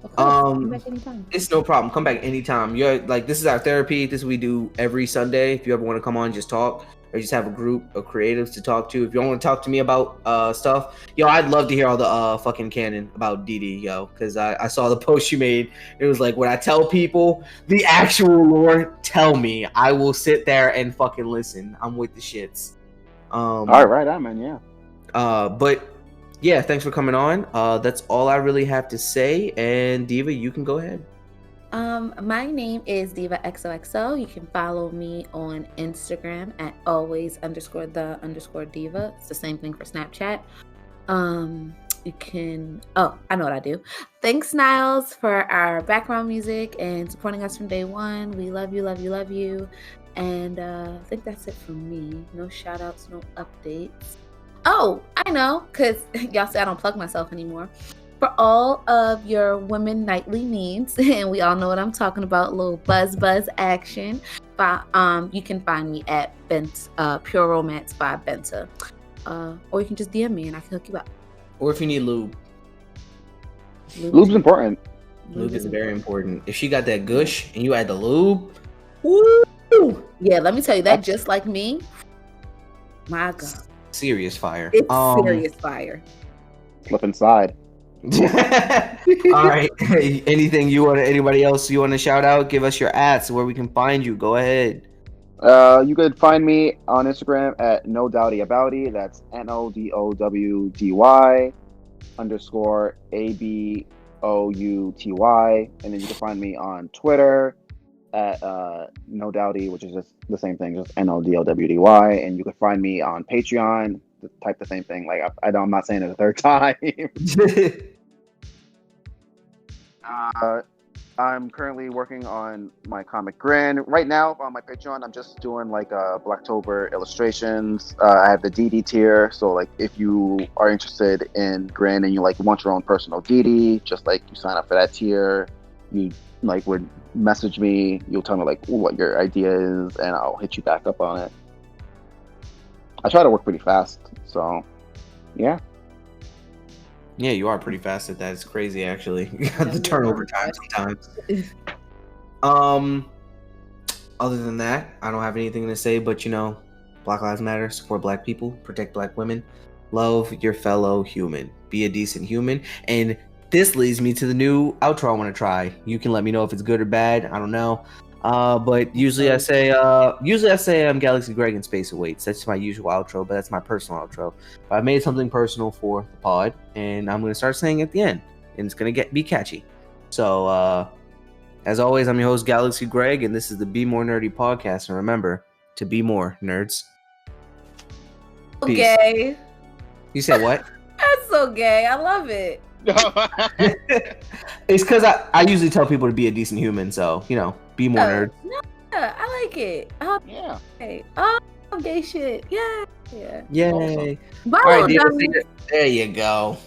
Of course, come back anytime. It's no problem. Come back anytime. You're like, this is our therapy. This is what we do every Sunday. If you ever want to come on, just talk, or just have a group of creatives to talk to. If you don't want to talk to me about stuff, I'd love to hear all the fucking canon about DD, because I saw the post you made. It was like, when I tell people the actual lore, tell me. I will sit there and fucking listen. I'm with the shits. All right, man. Yeah. But yeah, thanks for coming on. That's all I really have to say. And Diva, you can go ahead. My name is Diva XOXO. You can follow me on Instagram at always_the_diva. It's the same thing for Snapchat. You can, I know what I do. Thanks, Niles, for our background music and supporting us from day one. We love you, love you, love you. And I think that's it from me. No shout outs, no updates. Oh, I know, because y'all say I don't plug myself anymore. For all of your women nightly needs, and we all know what I'm talking about, a little buzz action, you can find me at Pure Romance by Benta. Or you can just DM me and I can hook you up. Or if you need lube. Lube's important. Lube is very important. If she got that gush and you add the lube, woo! Yeah, let me tell you, that just like me, my God. Serious fire. It's serious fire. Flip inside. All right. Anybody else you want to shout out? Give us your ats where we can find you. Go ahead. You could find me on Instagram at NoDowdyAbouty. That's NODOWDY_ABOUTY. And then you can find me on Twitter at NoDowdy, which is just the same thing, just NODOWDY. And you can find me on Patreon, type the same thing. Like I'm not saying it a third time. I'm currently working on my comic Grin. Right now on my Patreon, I'm just doing like Blacktober illustrations. I have the DD tier, so like if you are interested in Grin and you like want your own personal DD, just like you sign up for that tier, you like would message me. You'll tell me like what your idea is, and I'll hit you back up on it. I try to work pretty fast, so yeah. Yeah, you are pretty fast at that. It's crazy, actually. The turnover time sometimes. Other than that, I don't have anything to say, but Black Lives Matter, support Black people, protect Black women, love your fellow human, be a decent human. And this leads me to the new outro I want to try. You can let me know if it's good or bad. I don't know. But usually I say I'm Galaxy Greg and Space Awaits. That's my usual outro, but that's my personal outro. But I made something personal for the pod, and I'm going to start saying it at the end, and it's going to be catchy. So, as always, I'm your host, Galaxy Greg, and this is the Bmore Nerdy Podcast. And remember to be more nerds. Peace. Okay. You said what? That's so gay. I love it. It's because I usually tell people to be a decent human, so be more nerd. No, I like it. Oh, Yeah. okay. Oh, gay shit. Yeah. Yay! Awesome. Bye, All right, little Diva, dummy. there you go.